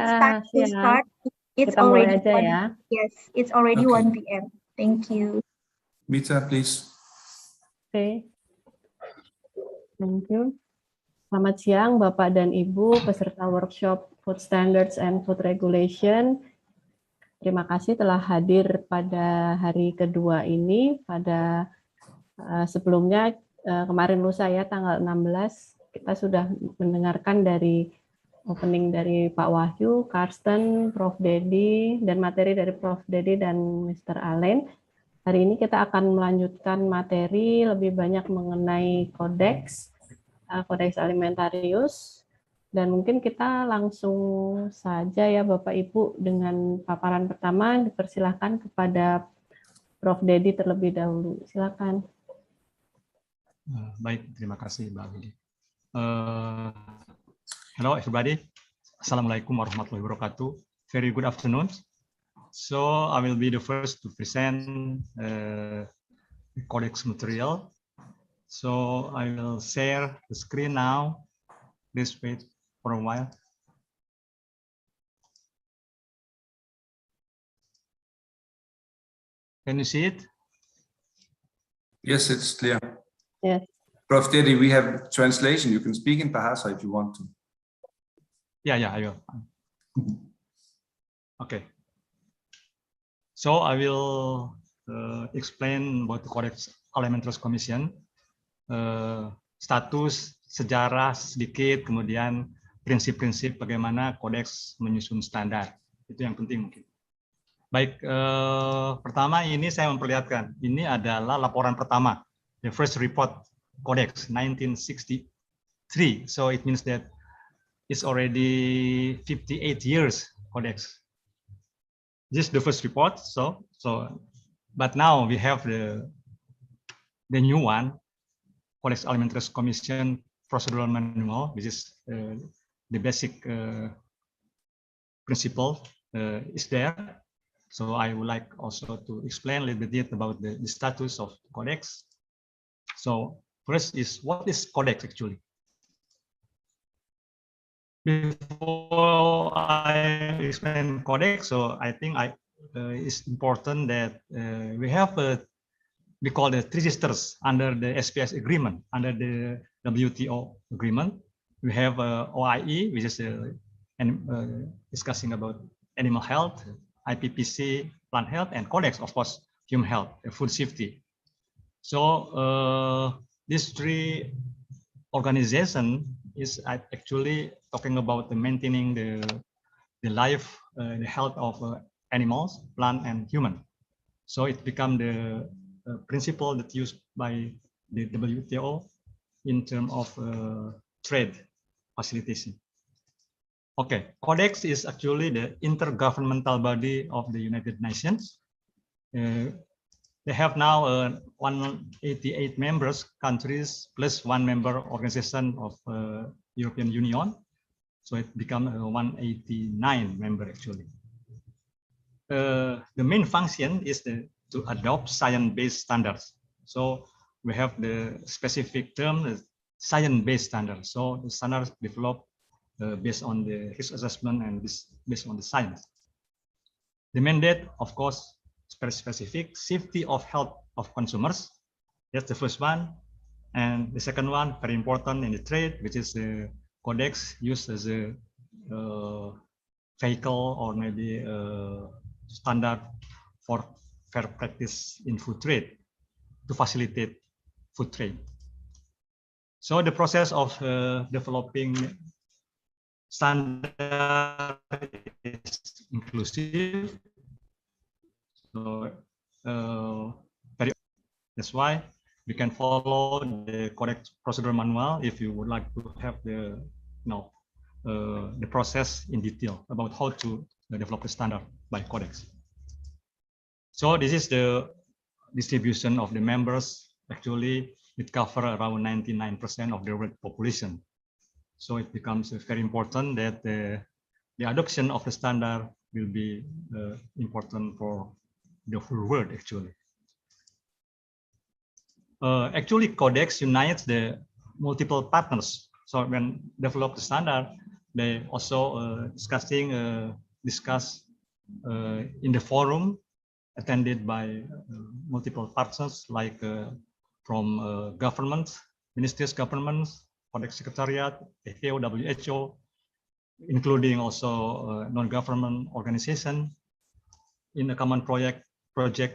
Let's start. It's Kita mulai already aja ya. Yes, it's already Okay. 1 p.m. Thank you. Mita, please. Oke. Thank you. Selamat siang Bapak dan Ibu peserta workshop Food Standards and Food Regulation. Terima kasih telah hadir pada hari kedua ini. Pada sebelumnya kemarin lusa ya tanggal 16 kita sudah mendengarkan dari opening dari Pak Wahyu, Karsten, Prof. Dedi, dan materi dari Prof. Dedi dan Mr. Allen. Hari ini kita akan melanjutkan materi lebih banyak mengenai Codex, Codex Alimentarius, dan mungkin kita langsung saja ya Bapak Ibu dengan paparan pertama. Dipersilahkan kepada Prof. Dedi terlebih dahulu. Silakan. Baik, terima kasih Mbak Widi. Hello everybody. Assalamualaikum warahmatullahi wabarakatuh. Very good afternoon. So I will be the first to present the Codex material. So I will share the screen now. Please wait for a while. Can you see it? Yes, it's clear. Yes. Prof. Dedi, we have translation. You can speak in Bahasa if you want to. Yeah, I will. Okay. So I will explain about the Codex Alimentarius Commission, status, sejarah sedikit, kemudian prinsip-prinsip bagaimana Codex menyusun standar. Itu yang penting mungkin. Baik, pertama ini saya memperlihatkan, ini adalah laporan pertama, the first report Codex 1963. So it means that it's already 58 years Codex. This is the first report. But now we have the new one, Codex Alimentarius Commission Procedural Manual, which is the basic principle is there. So I would like also to explain a little bit about the status of Codex. So first is, what is Codex actually? Before I explain Codex, so I think it's important that we have we call the three sisters under the SPS agreement, under the WTO agreement. We have OIE, which is discussing about animal health, IPPC, plant health, and Codex, of course, human health, food safety. So these three organizations is actually talking about the maintaining the life, the health of animals, plant, and human. So it become the principle that used by the WTO in terms of trade facilitation. Okay, Codex is actually the intergovernmental body of the United Nations. They have now 188 members countries plus one member organization of European Union. So it become 189 member actually. The main function is to adopt science-based standards. So we have the specific term, science-based standards. So the standards developed based on the risk assessment and based on the science. The mandate, of course, very specific, safety of health of consumers. That's the first one. And the second one, very important in the trade, which is the Codex used as a vehicle or maybe a standard for fair practice in food trade to facilitate food trade. So the process of developing standard is inclusive. So that's why we can follow the Codex procedural manual if you would like to have the the process in detail about how to develop the standard by Codex. So this is the distribution of the members. Actually, it covers around 99% of the world population. So it becomes very important that the adoption of the standard will be important for the whole world actually. Actually, Codex unites the multiple partners. So when develop the standard, They also discuss in the forum attended by multiple partners like from governments, ministries, governments, Codex Secretariat, FAO, WHO, including also non-government organization in a common project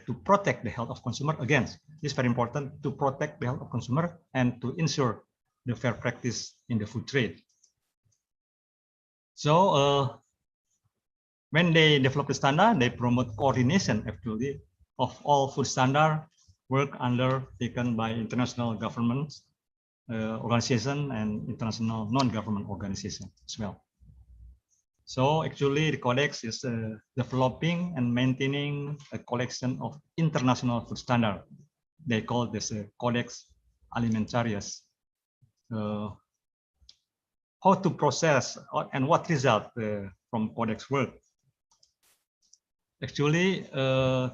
to protect the health of consumer. Again, it's very important to protect the health of consumer and to ensure the fair practice in the food trade. So when they develop the standard, they promote coordination actually of all food standard work undertaken by international governments, organization, and international non-government organization as well. So actually the Codex is developing and maintaining a collection of international food standard. They call this Codex Alimentarius. How to process and what result from Codex work. Actually,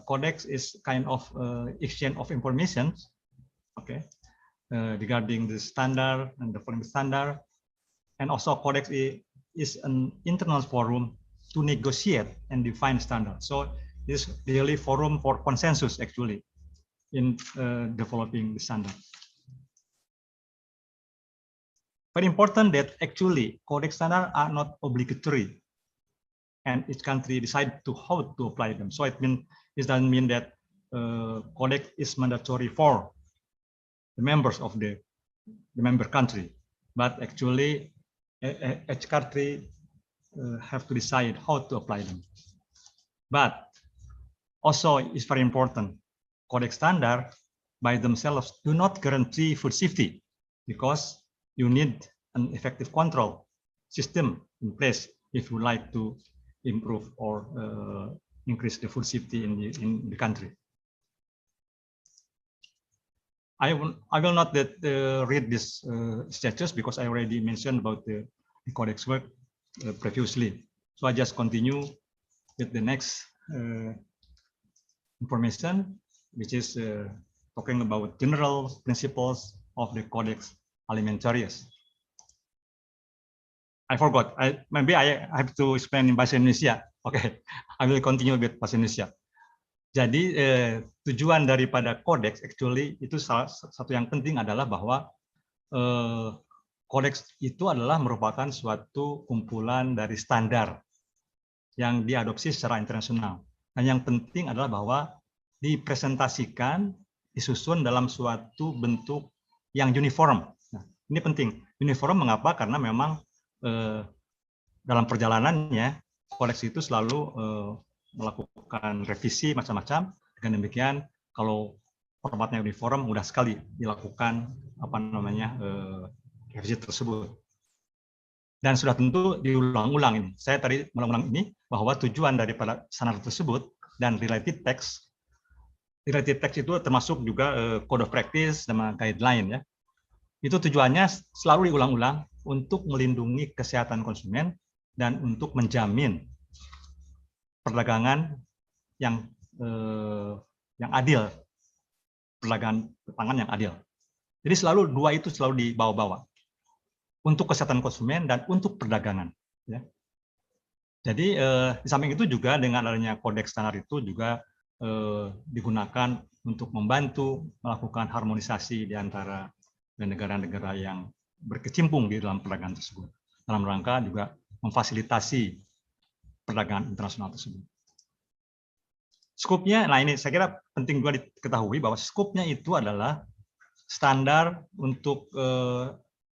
Codex is kind of exchange of information, okay, regarding the standard and the following standard, and also Codex is an internal forum to negotiate and define standards. So this is really forum for consensus actually in developing the standard. Very important that actually Codex standards are not obligatory, and each country decide to how to apply them. So it doesn't mean that Codex is mandatory for the members of the member country, but actually each country have to decide how to apply them. But also it's very important, Codex standard by themselves do not guarantee food safety, because you need an effective control system in place if you like to improve or increase the food safety in the country. I will not read this statutes because I already mentioned about the Codex work previously. So I just continue with the next information, which is talking about general principles of the Codex Alimentarius. I forgot. Maybe I have to explain in bahasa Indonesia. Okay, I will continue with bahasa Indonesia. Jadi tujuan daripada Codex actually itu salah satu yang penting adalah bahwa Codex itu adalah merupakan suatu kumpulan dari standar yang diadopsi secara internasional. Dan yang penting adalah bahwa dipresentasikan, disusun dalam suatu bentuk yang uniform. Nah, ini penting. Uniform mengapa? Karena memang dalam perjalanannya Codex itu selalu melakukan revisi macam-macam. Dengan demikian, kalau formatnya uniform, mudah sekali dilakukan revisi tersebut. Dan sudah tentu diulang-ulang ini. Saya tadi mengulang ini bahwa tujuan daripada standar tersebut dan related text itu termasuk juga code of practice dan guideline ya. Itu tujuannya selalu diulang-ulang untuk melindungi kesehatan konsumen dan untuk menjamin perdagangan yang adil, perdagangan pangan yang adil. Jadi selalu dua itu selalu dibawa-bawa untuk kesehatan konsumen dan untuk perdagangan. Ya. Jadi di samping itu juga dengan adanya kodeks standar itu juga digunakan untuk membantu melakukan harmonisasi di antara negara-negara yang berkecimpung di dalam perdagangan tersebut, dalam rangka juga memfasilitasi perdagangan internasional tersebut. Skopnya, nah ini saya kira penting juga diketahui bahwa skopnya itu adalah standar untuk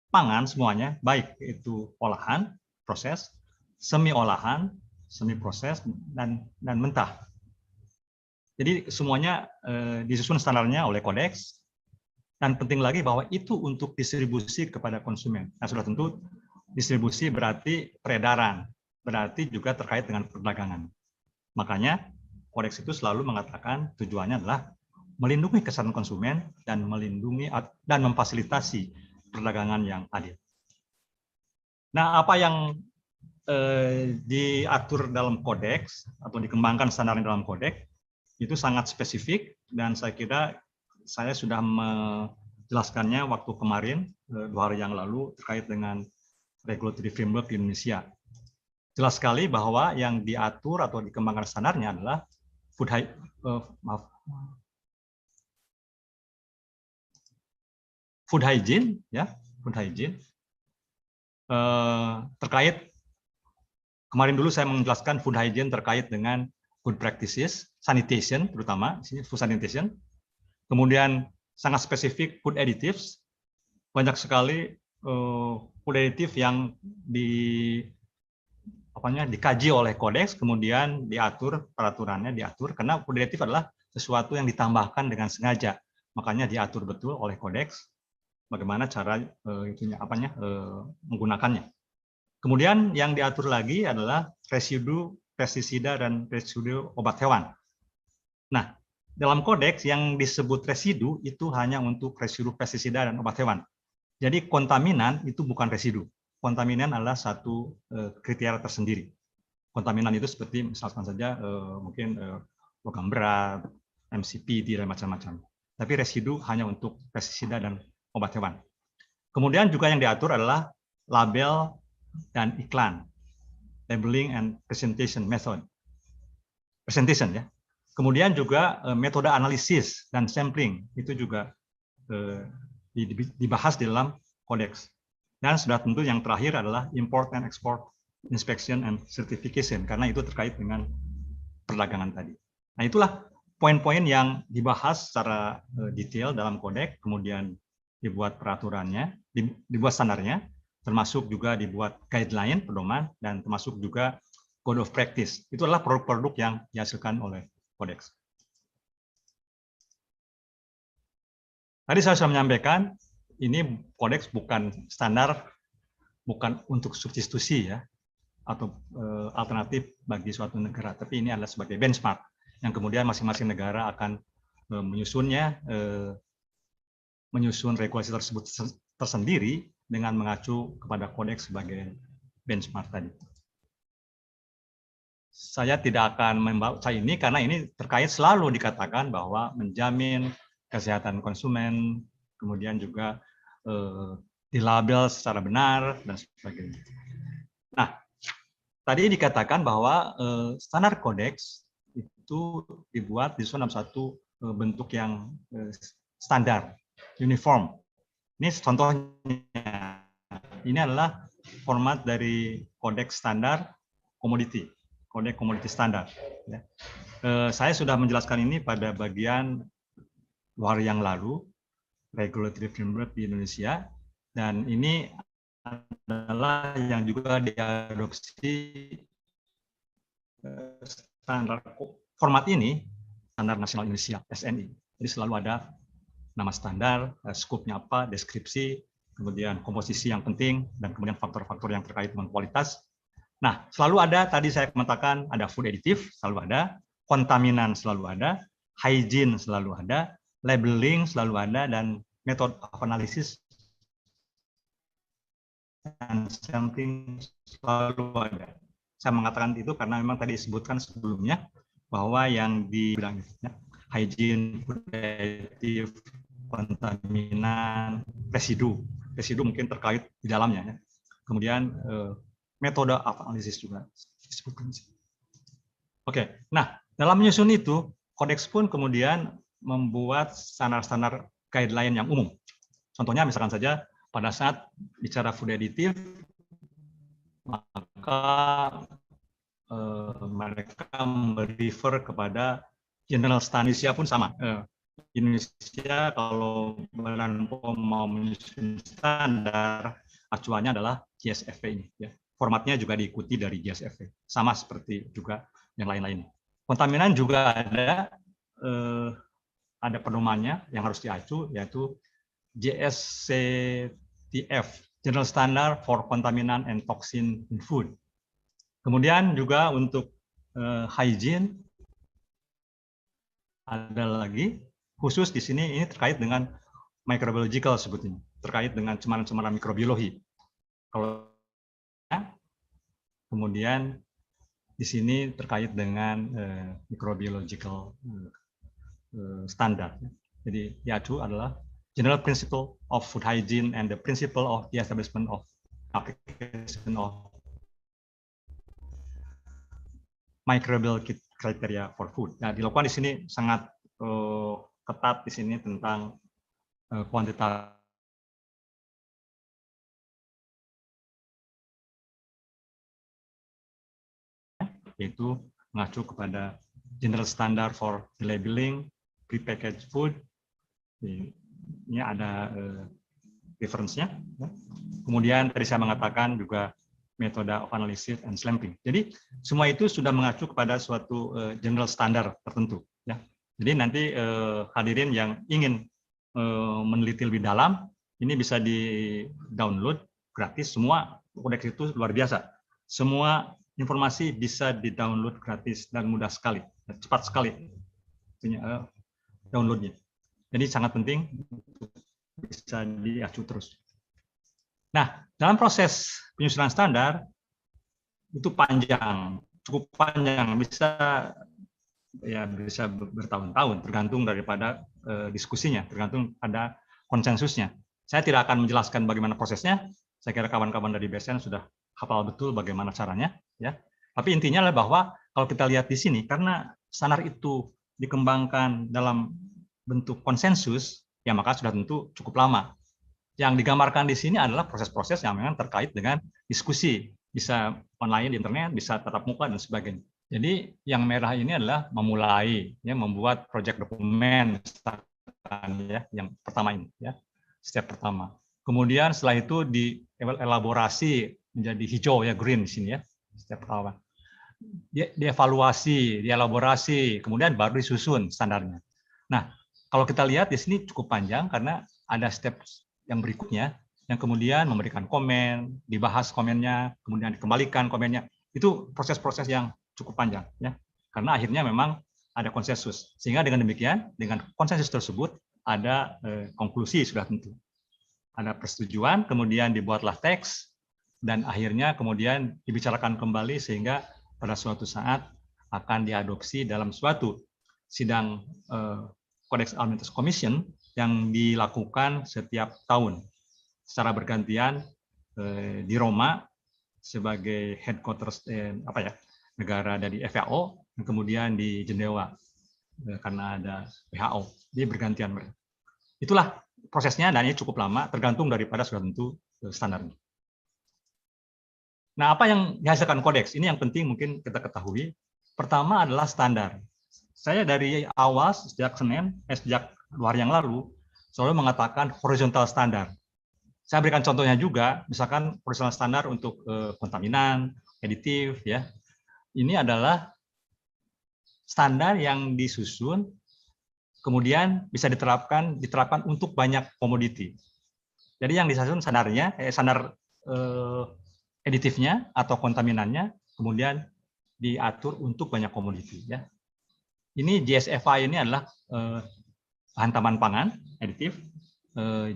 pangan semuanya, baik itu olahan, proses, semi olahan, semi proses, dan mentah. Jadi semuanya disusun standarnya oleh Codex, dan penting lagi bahwa itu untuk distribusi kepada konsumen. Nah sudah tentu distribusi berarti peredaran, berarti juga terkait dengan perdagangan. Makanya Codex itu selalu mengatakan tujuannya adalah melindungi kesehatan konsumen dan melindungi dan memfasilitasi perdagangan yang adil. Nah, apa yang diatur dalam Codex atau dikembangkan standar dalam Codex itu sangat spesifik, dan saya kira saya sudah menjelaskannya waktu kemarin 2 hari yang lalu terkait dengan regulatory framework di Indonesia. Jelas sekali bahwa yang diatur atau dikembangkan standarnya adalah food hygiene, ya, food hygiene. Terkait kemarin dulu saya menjelaskan food hygiene terkait dengan good practices, sanitation terutama, sini food sanitation. Kemudian sangat spesifik food additives, banyak sekali food additive yang dikaji oleh Codex, kemudian diatur, peraturannya diatur, karena food additive adalah sesuatu yang ditambahkan dengan sengaja, makanya diatur betul oleh Codex bagaimana cara menggunakannya. Kemudian yang diatur lagi adalah residu pestisida dan residu obat hewan. Nah, dalam Codex yang disebut residu itu hanya untuk residu pestisida dan obat hewan. Jadi kontaminan itu bukan residu. Kontaminan adalah satu kriteria tersendiri. Kontaminan itu seperti misalkan saja mungkin logam berat, Hsccp dan macam-macam. Tapi residu hanya untuk pestisida dan obat hewan. Kemudian juga yang diatur adalah label dan iklan, labeling and presentation method. Presentation ya. Kemudian juga metode analisis dan sampling itu juga dibahas di dalam Codex. Dan sudah tentu yang terakhir adalah import and export inspection and certification, karena itu terkait dengan perdagangan tadi. Nah, itulah poin-poin yang dibahas secara detail dalam Codex, kemudian dibuat peraturannya, dibuat standarnya, termasuk juga dibuat guideline, pedoman, dan termasuk juga code of practice. Itu adalah produk-produk yang dihasilkan oleh Codex. Tadi saya sudah menyampaikan, ini Codex bukan standar, bukan untuk substitusi ya, atau alternatif bagi suatu negara, tapi ini adalah sebagai benchmark yang kemudian masing-masing negara akan menyusun regulasi tersebut tersendiri dengan mengacu kepada Codex sebagai benchmark tadi. Saya tidak akan membaca ini karena ini terkait selalu dikatakan bahwa menjamin kesehatan konsumen, kemudian juga dilabel secara benar dan sebagainya. Nah, tadi dikatakan bahwa standar Codex itu dibuat disusun dalam satu bentuk yang standar, uniform. Ini contohnya. Ini adalah format dari Codex standar komoditi, Codex komoditi standar. Ya. Saya sudah menjelaskan ini pada bagian luar yang lalu, regulatory framework di Indonesia, dan ini adalah yang juga diadopsi standar format ini, standar nasional Indonesia (SNI). Jadi selalu ada nama standar, skopnya apa, deskripsi, kemudian komposisi yang penting, dan kemudian faktor-faktor yang terkait dengan kualitas. Nah, selalu ada, tadi saya katakan ada food additive, selalu ada, kontaminan selalu ada, hygiene selalu ada, labeling selalu ada, dan metode analisis dan sampling selalu ada. Saya mengatakan itu karena memang tadi disebutkan sebelumnya bahwa yang di bidang hygiene, food additive, kontaminan, residu mungkin terkait di dalamnya. Ya. Kemudian metode analisis juga disebutkan. Oke, nah dalam menyusun itu, Codex pun kemudian membuat standar-standar guideline yang umum. Contohnya misalkan saja pada saat bicara food additive, maka mereka merefer kepada general standard. Indonesia pun sama. Indonesia kalau Badan POM mau menyusun standar, acuannya adalah GSFP ini. Ya. Formatnya juga diikuti dari GSFP, sama seperti juga yang lain-lain. Kontaminan juga ada pedomannya yang harus diacu, yaitu Hsccp, General Standard for Contaminant and Toxin in Food. Kemudian juga untuk hygiene ada lagi khusus di sini, ini terkait dengan microbiological sebetulnya, terkait dengan cemaran-cemaran mikrobiologi. Kalau kemudian di sini terkait dengan microbiological standar. Jadi diacu adalah General Principle of Food Hygiene and the Principle of the Establishment of application of microbial criteria for food. Nah, dilakukan di sini sangat ketat di sini tentang kuantitas yaitu mengacu kepada General Standard for Labeling Prepackaged Food. Ini ada reference-nya. Kemudian tadi saya mengatakan juga metode of analysis and slamping. Jadi semua itu sudah mengacu kepada suatu general standard tertentu. Ya. Jadi nanti hadirin yang ingin meneliti lebih dalam, ini bisa di-download gratis. Semua kodeks itu luar biasa. Semua informasi bisa di-download gratis dan mudah sekali, cepat sekali downloadnya. Jadi sangat penting bisa diacu terus. Nah, dalam proses penyusunan standar itu panjang, cukup panjang, bisa bertahun-tahun, tergantung daripada diskusinya, tergantung pada konsensusnya. Saya tidak akan menjelaskan bagaimana prosesnya. Saya kira kawan-kawan dari BSN sudah hafal betul bagaimana caranya, ya. Tapi intinya adalah bahwa kalau kita lihat di sini, karena standar itu dikembangkan dalam bentuk konsensus, ya maka sudah tentu cukup lama. Yang digambarkan di sini adalah proses-proses yang memang terkait dengan diskusi, bisa online di internet, bisa tatap muka dan sebagainya. Jadi yang merah ini adalah memulai, ya, membuat project dokumen, ya, yang pertama ini, ya, step pertama. Kemudian setelah itu dielaborasi menjadi hijau, ya, green di sini, ya, step pertama. Dievaluasi, dielaborasi, kemudian baru disusun standarnya. Nah, kalau kita lihat di sini cukup panjang karena ada step yang berikutnya, yang kemudian memberikan komen, dibahas komennya, kemudian dikembalikan komennya. Itu proses-proses yang cukup panjang, ya. Karena akhirnya memang ada konsensus. Sehingga dengan demikian, dengan konsensus tersebut ada konklusi sudah tentu. Ada persetujuan, kemudian dibuatlah teks, dan akhirnya kemudian dibicarakan kembali sehingga pada suatu saat akan diadopsi dalam suatu sidang Codex Alimentarius Commission yang dilakukan setiap tahun secara bergantian di Roma sebagai headquarters negara dari FAO, dan kemudian di Jenewa karena ada WHO. Jadi bergantian mereka. Itulah prosesnya dan ini cukup lama tergantung daripada sudah tentu standarnya. Nah, apa yang dihasilkan kodeks? Ini yang penting mungkin kita ketahui. Pertama adalah standar. Saya dari awal sejak sejak 2 hari yang lalu selalu mengatakan horizontal standar. Saya berikan contohnya juga, misalkan horizontal standar untuk kontaminan, aditif, ya. Ini adalah standar yang disusun, kemudian bisa diterapkan untuk banyak komoditi. Jadi yang disusun standarnya, standar aditifnya atau kontaminannya, kemudian diatur untuk banyak komoditi. Ya. Ini GSFI ini adalah hantaman pangan, aditif.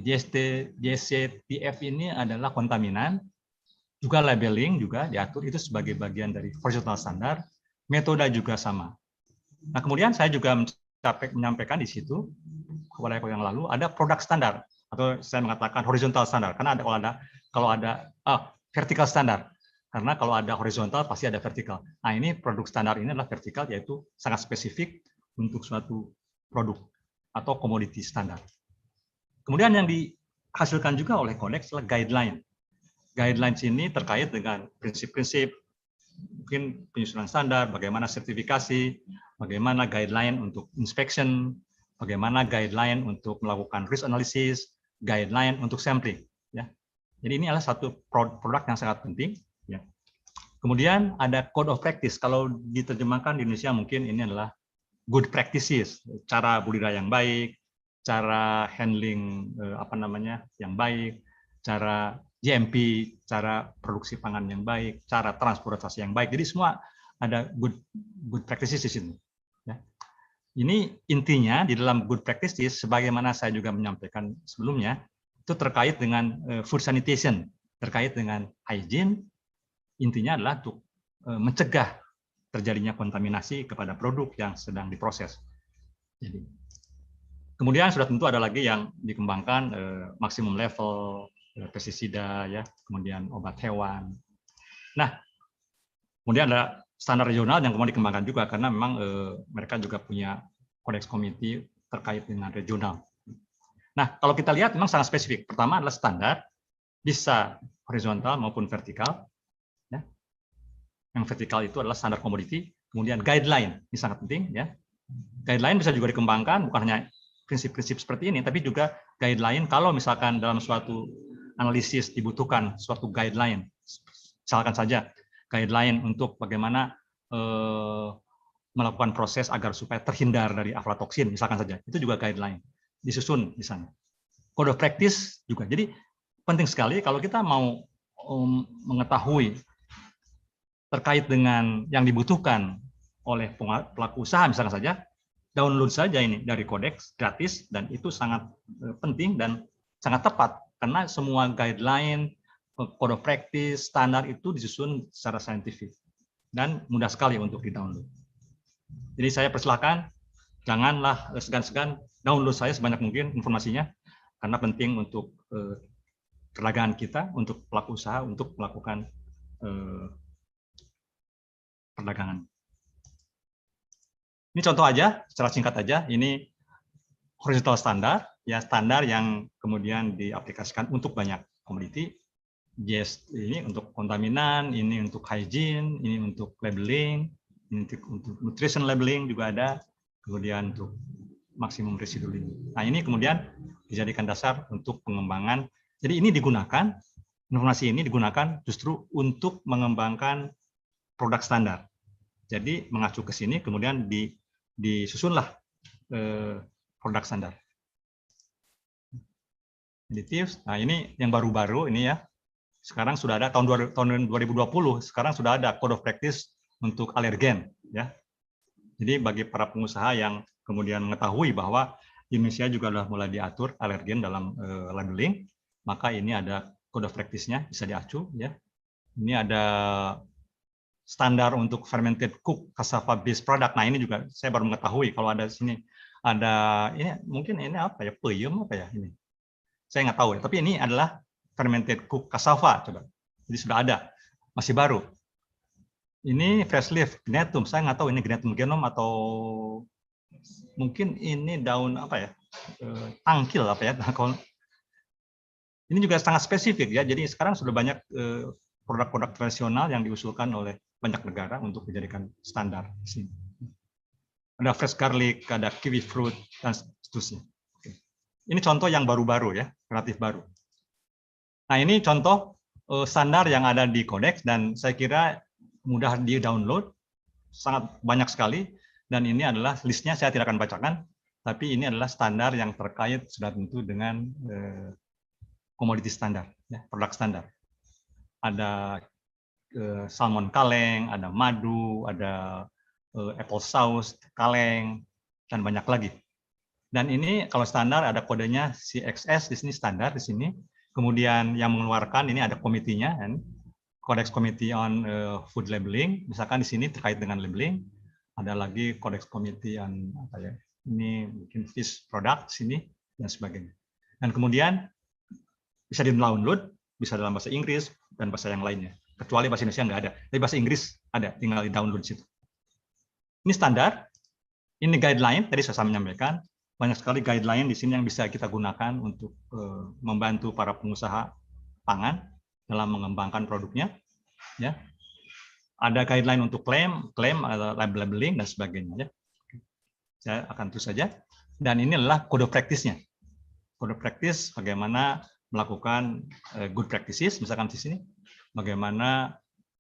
GSCTF ini adalah kontaminan, juga labeling juga diatur, itu sebagai bagian dari horizontal standar. Metode juga sama. Nah, kemudian saya juga menyampaikan di situ kepada yang lalu ada produk standar, atau saya mengatakan horizontal standar, karena kalau ada vertical standar. Karena kalau ada horizontal pasti ada vertikal. Nah, ini produk standar ini adalah vertikal, yaitu sangat spesifik untuk suatu produk atau komoditi standar. Kemudian yang dihasilkan juga oleh Codex adalah guideline. Guidelines ini terkait dengan prinsip-prinsip, mungkin penyusunan standar, bagaimana sertifikasi, bagaimana guideline untuk inspection, bagaimana guideline untuk melakukan risk analysis, guideline untuk sampling. Ya. Jadi ini adalah satu produk yang sangat penting. Ya. Kemudian ada code of practice. Kalau diterjemahkan di Indonesia mungkin ini adalah good practices, cara budidaya yang baik, cara handling yang baik, cara GMP, cara produksi pangan yang baik, cara transportasi yang baik. Jadi semua ada good practices di sini. Ya. Ini intinya di dalam good practices, sebagaimana saya juga menyampaikan sebelumnya, itu terkait dengan food sanitation, terkait dengan hygiene. Intinya adalah untuk mencegah terjadinya kontaminasi kepada produk yang sedang diproses. Jadi, kemudian sudah tentu ada lagi yang dikembangkan maksimum level, pestisida, ya, kemudian obat hewan. Nah, kemudian ada standar regional yang kemudian dikembangkan juga karena memang mereka juga punya Codex Committee terkait dengan regional. Nah, kalau kita lihat memang sangat spesifik. Pertama adalah standar, bisa horizontal maupun vertikal. Ya. Yang vertikal itu adalah standar komoditi. Kemudian guideline, ini sangat penting. Ya. Guideline bisa juga dikembangkan, bukan hanya prinsip-prinsip seperti ini, tapi juga guideline kalau misalkan dalam suatu analisis dibutuhkan suatu guideline. Misalkan saja guideline untuk bagaimana melakukan proses agar supaya terhindar dari aflatoksin, misalkan saja. Itu juga guideline. Disusun di sana. Code of practice juga. Jadi penting sekali kalau kita mau mengetahui terkait dengan yang dibutuhkan oleh pelaku usaha, misalkan saja, download saja ini dari Codex gratis, dan itu sangat penting dan sangat tepat karena semua guideline, code of practice, standar itu disusun secara saintifik dan mudah sekali untuk di-download. Jadi saya persilahkan, janganlah segan-segan download saya sebanyak mungkin informasinya karena penting untuk perdagangan kita, untuk pelaku usaha, untuk melakukan perdagangan. Ini contoh aja, secara singkat aja, ini horizontal standar, ya standar yang kemudian diaplikasikan untuk banyak komoditi. Yes, ini untuk kontaminan, ini untuk hygiene, ini untuk labeling, ini untuk nutrition labeling juga ada, kemudian untuk maksimum residu lindung. Nah, ini kemudian dijadikan dasar untuk pengembangan. Jadi ini digunakan, informasi ini digunakan justru untuk mengembangkan produk standar. Jadi mengacu ke sini, kemudian disusunlah produk standar. Additive. Nah, ini yang baru-baru ini ya. Sekarang sudah ada tahun 2020. Sekarang sudah ada code of practice untuk alergen ya. Jadi bagi para pengusaha yang kemudian mengetahui bahwa di Indonesia juga sudah mulai diatur alergen dalam labeling, maka ini ada code of practice-nya bisa diacu ya. Ini ada standar untuk fermented cook cassava based product. Nah, ini juga saya baru mengetahui kalau ada di sini ada ini mungkin ini apa ya, peyem apa ya ini. Saya nggak tahu ya, tapi ini adalah fermented cook cassava coba. Jadi sudah ada, masih baru. Ini fresh leaf gnetum, saya nggak tahu ini gnetum genom atau mungkin ini daun apa ya? Tangkil apa ya? Ini juga sangat spesifik ya. Jadi sekarang sudah banyak produk-produk tradisional yang diusulkan oleh banyak negara untuk dijadikan standar di sini. Ada fresh garlic, ada kiwi fruit, dan seterusnya. Ini contoh yang baru-baru ya, relatif baru. Nah, ini contoh standar yang ada di Codex, dan saya kira mudah di-download, sangat banyak sekali, dan ini adalah listnya saya tidak akan bacakan, tapi ini adalah standar yang terkait sudah tentu dengan komoditi standar, ya, produk standar. Ada salmon kaleng, ada madu, ada apple sauce kaleng, dan banyak lagi. Dan ini kalau standar ada kodenya CXS di sini standar di sini. Kemudian yang mengeluarkan ini ada komitinya, kan? Codex Committee on Food Labeling. Misalkan di sini terkait dengan labeling. Ada lagi Codex Committee on apa ya? Ini mungkin fish product sini dan sebagainya. Dan kemudian bisa di-download, bisa dalam bahasa Inggris dan bahasa yang lainnya. Kecuali bahasa Indonesia nggak ada. Tapi bahasa Inggris ada, tinggal di-download di situ. Ini standar, ini guideline, tadi saya menyampaikan. Banyak sekali guideline di sini yang bisa kita gunakan untuk membantu para pengusaha pangan dalam mengembangkan produknya. Ya. Ada guideline untuk klaim, labeling, dan sebagainya. Ya. Saya akan terus saja. Dan ini adalah code of practice-nya. Code of practice bagaimana melakukan good practices, misalkan di sini, bagaimana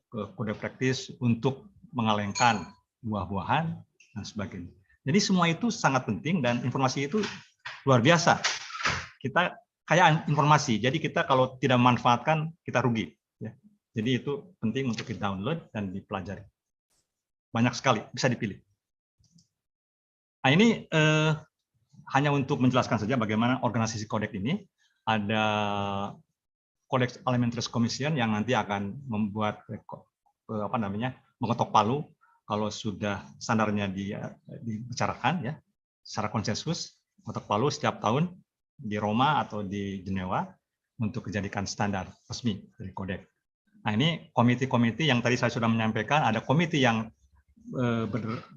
code of practice untuk mengalengkan buah-buahan, dan sebagainya. Jadi semua itu sangat penting dan informasi itu luar biasa. Kita kaya informasi, jadi kita kalau tidak memanfaatkan, kita rugi. Ya. Jadi itu penting untuk di-download dan dipelajari. Banyak sekali, bisa dipilih. Nah, ini hanya untuk menjelaskan saja bagaimana organisasi Codex ini. Ada Codex Alimentarius Commission yang nanti akan membuat mengetok palu kalau sudah standarnya dibicarakan ya secara konsensus, mengetok palu setiap tahun di Roma atau di Jenewa. untuk dijadikan standar resmi dari Codex. Nah, ini komite-komite yang tadi saya sudah menyampaikan, ada komite yang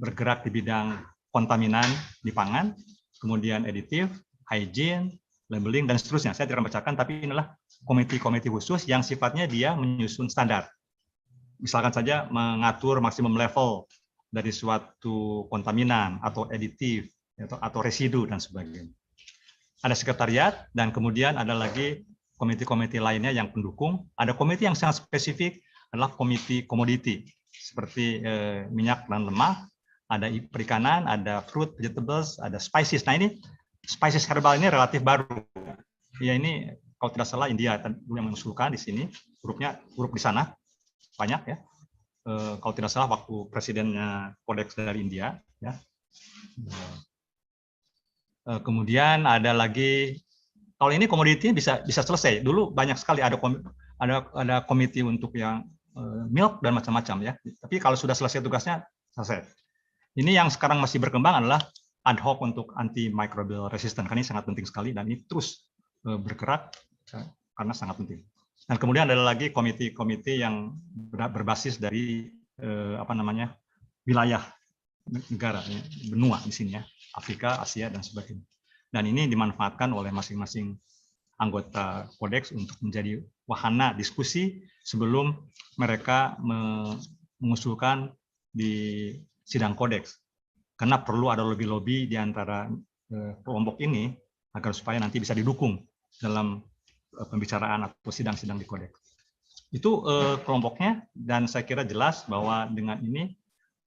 bergerak di bidang kontaminan di pangan, kemudian editif, hygiene, labeling, dan seterusnya. Saya tidak membacakan, tapi inilah komite-komite khusus yang sifatnya dia menyusun standar. Misalkan saja mengatur maksimum level dari suatu kontaminan atau editif atau residu dan sebagainya. Ada sekretariat dan kemudian ada lagi komite-komite lainnya yang pendukung. Ada komite yang sangat spesifik adalah komite komoditi seperti minyak dan lemak, ada perikanan, ada fruit, vegetables, ada spices. Nah ini spices herbal ini relatif baru. Ya ini kalau tidak salah India yang mengusulkan di sini, grup di sana banyak ya. Kalau tidak salah waktu presidennya Codex dari India ya. Kemudian ada lagi, kalau ini komoditi bisa selesai. Dulu banyak sekali ada komite untuk yang milk dan macam-macam ya. Tapi kalau sudah selesai tugasnya selesai. Ini yang sekarang masih berkembang adalah ad hoc untuk antimicrobial resistant. Karena ini sangat penting sekali dan ini terus bergerak karena sangat penting. Dan kemudian ada lagi komite-komite yang berbasis dari wilayah negara, benua di sini ya, Afrika, Asia dan sebagainya. Dan ini dimanfaatkan oleh masing-masing anggota Codex untuk menjadi wahana diskusi sebelum mereka mengusulkan di sidang Codex. Karena perlu ada lobby-lobby di antara kelompok ini agar supaya nanti bisa didukung dalam pembicaraan atau sidang-sidang di Codex. Itu kelompoknya dan saya kira jelas bahwa dengan ini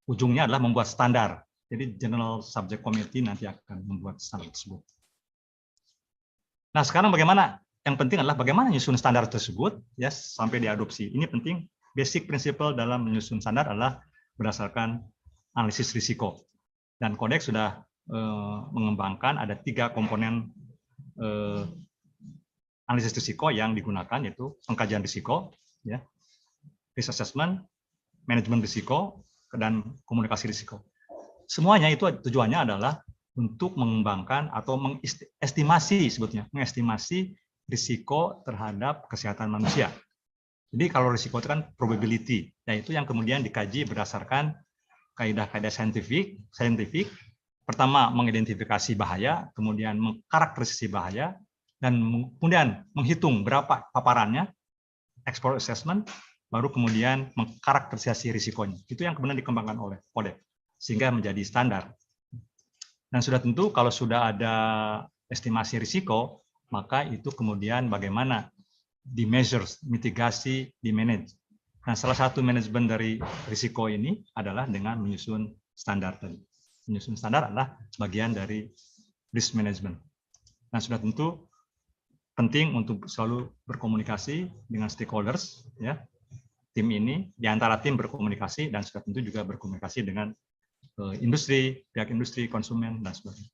ujungnya adalah membuat standar. Jadi General Subject Committee nanti akan membuat standar tersebut. Nah, sekarang bagaimana? Yang penting adalah bagaimana menyusun standar tersebut ya sampai diadopsi. Ini penting. Basic principle dalam menyusun standar adalah berdasarkan analisis risiko. Dan Codex sudah mengembangkan ada 3 komponen analisis risiko yang digunakan, yaitu pengkajian risiko, ya, risk assessment, manajemen risiko, dan komunikasi risiko. Semuanya itu tujuannya adalah untuk mengembangkan atau mengestimasi sebetulnya, mengestimasi risiko terhadap kesehatan manusia. Jadi kalau risiko itu kan probability, yaitu yang kemudian dikaji berdasarkan kaidah-kaidah saintifik. Pertama mengidentifikasi bahaya, kemudian mengkarakterisasi bahaya, dan kemudian menghitung berapa paparannya, exposure assessment, baru kemudian mengkarakterisasi risikonya. Itu yang kemudian dikembangkan oleh Codex, sehingga menjadi standar. Dan sudah tentu kalau sudah ada estimasi risiko, maka itu kemudian bagaimana di-measures, mitigasi, di-manage. Nah, salah satu manajemen dari risiko ini adalah dengan menyusun standar tadi. Menyusun standar adalah bagian dari risk management. Nah, sudah tentu penting untuk selalu berkomunikasi dengan stakeholders, ya. Tim ini, di antara tim berkomunikasi dan sudah tentu juga berkomunikasi dengan industri, pihak industri, konsumen, dan sebagainya.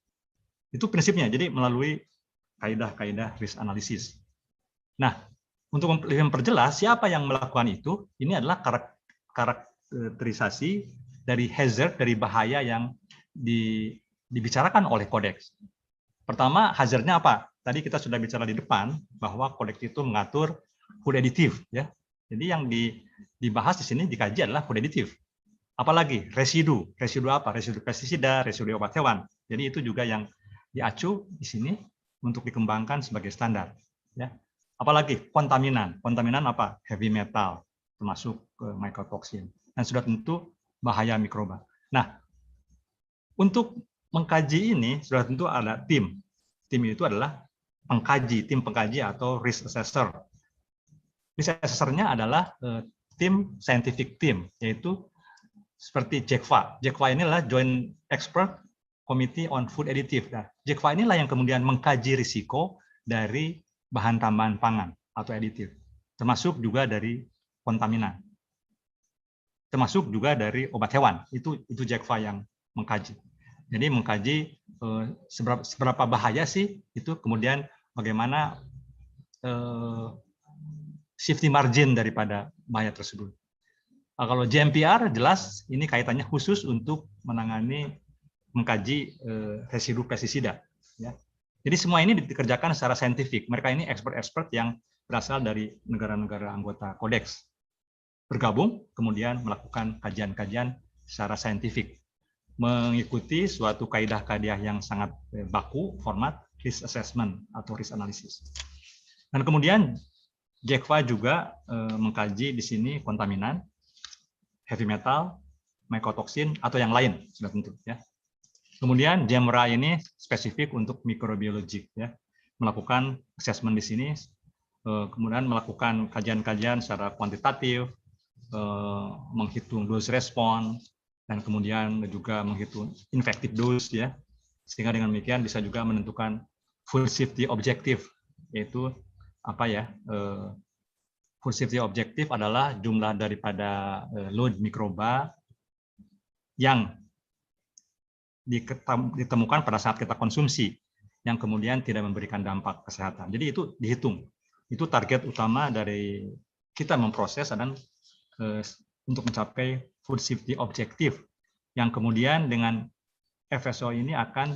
Itu prinsipnya, jadi melalui kaidah-kaidah risk analysis. Nah, untuk lebih memperjelas siapa yang melakukan itu, ini adalah karakterisasi dari hazard, dari bahaya yang dibicarakan oleh Codex. Pertama, hazardnya apa? Tadi kita sudah bicara di depan bahwa Codex itu mengatur food additive, ya. Jadi yang dibahas di sini dikaji adalah food additive. Apalagi residu. Residu apa? Residu pestisida, residu obat hewan. Jadi itu juga yang diacu di sini untuk dikembangkan sebagai standar, ya. Apalagi kontaminan. Kontaminan apa? Heavy metal, termasuk mycotoxin. Dan sudah tentu bahaya mikroba. Nah, untuk mengkaji ini sudah tentu ada tim. Tim itu adalah tim pengkaji atau risk assessor. Risk assessor-nya adalah tim scientific team, yaitu seperti JECFA. JECFA ini adalah Joint Expert Committee on Food Additive. Nah, JECFA inilah yang kemudian mengkaji risiko dari bahan tambahan pangan atau aditif, termasuk juga dari kontaminan, termasuk juga dari obat hewan. Itu JECFA yang mengkaji. Jadi mengkaji seberapa bahaya sih itu, kemudian bagaimana safety margin daripada bahaya tersebut. Nah, kalau GMPR jelas ini kaitannya khusus untuk mengkaji residu pestisida. Ya. Jadi semua ini dikerjakan secara saintifik. Mereka ini expert-expert yang berasal dari negara-negara anggota Codex. Bergabung, kemudian melakukan kajian-kajian secara saintifik. Mengikuti suatu kaidah-kaidah yang sangat baku, format risk assessment atau risk analysis. Dan kemudian JECVA juga mengkaji di sini kontaminan, heavy metal, mycotoxin, atau yang lain, sudah tentu. Ya. Kemudian JEMRA ini spesifik untuk mikrobiologi, ya, melakukan assessment di sini, kemudian melakukan kajian-kajian secara kuantitatif, menghitung dose respons, dan kemudian juga menghitung infective dose, ya, sehingga dengan demikian bisa juga menentukan full safety objective, yaitu apa ya? Full safety objective adalah jumlah daripada load mikroba yang ditemukan pada saat kita konsumsi yang kemudian tidak memberikan dampak kesehatan. Jadi itu dihitung. Itu target utama dari kita memproses dan untuk mencapai food safety objective yang kemudian dengan FSO ini akan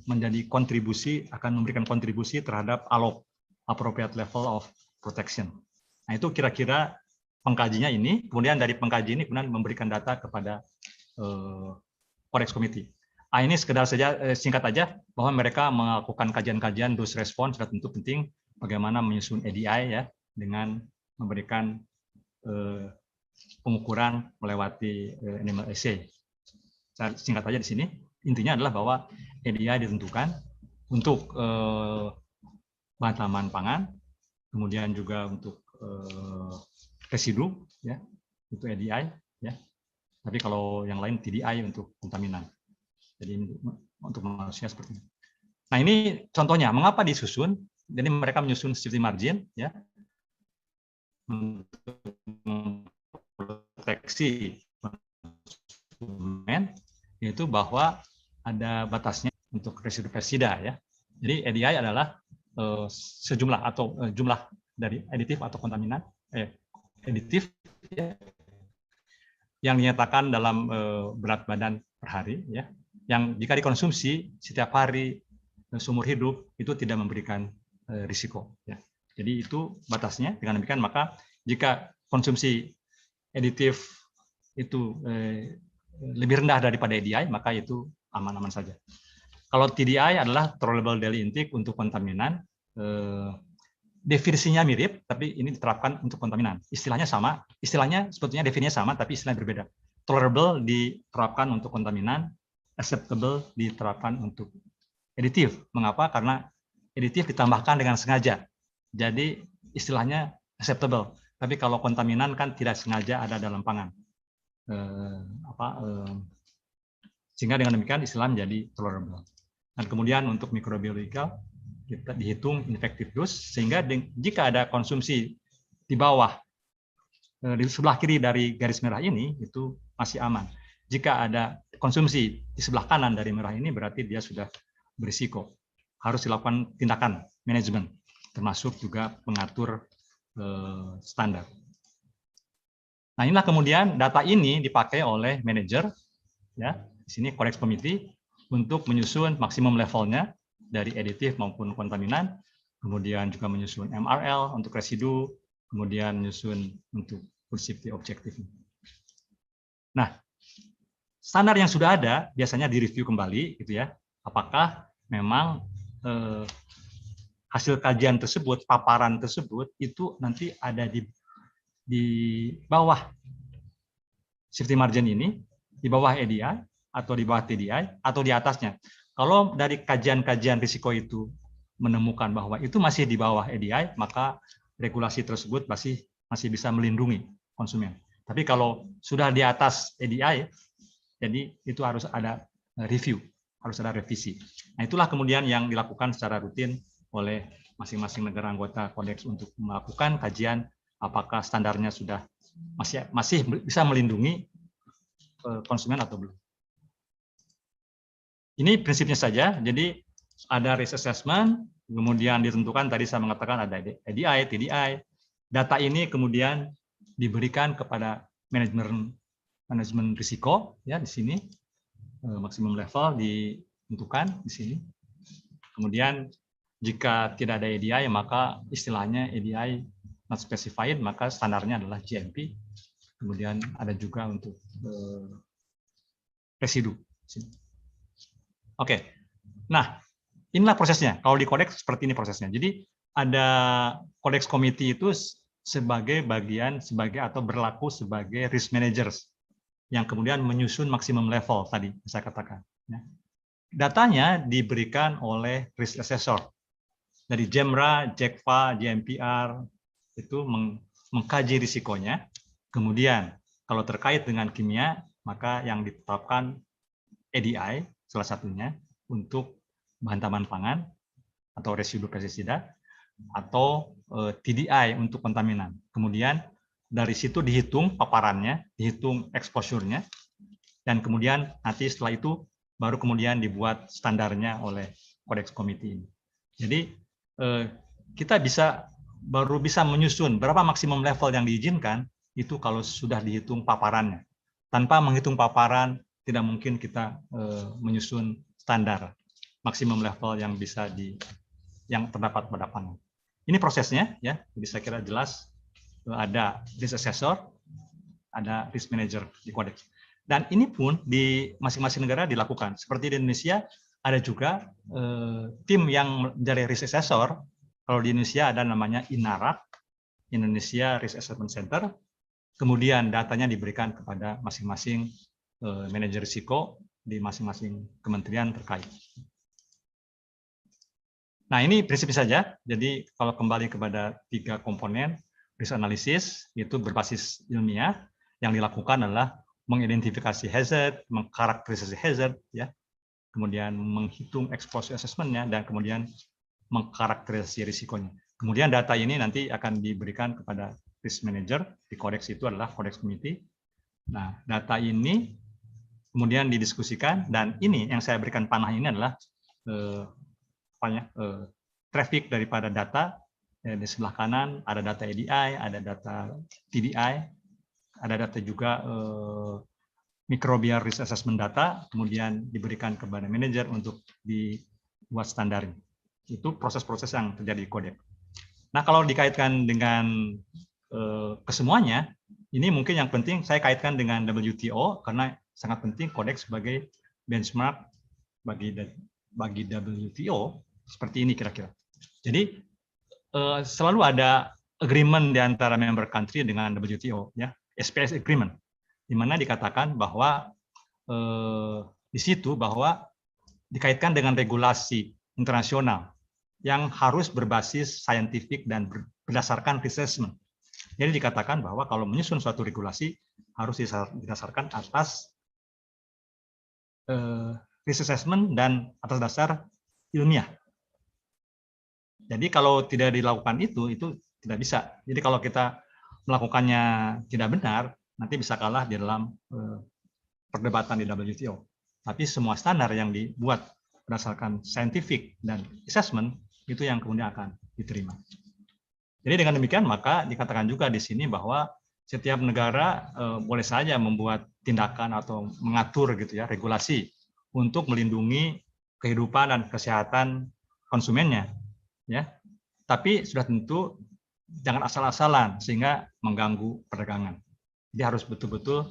menjadi kontribusi, akan memberikan kontribusi terhadap ALOP, appropriate level of protection. Nah, itu kira-kira pengkajinya ini, kemudian dari pengkaji ini kemudian memberikan data kepada Codex Committee. Ini sekedar saja singkat aja bahwa mereka melakukan kajian-kajian dose response sudah tentu penting bagaimana menyusun EDI ya dengan memberikan pengukuran melewati animal assay. Saya singkat aja di sini. Intinya adalah bahwa EDI ditentukan untuk bahan tambahan pangan, kemudian juga untuk residu, ya, itu EDI, ya. Tapi kalau yang lain TDI untuk kontaminan. Jadi untuk manusia seperti ini. Nah ini contohnya, mengapa disusun? Jadi mereka menyusun safety margin, ya, untuk proteksi konsumen, yaitu bahwa ada batasnya untuk residu pestisida, ya. Jadi EDI adalah sejumlah atau jumlah dari aditif atau kontaminan, aditif, ya, yang dinyatakan dalam berat badan per hari, ya, yang jika dikonsumsi setiap hari seumur hidup itu tidak memberikan risiko, ya. Jadi itu batasnya. Dengan demikian maka jika konsumsi aditif itu lebih rendah daripada EDI, maka itu aman-aman saja. Kalau TDI adalah tolerable daily intake untuk kontaminan, definisinya mirip, tapi ini diterapkan untuk kontaminan. Istilahnya sama, istilahnya sebetulnya definisinya sama, tapi istilahnya berbeda. Tolerable diterapkan untuk kontaminan, acceptable diterapkan untuk aditif. Mengapa? Karena aditif ditambahkan dengan sengaja. Jadi istilahnya acceptable. Tapi kalau kontaminan kan tidak sengaja ada dalam pangan. Sehingga dengan demikian istilah menjadi tolerable. Dan kemudian untuk mikrobiologikal kita dihitung infective dose, sehingga jika ada konsumsi di bawah, di sebelah kiri dari garis merah ini, itu masih aman. Jika ada konsumsi di sebelah kanan dari merah ini, berarti dia sudah berisiko. Harus dilakukan tindakan manajemen, termasuk juga mengatur standar. Nah, inilah kemudian data ini dipakai oleh manajer, ya, di sini Codex Committee, untuk menyusun maksimum levelnya dari aditif maupun kontaminan, kemudian juga menyusun MRL untuk residu, kemudian menyusun untuk food safety objective. Nah, standar yang sudah ada biasanya direview kembali, gitu ya. Apakah memang hasil kajian tersebut, paparan tersebut itu nanti ada di bawah safety margin ini, di bawah EDI atau di bawah TDI atau di atasnya. Kalau dari kajian-kajian risiko itu menemukan bahwa itu masih di bawah EDI, maka regulasi tersebut masih bisa melindungi konsumen. Tapi kalau sudah di atas EDI, jadi itu harus ada review, harus ada revisi. Nah, itulah kemudian yang dilakukan secara rutin oleh masing-masing negara anggota Codex untuk melakukan kajian apakah standarnya sudah masih bisa melindungi konsumen atau belum. Ini prinsipnya saja. Jadi ada risk assessment, kemudian ditentukan tadi saya mengatakan ada EDI, TDI. Data ini kemudian diberikan kepada manajemen risiko, ya, di sini maksimum level ditentukan di sini. Kemudian jika tidak ada EDI, maka istilahnya EDI not specified, maka standarnya adalah GMP. Kemudian ada juga untuk residu. Oke, nah inilah prosesnya. Kalau di Codex seperti ini prosesnya. Jadi ada Codex Committee itu sebagai bagian atau berlaku sebagai risk managers yang kemudian menyusun maksimum level tadi saya katakan. Datanya diberikan oleh risk assessor dari JEMRA, JECFA, JMPR itu mengkaji risikonya. Kemudian kalau terkait dengan kimia, maka yang ditetapkan EDI salah satunya untuk bahan tambahan pangan atau residu pestisida, atau TDI untuk kontaminan. Kemudian dari situ dihitung paparannya, dihitung exposure-nya, dan kemudian nanti setelah itu baru kemudian dibuat standarnya oleh Codex Committee ini. Jadi kita baru bisa menyusun berapa maksimum level yang diizinkan itu kalau sudah dihitung paparannya. Tanpa menghitung paparan, tidak mungkin kita menyusun standar maksimum level yang yang terdapat pada panel. Ini prosesnya, ya. Jadi saya kira jelas ada risk assessor, ada risk manager di Codex. Dan ini pun di masing-masing negara dilakukan. Seperti di Indonesia ada juga tim yang menjadi risk assessor. Kalau di Indonesia ada namanya INARAC, Indonesia Risk Assessment Center. Kemudian datanya diberikan kepada masing-masing manajer risiko di masing-masing kementerian terkait. Nah, ini prinsipnya saja. Jadi kalau kembali kepada 3 komponen, risk analysis itu berbasis ilmiah, yang dilakukan adalah mengidentifikasi hazard, mengkarakterisasi hazard, ya, kemudian menghitung exposure assessment-nya, dan kemudian mengkarakterisasi risikonya. Kemudian data ini nanti akan diberikan kepada risk manager di Codex, itu adalah Codex Committee. Nah, data ini kemudian didiskusikan, dan ini yang saya berikan panah ini adalah traffic daripada data. Di sebelah kanan ada data EDI, ada data TDI, ada data juga microbial risk assessment data, kemudian diberikan kepada manajer untuk dibuat standar. Itu proses-proses yang terjadi di Codex. Nah, kalau dikaitkan dengan kesemuanya, ini mungkin yang penting saya kaitkan dengan WTO, karena sangat penting Codex sebagai benchmark bagi WTO, seperti ini kira-kira. Jadi selalu ada agreement di antara member country dengan WTO, ya, SPS agreement, di mana dikatakan bahwa di situ bahwa dikaitkan dengan regulasi internasional yang harus berbasis scientific dan berdasarkan assessment. Jadi dikatakan bahwa kalau menyusun suatu regulasi harus didasarkan atas risk assessment dan atas dasar ilmiah. Jadi kalau tidak dilakukan itu tidak bisa. Jadi kalau kita melakukannya tidak benar, nanti bisa kalah di dalam perdebatan di WTO. Tapi semua standar yang dibuat berdasarkan scientific dan assessment itu yang kemudian akan diterima. Jadi dengan demikian maka dikatakan juga di sini bahwa setiap negara boleh saja membuat tindakan atau mengatur gitu ya, regulasi untuk melindungi kehidupan dan kesehatan konsumennya, ya. Tapi sudah tentu jangan asal-asalan sehingga mengganggu perdagangan. Jadi harus betul-betul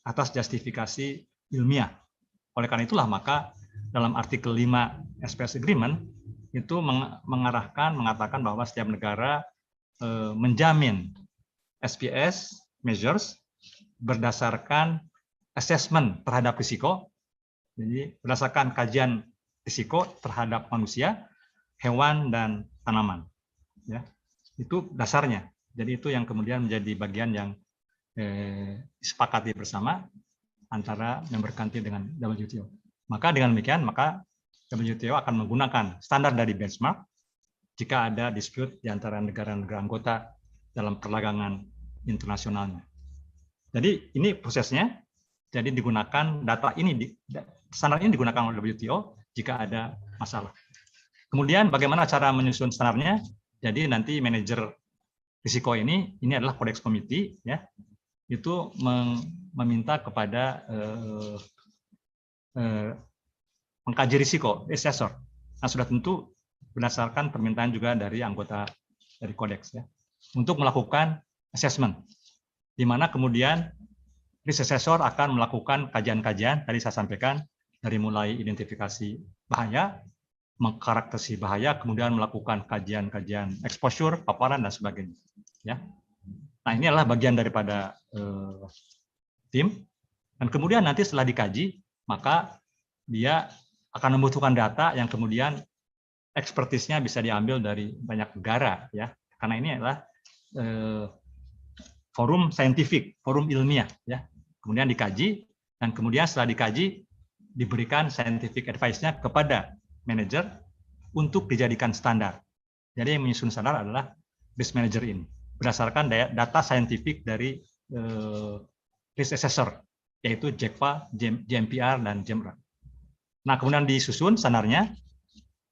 atas justifikasi ilmiah. Oleh karena itulah maka dalam artikel 5 SPS Agreement itu mengatakan bahwa setiap negara menjamin SPS measures berdasarkan assessment terhadap risiko. Jadi berdasarkan kajian risiko terhadap manusia, hewan, dan tanaman. Ya, itu dasarnya. Jadi itu yang kemudian menjadi bagian yang disepakati bersama antara member country dengan WTO. Maka dengan demikian, maka WTO akan menggunakan standar dari benchmark jika ada dispute di antara negara-negara anggota dalam perdagangan internasionalnya. Jadi ini prosesnya. Jadi digunakan data ini, standar ini digunakan oleh WTO jika ada masalah. Kemudian bagaimana cara menyusun standarnya? Jadi nanti manajer risiko ini adalah Codex Committee, ya, itu meminta kepada mengkaji risiko, assessor. Nah, sudah tentu berdasarkan permintaan juga dari anggota dari Codex ya, untuk melakukan assessment, di mana kemudian risk assessor akan melakukan kajian-kajian, tadi saya sampaikan, dari mulai identifikasi bahaya, mengkarakterisasi bahaya, kemudian melakukan kajian-kajian exposure, paparan, dan sebagainya. Ya. Nah, ini adalah bagian daripada tim, dan kemudian nanti setelah dikaji, maka dia akan membutuhkan data yang kemudian ekspertisnya bisa diambil dari banyak negara, ya, karena ini adalah forum saintifik, forum ilmiah, ya. Kemudian dikaji, dan kemudian setelah dikaji diberikan scientific advice-nya kepada manajer untuk dijadikan standar. Jadi yang menyusun standar adalah risk manager ini, berdasarkan data saintifik dari risk assessor, yaitu JECVA, JMPR, dan JEMRA. Nah, kemudian disusun standarnya,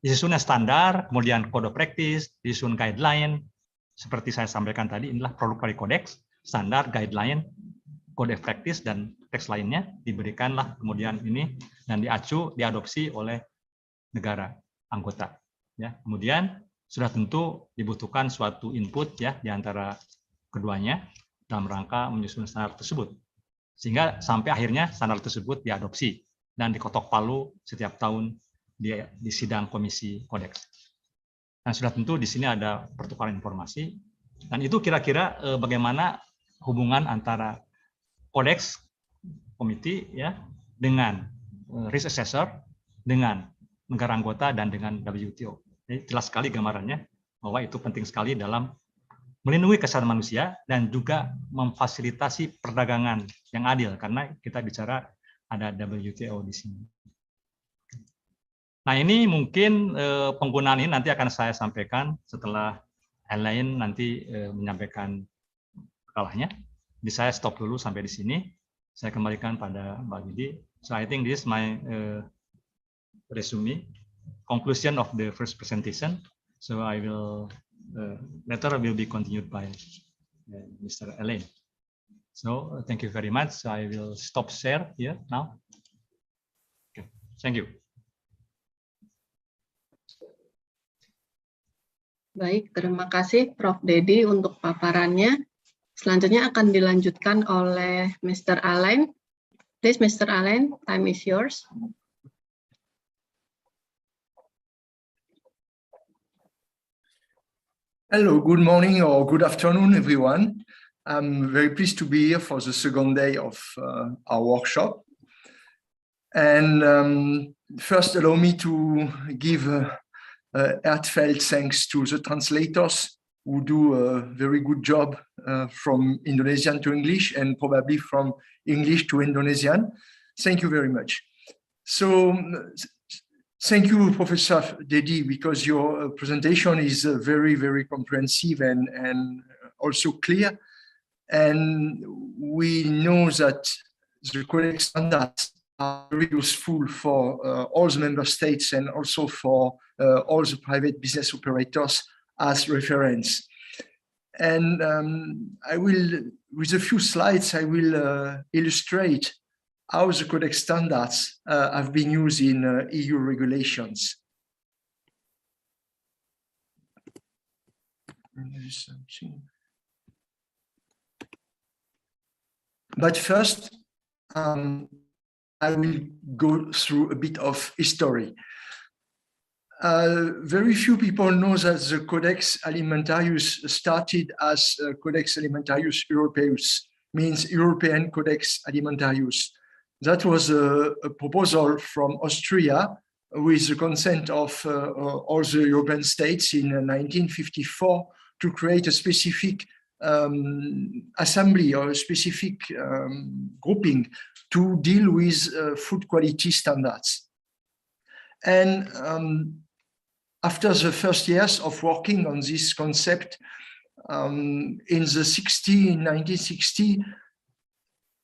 disusunnya standar, kemudian code of practice, disusun guideline, seperti saya sampaikan tadi, inilah produk dari Codex, standar, guideline, code of practice, dan teks lainnya, diberikanlah kemudian ini, dan diadopsi oleh negara anggota. Ya, kemudian sudah tentu dibutuhkan suatu input ya di antara keduanya dalam rangka menyusun standar tersebut, sehingga sampai akhirnya standar tersebut diadopsi dan diketok palu setiap tahun di sidang komisi Codex. Dan sudah tentu di sini ada pertukaran informasi, dan itu kira-kira bagaimana hubungan antara Codex komite ya dengan risk assessor, dengan negara anggota, dan dengan WTO. Jadi jelas sekali gambarannya bahwa itu penting sekali dalam melindungi kesehatan manusia dan juga memfasilitasi perdagangan yang adil, karena kita bicara ada WTO di sini. Nah, ini mungkin penggunaan ini nanti akan saya sampaikan setelah Elaine nanti menyampaikan kalahnya. Jadi saya stop dulu sampai di sini. Saya kembalikan pada Mbak Didi. So I think this is my resume, conclusion of the first presentation. So I will later will be continued by Mr. Elaine. So thank you very much. I will stop share here now. Okay. Thank you. Baik, terima kasih Prof. Dedi untuk paparannya. Selanjutnya akan dilanjutkan oleh Mr. Alain. Please, Mr. Alain, time is yours. Hello, good morning or good afternoon, everyone. I'm very pleased to be here for the second day of our workshop. And first, allow me to give heartfelt thanks to the translators who do a very good job from Indonesian to English and probably from English to Indonesian. Thank you very much. So thank you, Professor Dedi, because your presentation is very, very comprehensive and also clear. And we know that the Codex standards are very useful for all the member states and also for all the private business operators as reference. And I will, with a few slides, I will illustrate how the Codex standards have been used in EU regulations. But first, I will go through a bit of history. Very few people know that the Codex Alimentarius started as Codex Alimentarius Europaeus, means European Codex Alimentarius. That was a proposal from Austria with the consent of all the European states in 1954 to create a specific assembly or a specific grouping to deal with food quality standards. And after the first years of working on this concept, in 1960,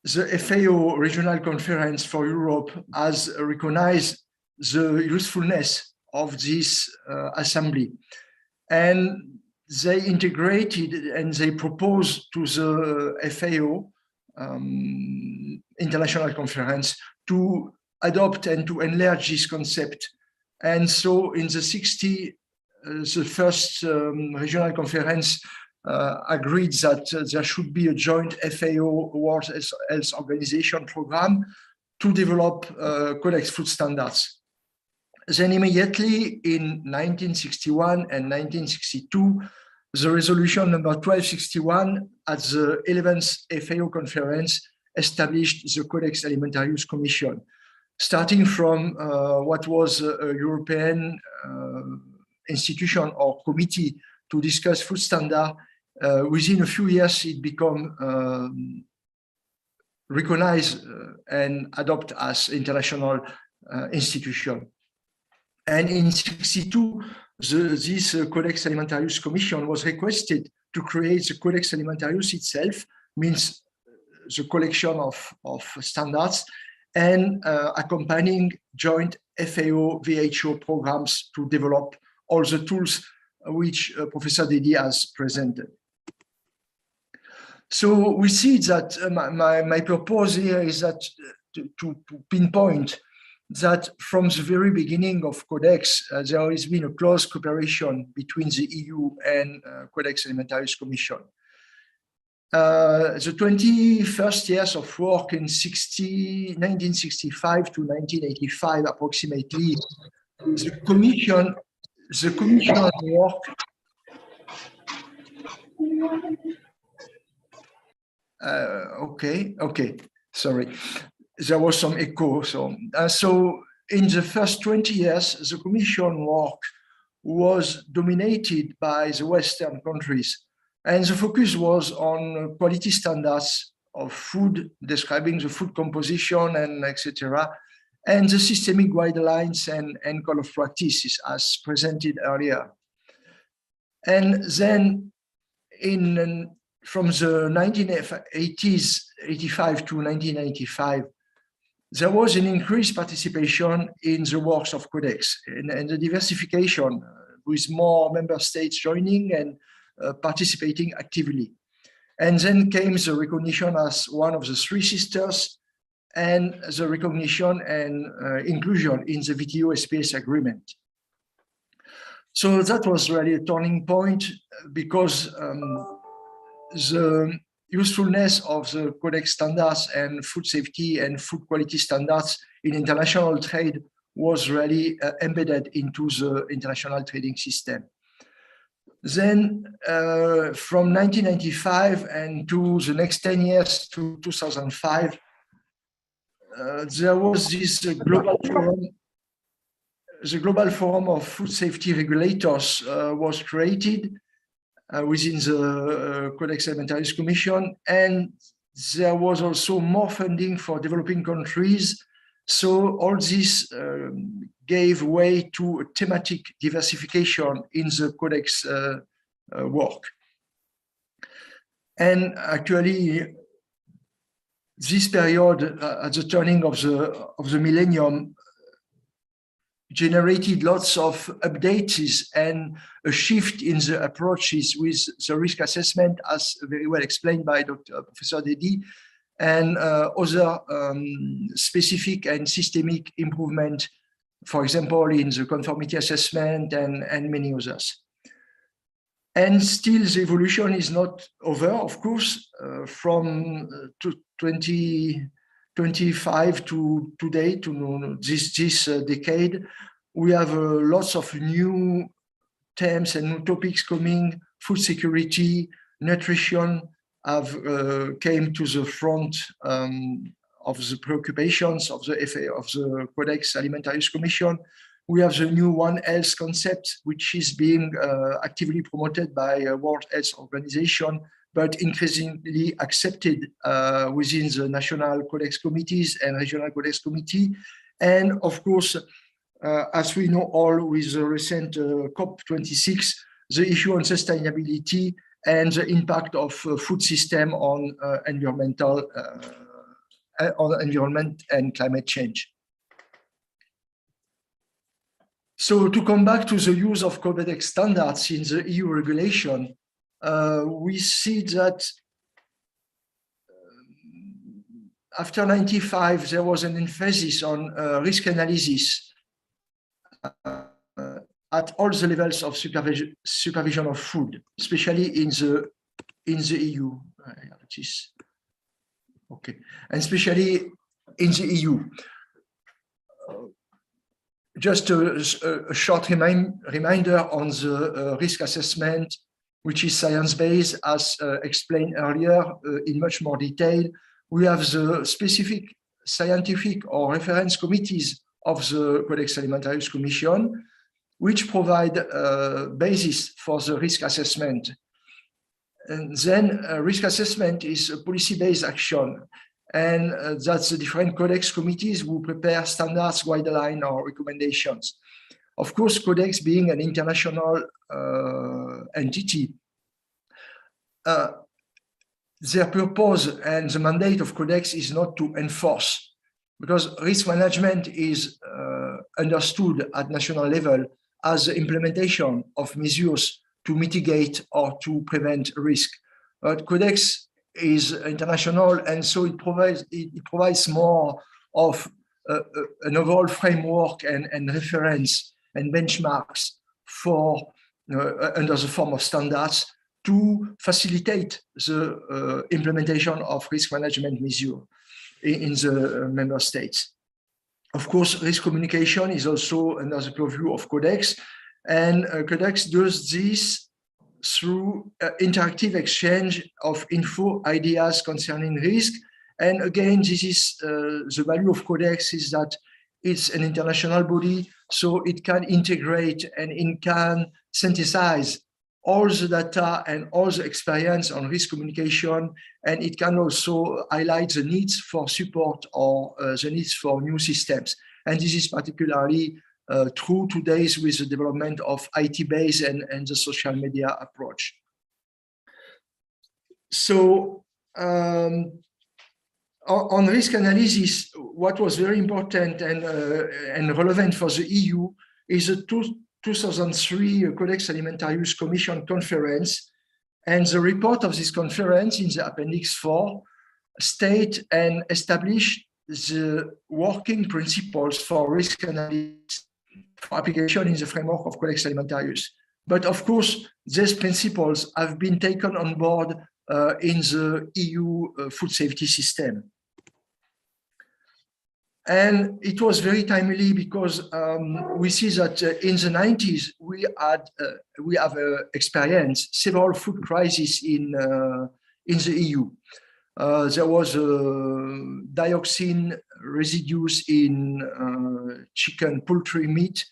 the FAO Regional Conference for Europe has recognized the usefulness of this assembly. And they integrated and they proposed to the FAO International Conference to adopt and to enlarge this concept. And so in the 60s, the first regional conference agreed that there should be a joint FAO World Health Organization program to develop Codex food standards. Then immediately in 1961 and 1962, the resolution number 1261 at the 11th FAO conference established the Codex Alimentarius Commission, starting from what was a European institution or committee to discuss food standard. Within a few years, it became recognized and adopted as international institution. And in 1962, this Codex Alimentarius Commission was requested to create the Codex Alimentarius itself, means the collection of standards, and accompanying joint FAO-WHO programs to develop all the tools which Professor Dedi has presented. So we see that my purpose here is that to pinpoint that from the very beginning of Codex, there has been a close cooperation between the EU and Codex Alimentarius Commission. The 21st years of work in 1965 to 1985, approximately, the commission work. Okay, sorry. There was some echo. So in the first 20 years, the Commission work was dominated by the Western countries. And the focus was on quality standards of food, describing the food composition and etc. And the systemic guidelines and code of practices as presented earlier. And then from the 1980s, 85 to 1995, there was an increased participation in the works of Codex and the diversification with more member states joining and participating actively. And then came the recognition as one of the three sisters and the recognition and inclusion in the WTO SPS agreement. So that was really a turning point because the usefulness of the Codex standards and food safety and food quality standards in international trade was really embedded into the international trading system. Then from 1995 and to the next 10 years to 2005, there was this global forum. The Global Forum of Food Safety Regulators was created within the Codex Alimentarius Commission, and there was also more funding for developing countries. So all this gave way to a thematic diversification in the Codex work. And actually, this period at the turning of the millennium generated lots of updates and a shift in the approaches with the risk assessment, as very well explained by Professor Dedi, and other specific and systemic improvement, for example, in the conformity assessment and many others. And still the evolution is not over, of course, from 2025 to today, to this decade, we have lots of new terms and new topics coming. Food security, nutrition have came to the front of the preoccupations of the Codex Alimentarius Commission. We have the new One Health concept, which is being actively promoted by World Health Organization, but increasingly accepted within the national Codex committees and regional Codex committee. And of course, as we know all with the recent COP26, the issue on sustainability and the impact of food system on environment and climate change. So to come back to the use of Codex standards in the EU regulation, we see that after 95, there was an emphasis on risk analysis at all the levels of supervision of food, especially in the EU. Okay, and especially in the EU. Just a short reminder on the risk assessment, which is science-based, as explained earlier in much more detail. We have the specific scientific or reference committees of the Codex Alimentarius Commission, which provide a basis for the risk assessment. And then risk assessment is a policy-based action. And that's the different Codex committees who prepare standards, guidelines, or recommendations. Of course, Codex being an international entity, their purpose and the mandate of Codex is not to enforce, because risk management is understood at national level as the implementation of measures to mitigate or to prevent risk. But Codex is international, and so it provides more of an overall framework and reference and benchmarks for under the form of standards to facilitate the implementation of risk management measures in the member states. Of course, risk communication is also under the purview of Codex, and Codex does this through interactive exchange of info, ideas concerning risk. And again, this is the value of Codex is that it's an international body, so it can integrate and it can synthesize all the data and all the experience on risk communication, and it can also highlight the needs for support or the needs for new systems. And this is particularly true today with the development of IT-based and the social media approach. So on risk analysis, what was very important and relevant for the EU is the 2003 Codex Alimentarius Commission conference, and the report of this conference in the Appendix 4 state and establish the working principles for risk analysis for application in the framework of Codex Alimentarius. But of course, these principles have been taken on board in the EU food safety system. And it was very timely because we see that in the 90s, we have experienced several food crises in the EU. There was dioxin residues in chicken, poultry, meat.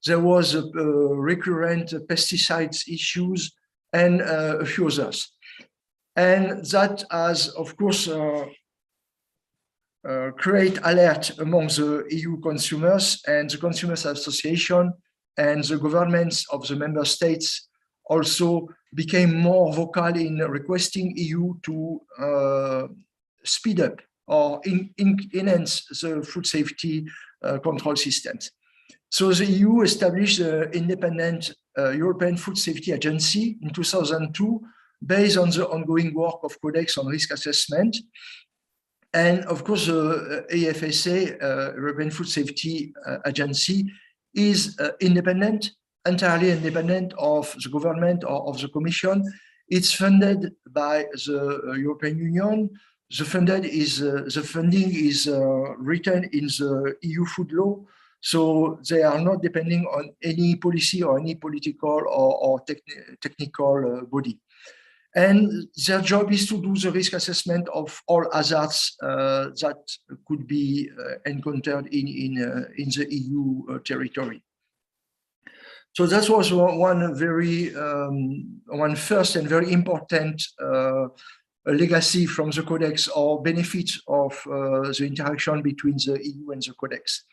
There was recurrent pesticides issues and a few others. And that has, of course, create alert among the EU consumers, and the Consumers Association and the governments of the member states also became more vocal in requesting EU to speed up or enhance the food safety control systems. So the EU established the independent European Food Safety Agency in 2002, based on the ongoing work of Codex on risk assessment. And of course, the EFSA, European Food Safety Agency, is independent, entirely independent of the government or of the Commission. It's funded by the European Union. The funding is written in the EU food law, so they are not depending on any policy or any political or technical body. And their job is to do the risk assessment of all hazards that could be encountered in the EU territory. So that was one first and very important legacy from the Codex, or benefit of the interaction between the EU and the Codex.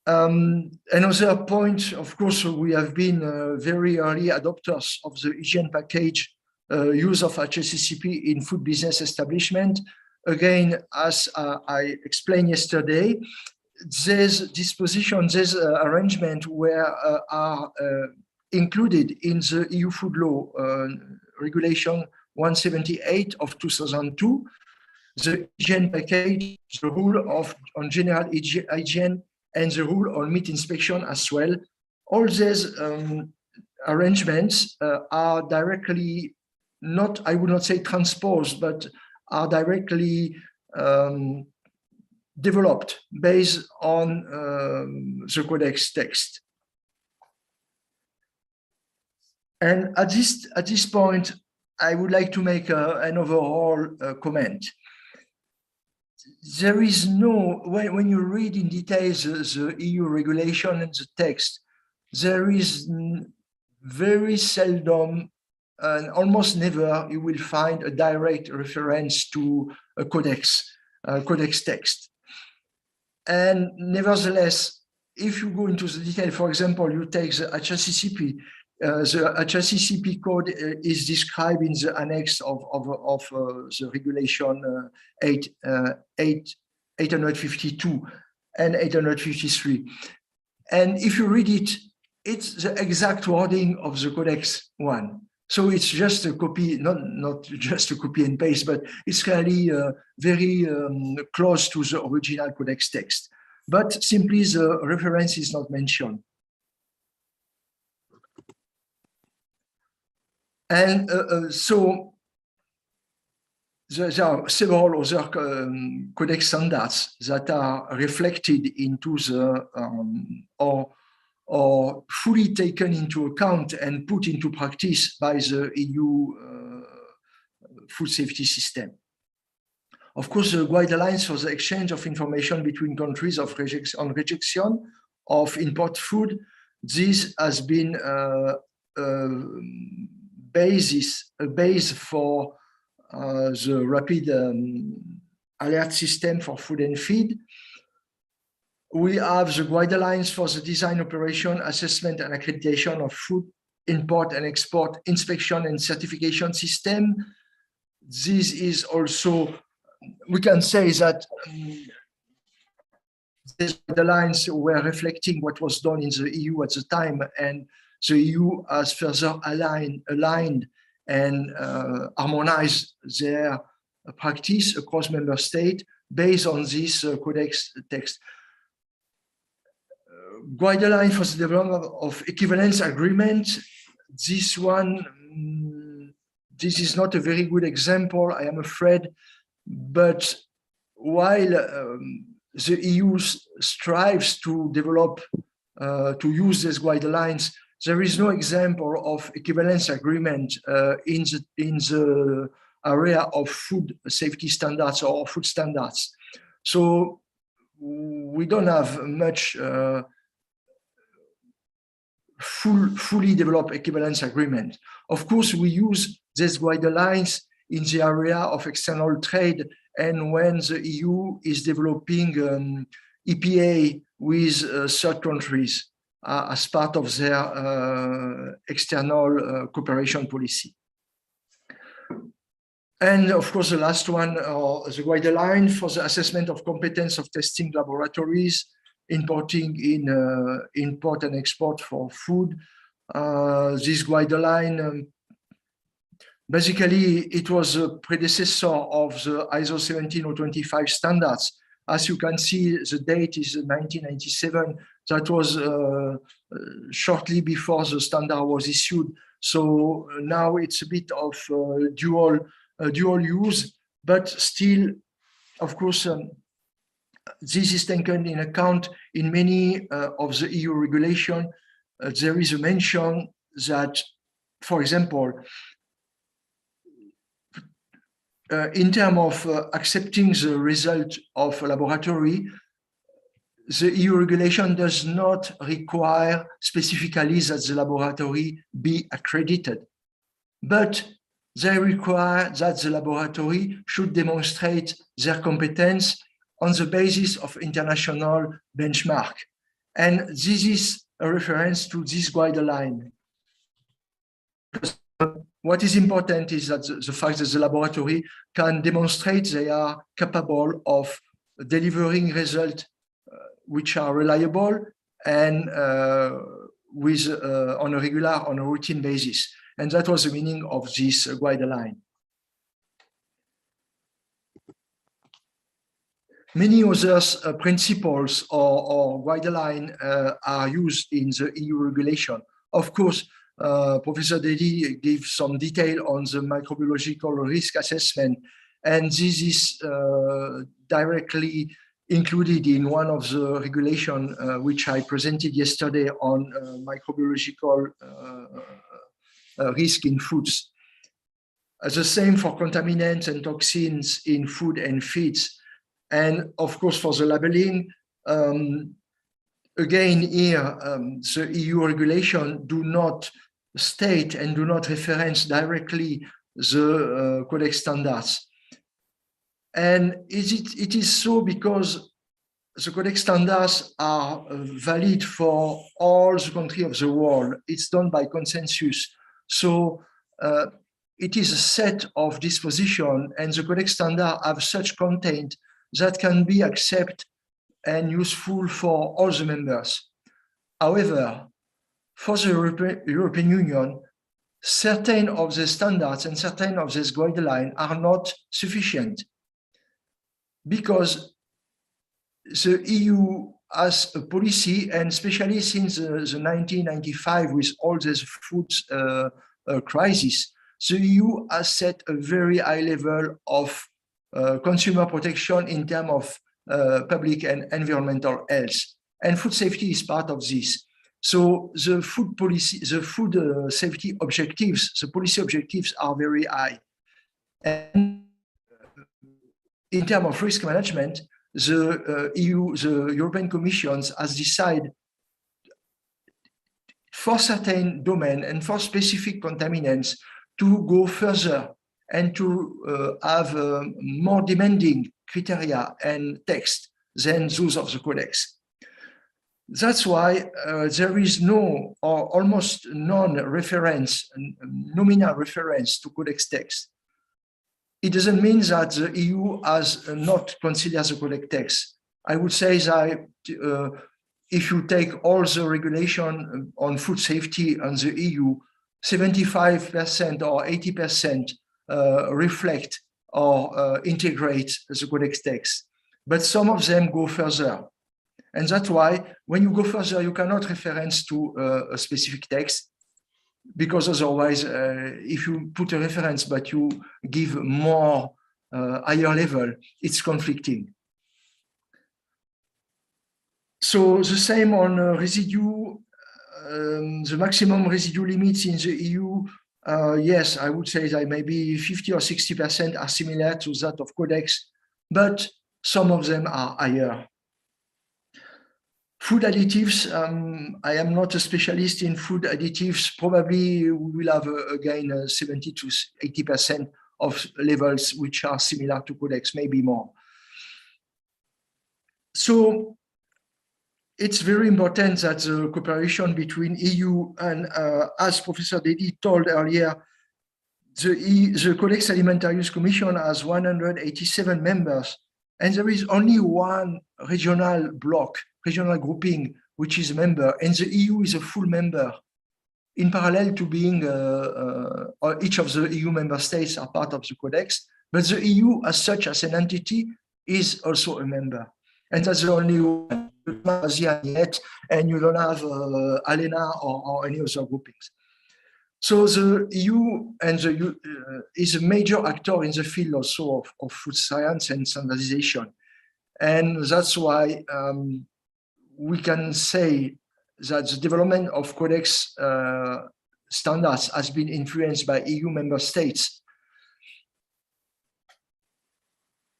Another point, of course, we have been very early adopters of the hygiene package use of Hsccp in food business establishment. Again, as I explained yesterday, these dispositions, these arrangements are included in the EU food law regulation 178 of 2002. the hygiene package, the rule on general hygiene, and the rule on meat inspection as well. All these arrangements are directly not, I would not say transposed, but are directly developed based on the Codex text. And at this point, I would like to make an overall comment. There is no, when you read in detail the EU regulation and the text, there is very seldom and almost never you will find a direct reference to a codex text. And nevertheless, if you go into the detail, for example, you take the Hsccp, the Hsccp code is described in the annex of the regulation 852 and 853. And if you read it, it's the exact wording of the Codex one. So it's just a copy, not just a copy and paste, but it's really very close to the original Codex text. But simply the reference is not mentioned. And so there are several other Codex standards that are reflected into the or fully taken into account and put into practice by the EU food safety system. Of course, the guidelines for the exchange of information between countries on rejection of import food, this has been a base for the rapid alert system for food and feed. We have the guidelines for the design, operation, assessment, and accreditation of food import and export inspection and certification system. This is also, we can say that these guidelines were reflecting what was done in the EU at the time, and the EU has further aligned and harmonized their practice across member states based on this Codex text. Guideline for the development of equivalence agreement. This one, this is not a very good example, I am afraid, but while the EU strives to develop, to use these guidelines, there is no example of equivalence agreement in the area of food safety standards or food standards. So we don't have much fully developed equivalence agreement. Of course, we use these guidelines in the area of external trade, and when the EU is developing EPA with third countries as part of their external cooperation policy. And of course, the last one, the guideline for the assessment of competence of testing laboratories, importing in import and export for food. This guideline, basically, it was a predecessor of the ISO 17025 standards. As you can see, the date is 1997. That was shortly before the standard was issued. So now it's a bit of dual use, but still, of course, this is taken in account in many of the EU regulation. There is a mention that, for example, in terms of accepting the result of a laboratory, the EU regulation does not require specifically that the laboratory be accredited, but they require that the laboratory should demonstrate their competence on the basis of international benchmark. And this is a reference to this guideline. What is important is that the fact that the laboratory can demonstrate they are capable of delivering results which are reliable and with on a regular, on a routine basis. And that was the meaning of this guideline. many other principles or guidelines are used in the EU regulation. Of course, Professor Dedi gave some detail on the microbiological risk assessment, and this is directly included in one of the regulation which I presented yesterday on microbiological risk in foods. The same for contaminants and toxins in food and feeds. And of course, for the labeling, again here, the EU regulation do not state and do not reference directly the Codex standards. And it is so because the Codex standards are valid for all the countries of the world. It's done by consensus. So it is a set of disposition, and the Codex standards have such content that can be accepted and useful for all the members. However, for the European Union, certain of the standards and certain of these guidelines are not sufficient, because the EU has a policy, and especially since the 1995 with all this food crisis, the EU has set a very high level of consumer protection in terms of public and environmental health, and food safety is part of this. So the food policy, the food safety objectives, the policy objectives are very high. And in terms of risk management, the European Commission has decided for certain domain and for specific contaminants to go further and to have more demanding criteria and text than those of the Codex. That's why there is no or almost non-reference, nominal reference to Codex text. It doesn't mean that the EU has not considered the Codex text. I would say that if you take all the regulation on food safety on the EU, 75% or 80% reflect or integrate the Codex text. But some of them go further. And that's why when you go further, you cannot reference to a specific text, because otherwise, if you put a reference, but you give more higher level, it's conflicting. So the same on residue, the maximum residue limits in the EU, yes, I would say that maybe 50 or 60% are similar to that of Codex, but some of them are higher. Food additives, I am not a specialist in food additives. Probably we will have, again, 70 to 80% of levels which are similar to Codex, maybe more. So it's very important that the cooperation between EU and, as Professor Dedi told earlier, the Codex Alimentarius Commission has 187 members, and there is only one regional block, regional grouping, which is a member, and the EU is a full member, in parallel to being, each of the EU member states are part of the Codex, but the EU as such, as an entity, is also a member. And that's the only one. You don't have ASEAN yet, and you don't have ALENA or any other groupings. So the EU and the EU is a major actor in the field also of food science and standardization. And that's why we can say that the development of Codex standards has been influenced by EU member states.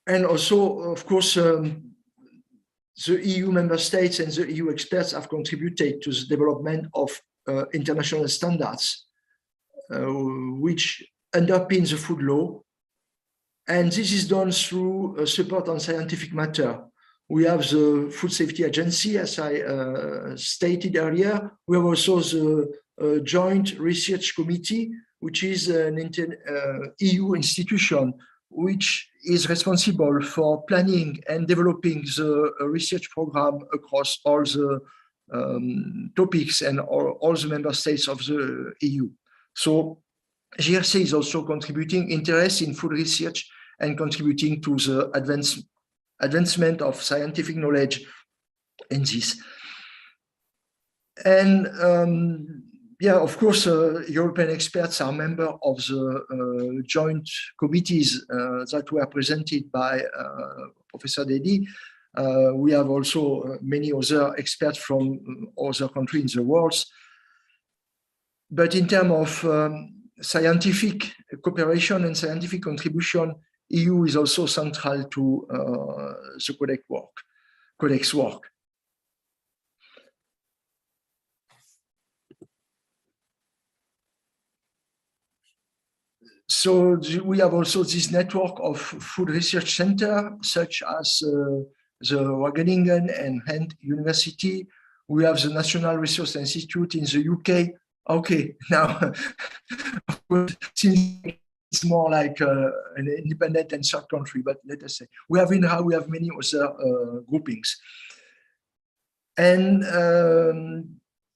And also, of course, the EU member states and the EU experts have contributed to the development of international standards, which underpin the food law. And this is done through support on scientific matter. We have the Food Safety Agency, as I stated earlier. We have also the Joint Research Committee, which is an EU institution which is responsible for planning and developing the research program across all the topics and all the member states of the EU. So GRC is also contributing interest in food research and contributing to the advancement of scientific knowledge in this. And yeah, of course, European experts are members of the joint committees that were presented by Professor Dedi. We have also many other experts from other countries in the world. But in terms of scientific cooperation and scientific contribution, EU is also central to the Codex work. So we have also this network of food research centers, such as the Wageningen and Ghent University. We have the National Research Institute in the UK. Okay, now, since it's more like an independent and third country, but let us say, we have many other groupings. And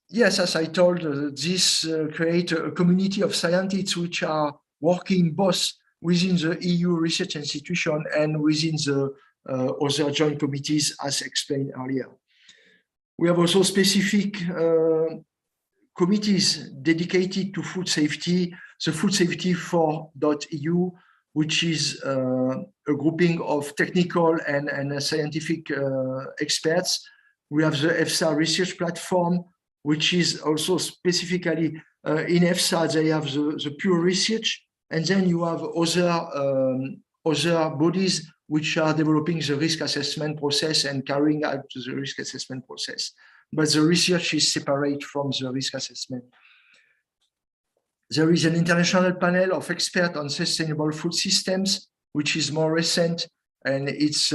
yes, as I told, this creates a community of scientists which are working both within the EU research institution and within the other joint committees, as explained earlier. We have also specific committees dedicated to food safety, the Food Safety 4.eu, which is a grouping of technical and scientific experts. We have the EFSA research platform, which is also specifically in EFSA, they have the pure research. And then you have other bodies which are developing the risk assessment process and carrying out the risk assessment process. But the research is separate from the risk assessment. There is an international panel of experts on sustainable food systems, which is more recent, and it's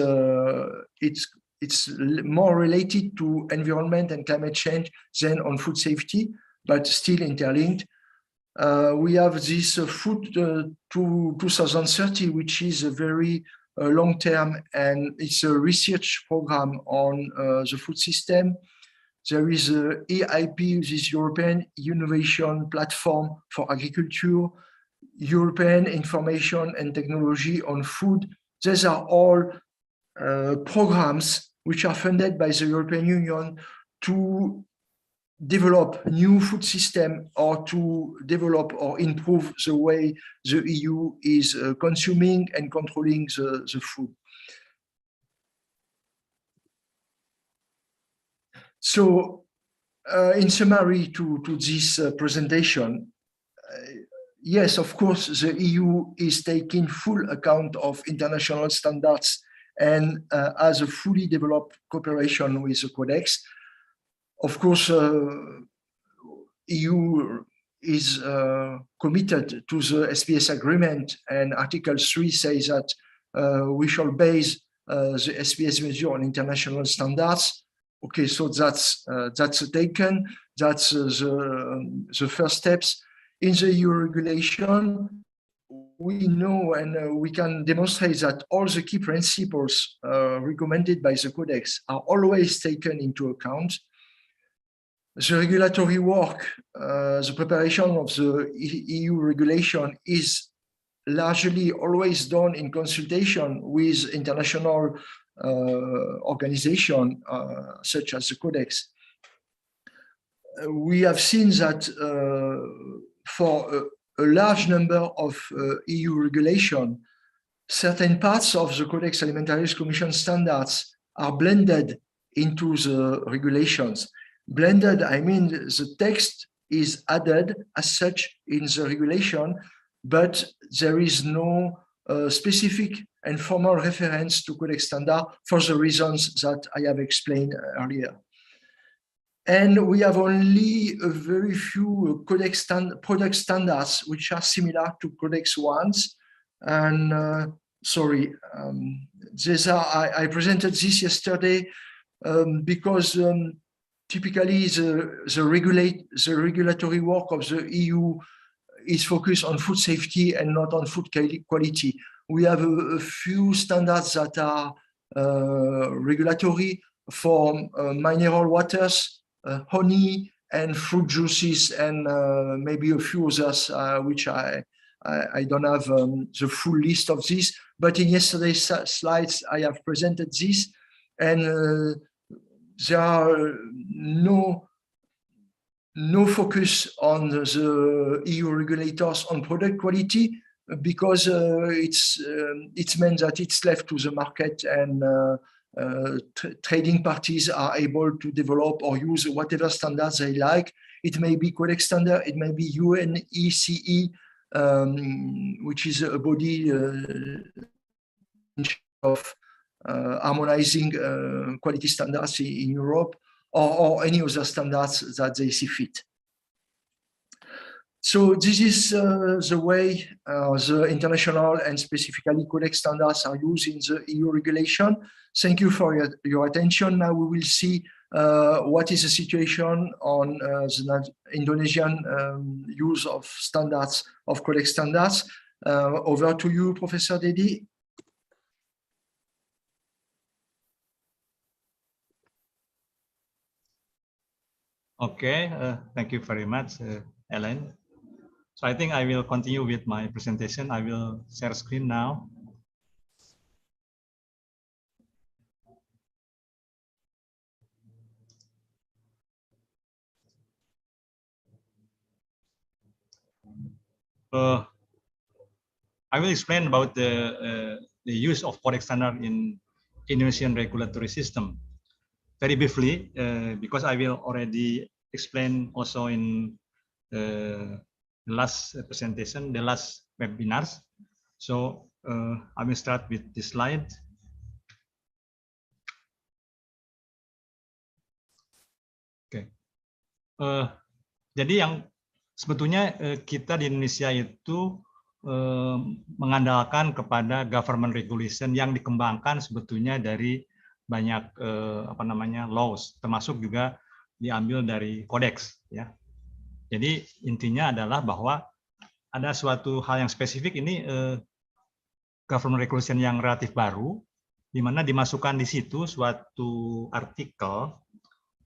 more related to environment and climate change than on food safety, but still interlinked. We have this Food to 2030, which is a very long-term, and it's a research program on the food system. There is a EIP, this European Innovation Platform for Agriculture, European Information and Technology on Food. These are all programs which are funded by the European Union to develop new food system or to develop or improve the way the EU is consuming and controlling the food. So in summary to this presentation, yes, of course, the EU is taking full account of international standards and has a fully developed cooperation with the Codex. Of course, EU is committed to the SPS agreement, and Article 3 says that we shall base the SPS measure on international standards. Okay, so that's taken. That's the first steps. In the EU regulation, we know and we can demonstrate that all the key principles recommended by the Codex are always taken into account. The regulatory work, the preparation of the EU regulation is largely always done in consultation with international organizations such as the Codex. We have seen that for a large number of EU regulation, certain parts of the Codex Alimentarius Commission standards are blended into the regulations. Blended, I mean the text is added as such in the regulation, but there is no specific and formal reference to Codex standard for the reasons that I have explained earlier. And we have only a very few Codex product standards which are similar to Codex ones. And sorry, I presented this yesterday because typically the regulatory work of the EU is focused on food safety and not on food quality. We have a few standards that are regulatory for mineral waters, honey, and fruit juices, and maybe a few others which I I don't have the full list of this, but in yesterday's slides, I have presented this, and there are no focus on the EU regulators on product quality, because it's meant that it's left to the market, and trading parties are able to develop or use whatever standards they like. It may be Codex standard, it may be UNECE, which is a body of harmonizing quality standards in Europe, or any other standards that they see fit. So this is the way the international and specifically Codex standards are used in the EU regulation. Thank you for your attention. Now we will see what is the situation on the Indonesian use of standards, of Codex standards. Over to you, Professor Dedi. Okay, thank you very much, Ellen. So I think I will continue with my presentation. I will share screen now. I will explain about the use of Codex standard in Indonesian regulatory system very briefly, because I will already explain also in the last presentation, the last webinars. So I will start with this slide. Oke. Jadi yang sebetulnya kita di Indonesia itu mengandalkan kepada government regulation yang dikembangkan sebetulnya dari banyak laws, termasuk juga diambil dari Codex, ya. Jadi intinya adalah bahwa ada suatu hal yang spesifik ini, government regulation yang relatif baru, di mana dimasukkan di situ suatu artikel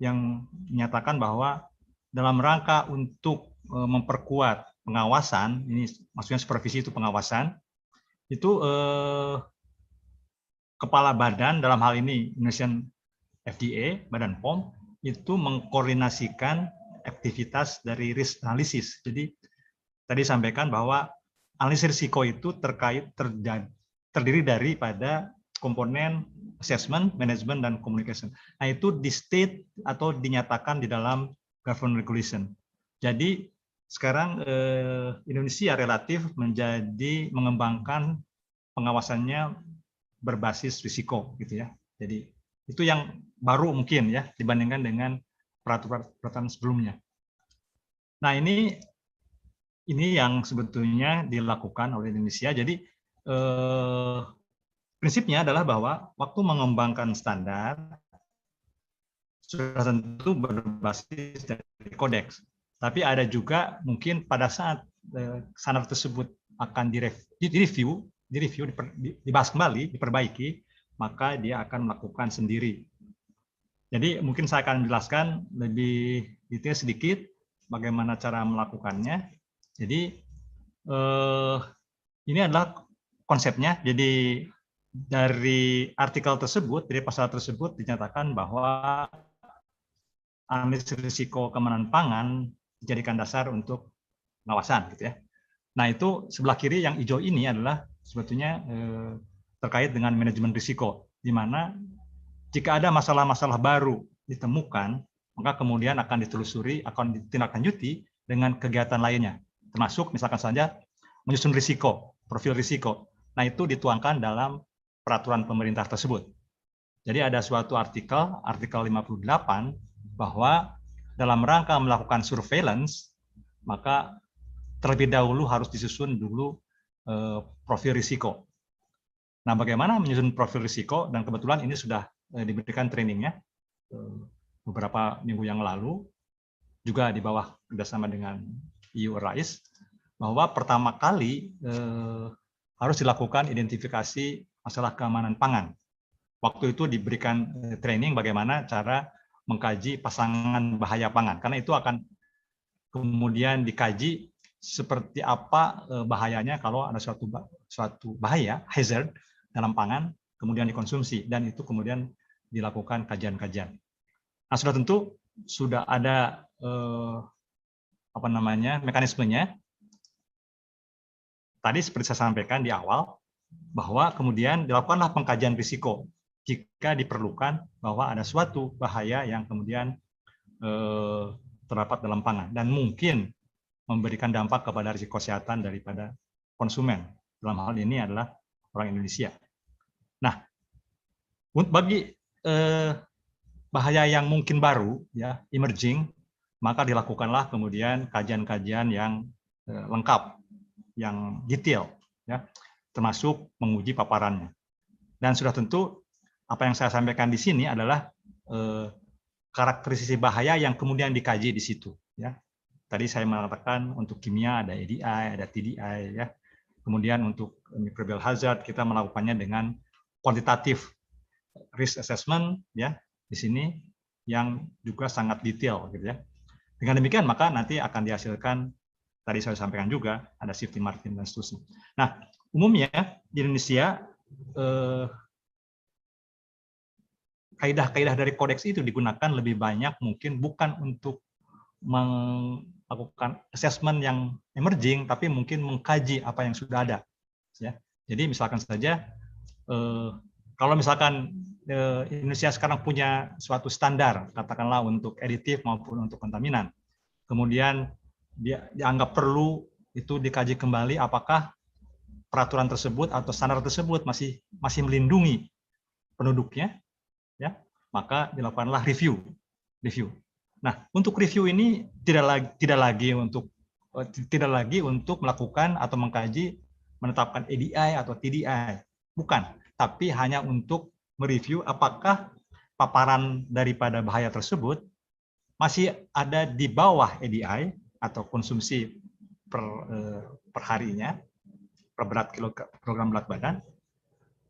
yang menyatakan bahwa dalam rangka untuk memperkuat pengawasan, ini maksudnya supervisi itu pengawasan, itu kepala badan dalam hal ini Indonesian FDA, Badan POM, itu mengkoordinasikan aktivitas dari risk analysis. Jadi tadi sampaikan bahwa analisis risiko itu terdiri daripada komponen assessment, management, dan communication. Nah itu di state atau dinyatakan di dalam government regulation. Jadi sekarang Indonesia relatif mengembangkan pengawasannya berbasis risiko, gitu ya. Jadi itu yang baru mungkin ya dibandingkan dengan peraturan sebelumnya. Nah ini yang sebetulnya dilakukan oleh Indonesia. Jadi prinsipnya adalah bahwa waktu mengembangkan standar sudah tentu berbasis dari Codex. Tapi ada juga mungkin pada saat standar tersebut akan direview, dibahas kembali, diperbaiki, maka dia akan melakukan sendiri. Jadi mungkin saya akan menjelaskan lebih detail sedikit bagaimana cara melakukannya. Jadi ini adalah konsepnya. Jadi dari artikel tersebut, dari pasal tersebut dinyatakan bahwa analisis risiko keamanan pangan dijadikan dasar untuk pengawasan, gitu ya. Nah itu sebelah kiri yang hijau ini adalah sebetulnya terkait dengan manajemen risiko, di mana jika ada masalah-masalah baru ditemukan, maka kemudian akan ditelusuri, akan ditindaklanjuti dengan kegiatan lainnya, termasuk misalkan saja menyusun risiko, profil risiko. Nah itu dituangkan dalam peraturan pemerintah tersebut. Jadi ada suatu artikel 58, bahwa dalam rangka melakukan surveillance, maka terlebih dahulu harus disusun dulu profil risiko. Nah, bagaimana menyusun profil risiko? Dan kebetulan ini sudah diberikan trainingnya beberapa minggu yang lalu, juga di bawah kerjasama dengan EU RISE, bahwa pertama kali harus dilakukan identifikasi masalah keamanan pangan. Waktu itu diberikan training bagaimana cara mengkaji pasangan bahaya pangan, karena itu akan kemudian dikaji seperti apa bahayanya kalau ada suatu bahaya, hazard dalam pangan, kemudian dikonsumsi, dan itu kemudian dilakukan kajian-kajian. Nah, sudah tentu sudah ada mekanismenya. Tadi seperti saya sampaikan di awal, bahwa kemudian dilakukanlah pengkajian risiko jika diperlukan bahwa ada suatu bahaya yang kemudian terdapat dalam pangan dan mungkin memberikan dampak kepada risiko kesehatan daripada konsumen. Dalam hal ini adalah orang Indonesia. Nah, bagi bahaya yang mungkin baru, ya, emerging, maka dilakukanlah kemudian kajian-kajian yang lengkap, yang detail, ya, termasuk menguji paparannya. Dan sudah tentu apa yang saya sampaikan di sini adalah karakteristik bahaya yang kemudian dikaji di situ. Ya, tadi saya mengatakan untuk kimia ada EDI, ada TDI, ya. Kemudian untuk microbial hazard kita melakukannya dengan kuantitatif risk assessment, ya, di sini yang juga sangat detail, gitu ya. Dengan demikian maka nanti akan dihasilkan, tadi saya sampaikan juga ada safety margin dan seterusnya. Nah, umumnya di Indonesia kaidah-kaidah dari kodeks itu digunakan lebih banyak mungkin bukan untuk melakukan assessment yang emerging, tapi mungkin mengkaji apa yang sudah ada. Ya, jadi misalkan saja kalau misalkan Indonesia sekarang punya suatu standar, katakanlah untuk aditif maupun untuk kontaminan, kemudian dia dianggap perlu itu dikaji kembali apakah peraturan tersebut atau standar tersebut masih melindungi penduduknya, ya, maka dilakukanlah review. Nah, untuk review ini tidak lagi untuk melakukan atau mengkaji menetapkan EDI atau TDI, bukan, tapi hanya untuk mereview apakah paparan daripada bahaya tersebut masih ada di bawah EDI atau konsumsi per harinya, per kilogram berat badan,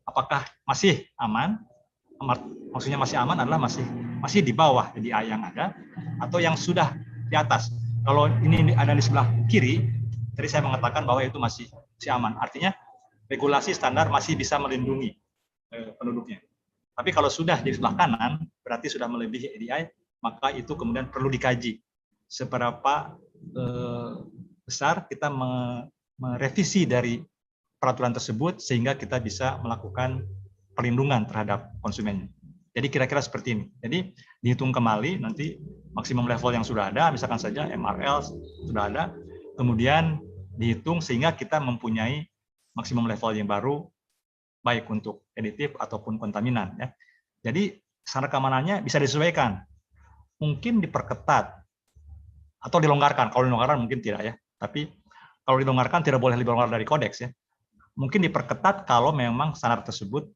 apakah masih aman. Maksudnya masih aman adalah masih di bawah EDI yang ada atau yang sudah di atas. Kalau ini ada di sebelah kiri, tadi saya mengatakan bahwa itu masih aman. Artinya regulasi standar masih bisa melindungi penduduknya. Tapi kalau sudah di sebelah kanan, berarti sudah melebihi EDI, maka itu kemudian perlu dikaji seberapa besar kita merevisi dari peraturan tersebut sehingga kita bisa melakukan perlindungan terhadap konsumennya. Jadi kira-kira seperti ini. Jadi dihitung kembali nanti maksimum level yang sudah ada, misalkan saja MRL sudah ada, kemudian dihitung sehingga kita mempunyai maksimum level yang baru, baik untuk aditif ataupun kontaminan. Ya. Jadi standar keamanannya bisa disesuaikan, mungkin diperketat atau dilonggarkan. Kalau dilonggarkan mungkin tidak, ya. Tapi kalau dilonggarkan tidak boleh lebih longgar dari kodeks, ya. Mungkin diperketat kalau memang standar tersebut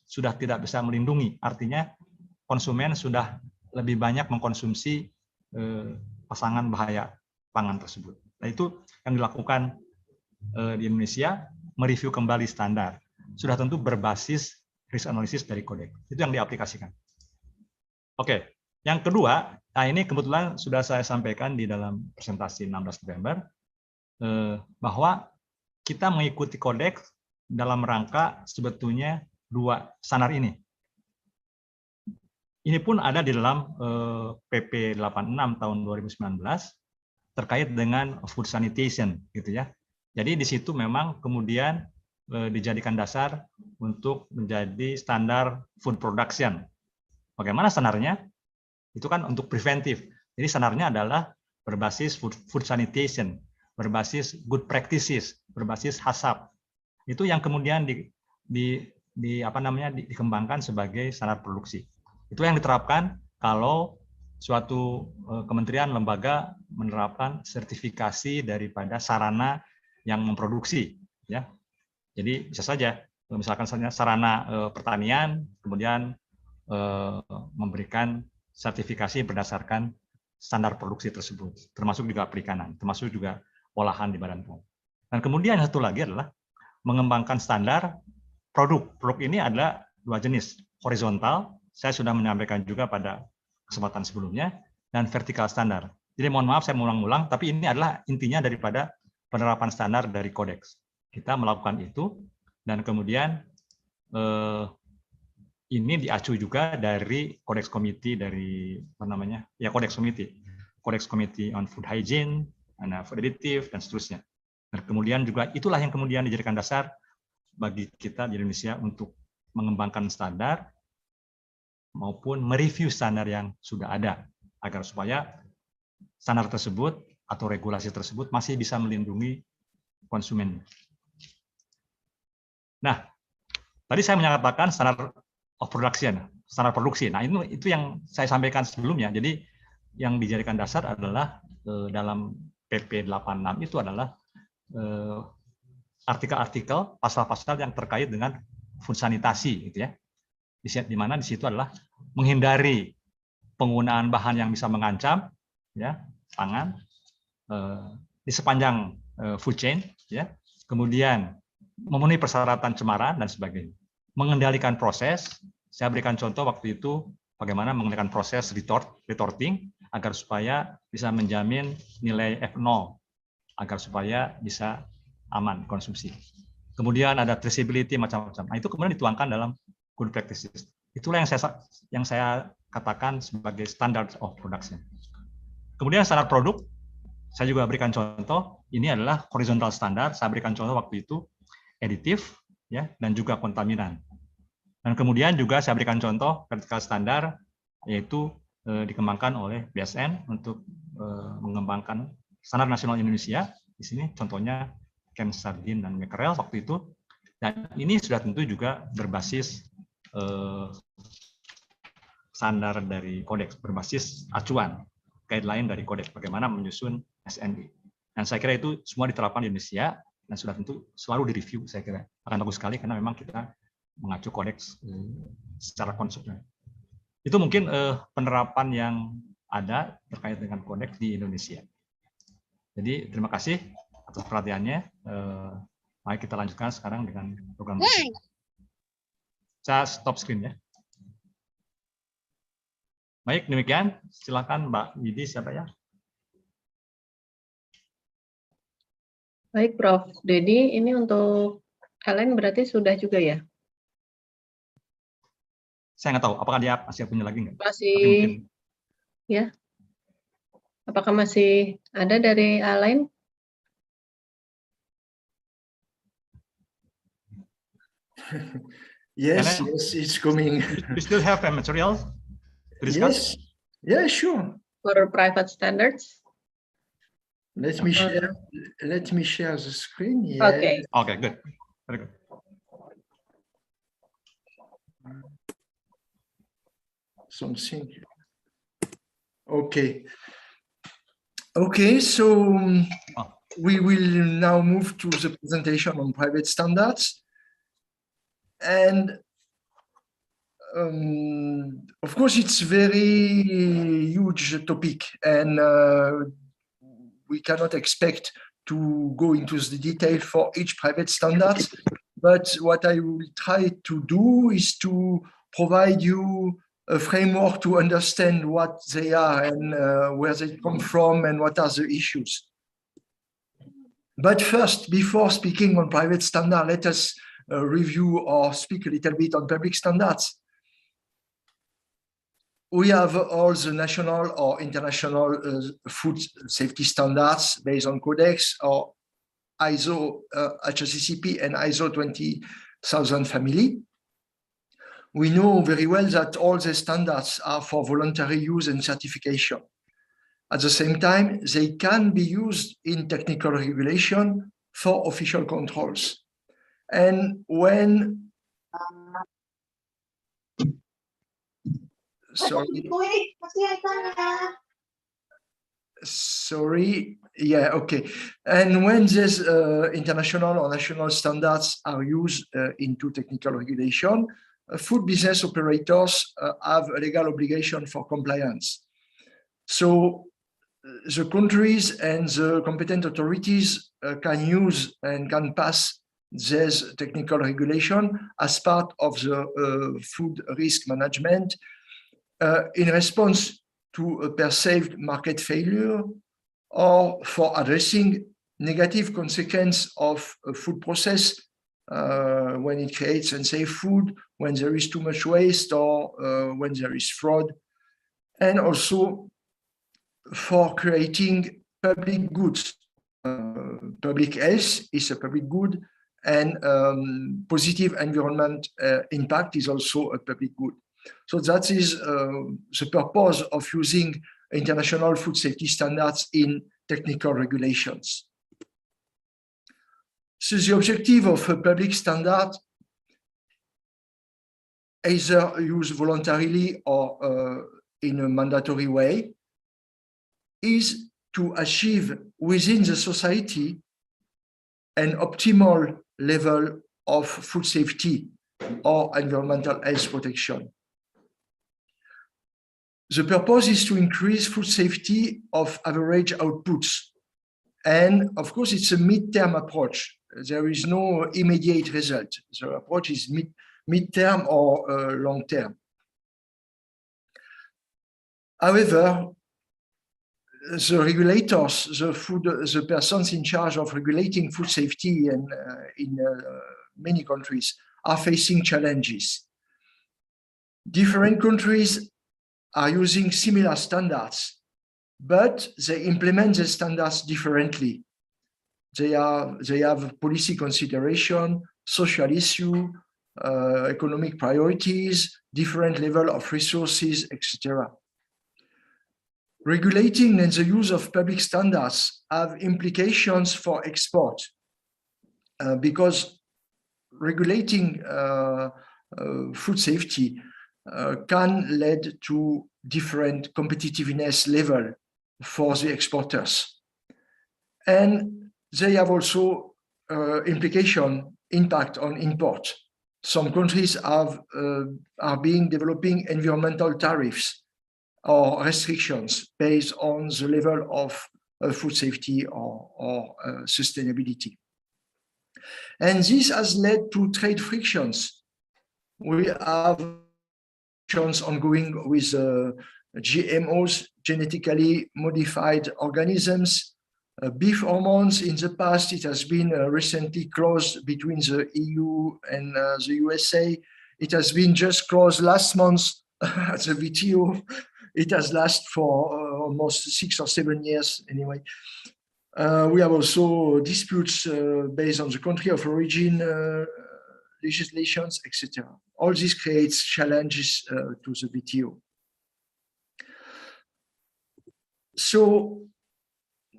sudah tidak bisa melindungi, artinya konsumen sudah lebih banyak mengkonsumsi pasangan bahaya pangan tersebut. Nah, itu yang dilakukan di Indonesia, mereview kembali standar. Sudah tentu berbasis risk analysis dari kodeks. Itu yang diaplikasikan. Oke, yang kedua, nah ini kebetulan sudah saya sampaikan di dalam presentasi 16 November, bahwa kita mengikuti kodeks dalam rangka sebetulnya dua standar ini. Ini pun ada di dalam PP 86 tahun 2019 terkait dengan food sanitation, gitu ya. Jadi di situ memang kemudian dijadikan dasar untuk menjadi standar food production. Bagaimana standarnya? Itu kan untuk preventif. Jadi standarnya adalah berbasis food sanitation, berbasis good practices, berbasis Hsccp. Itu yang kemudian dikembangkan sebagai standar produksi. Itu yang diterapkan kalau suatu kementerian lembaga menerapkan sertifikasi daripada sarana yang memproduksi, ya. Jadi bisa saja misalkan sarana pertanian kemudian memberikan sertifikasi berdasarkan standar produksi tersebut, termasuk juga perikanan, termasuk juga olahan di badan pom. Dan kemudian satu lagi adalah mengembangkan standar produk. Produk ini adalah dua jenis, horizontal, saya sudah menyampaikan juga pada kesempatan sebelumnya, dan vertikal standar. Jadi mohon maaf saya mengulang-ulang, tapi ini adalah intinya daripada penerapan standar dari Codex. Kita melakukan itu dan kemudian ini diacu juga dari Codex Committee dari apa namanya? Ya Codex Committee. Codex Committee on Food Hygiene, Food Additive dan seterusnya. Dan kemudian juga itulah yang kemudian dijadikan dasar bagi kita di Indonesia untuk mengembangkan standar maupun mereview standar yang sudah ada agar supaya standar tersebut atau regulasi tersebut masih bisa melindungi konsumen. Nah, tadi saya menyatakan standar of production, standar produksi. Nah, itu yang saya sampaikan sebelumnya. Jadi yang dijadikan dasar adalah dalam PP 86 itu adalah artikel-artikel, pasal-pasal yang terkait dengan food sanitasi, gitu ya. Di mana di situ adalah menghindari penggunaan bahan yang bisa mengancam, ya, pangan di sepanjang food chain, ya. Kemudian memenuhi persyaratan cemaran dan sebagainya. Mengendalikan proses. Saya berikan contoh waktu itu bagaimana mengendalikan proses retorting agar supaya bisa menjamin nilai F0 agar supaya bisa aman konsumsi. Kemudian ada traceability macam-macam. Nah, itu kemudian dituangkan dalam good practices. Itulah yang saya katakan sebagai standard of production. Kemudian standar produk, saya juga berikan contoh. Ini adalah horizontal standard. Saya berikan contoh waktu itu additive, ya, dan juga kontaminan. Dan kemudian juga saya berikan contoh vertical standar, yaitu dikembangkan oleh BSN untuk mengembangkan standar nasional Indonesia. Di sini contohnya Ken Sardin dan Becquerel waktu itu. Dan ini sudah tentu juga berbasis standar dari Codex, berbasis acuan, guideline dari Codex, bagaimana menyusun SNI. Dan saya kira itu semua diterapkan di Indonesia, dan sudah tentu selalu direview, saya kira. Akan bagus sekali, karena memang kita mengacu Codex secara konsisten. Itu mungkin penerapan yang ada terkait dengan Codex di Indonesia. Jadi terima kasih atas perhatiannya. Mari kita lanjutkan sekarang dengan program. Saya stop screen ya. Baik, demikian. Silakan Mbak Widi, siapa ya? Baik, Prof. Dedi, ini untuk kalian berarti sudah juga ya? Saya nggak tahu, apakah dia masih punya lagi nggak? Masih, tapi mungkin... ya. Apakah masih ada dari lain? Yes, yes, it's coming. We still have a material to discuss? Yes, yeah, sure. For private standards? Let me share the screen. Yes. Okay. Okay, good. Very good. Something. Okay. Okay, so we will now move to the presentation on private standards. And of course, it's a very huge topic, and we cannot expect to go into the detail for each private standards. But what I will try to do is to provide you a framework to understand what they are and where they come from and what are the issues. But first, before speaking on private standard, let us review or speak a little bit on public standards. We have all the national or international food safety standards based on Codex or ISO, Hsccp and ISO 20000 family. We know very well that all the standards are for voluntary use and certification. At the same time, they can be used in technical regulation for official controls. And when sorry, yeah, okay. And when these international or national standards are used into technical regulation, food business operators have a legal obligation for compliance. So the countries and the competent authorities can use and can pass this technical regulation as part of the food risk management in response to a perceived market failure or for addressing negative consequence of a food process when it creates unsafe food, when there is too much waste, or when there is fraud, and also for creating public goods. Public health is a public good, and positive environment impact is also a public good. So that is the purpose of using international food safety standards in technical regulations. So the objective of a public standard, either used voluntarily or in a mandatory way, is to achieve within the society an optimal level of food safety or environmental health protection. The purpose is to increase food safety of average outputs. And of course, it's a mid-term approach. There is no immediate result. The approach is mid-term or long-term. However, the regulators, the persons in charge of regulating food safety and in many countries are facing challenges. Different countries are using similar standards, but they implement the standards differently. They have policy consideration, social issue, economic priorities, different level of resources, etc. Regulating and the use of public standards have implications for export because regulating food safety can lead to different competitiveness level for the exporters. And they have also impact on import. Some countries are developing environmental tariffs or restrictions based on the level of food safety or sustainability. And this has led to trade frictions. We have frictions ongoing with GMOs, genetically modified organisms, beef hormones. In the past, it has been recently closed between the EU and the USA. It has been just closed last month at the WTO. It has lasted for almost 6 or 7 years anyway. We have also disputes based on the country of origin legislations, etc. All this creates challenges to the WTO. So,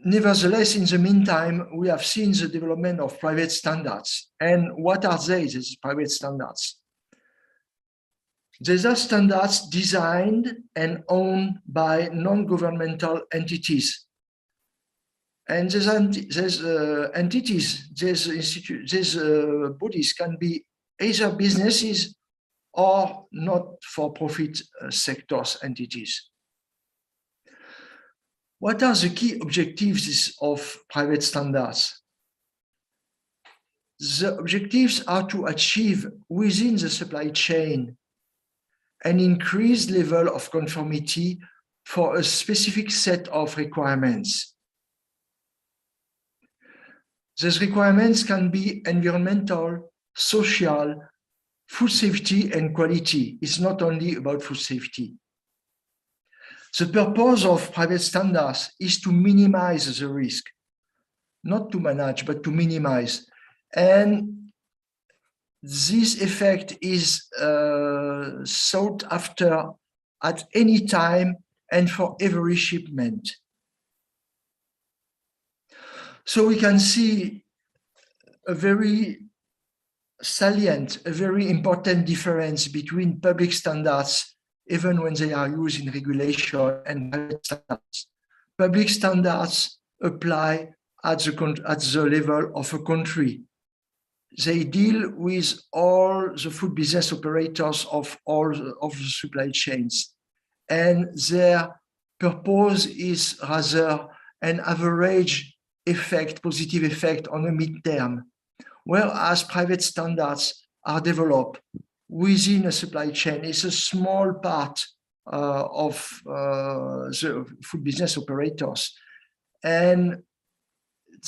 nevertheless, in the meantime, we have seen the development of private standards. And what are they, these private standards? These are standards designed and owned by non-governmental entities. And these entities, these bodies can be either businesses or not-for-profit sectors entities. What are the key objectives of private standards? The objectives are to achieve within the supply chain an increased level of conformity for a specific set of requirements. These requirements can be environmental, social, food safety, and quality. It's not only about food safety. The purpose of private standards is to minimize the risk, not to manage, but to minimize. And this effect is sought after at any time and for every shipment. So we can see a very salient, a very important difference between public standards, even when they are used in regulation, and private standards. Public standards apply at the level of a country. They deal with all the food business operators of all of the supply chains. And their purpose is rather an average effect, positive effect on a midterm, whereas private standards are developed within a supply chain. It's a small part of the food business operators. And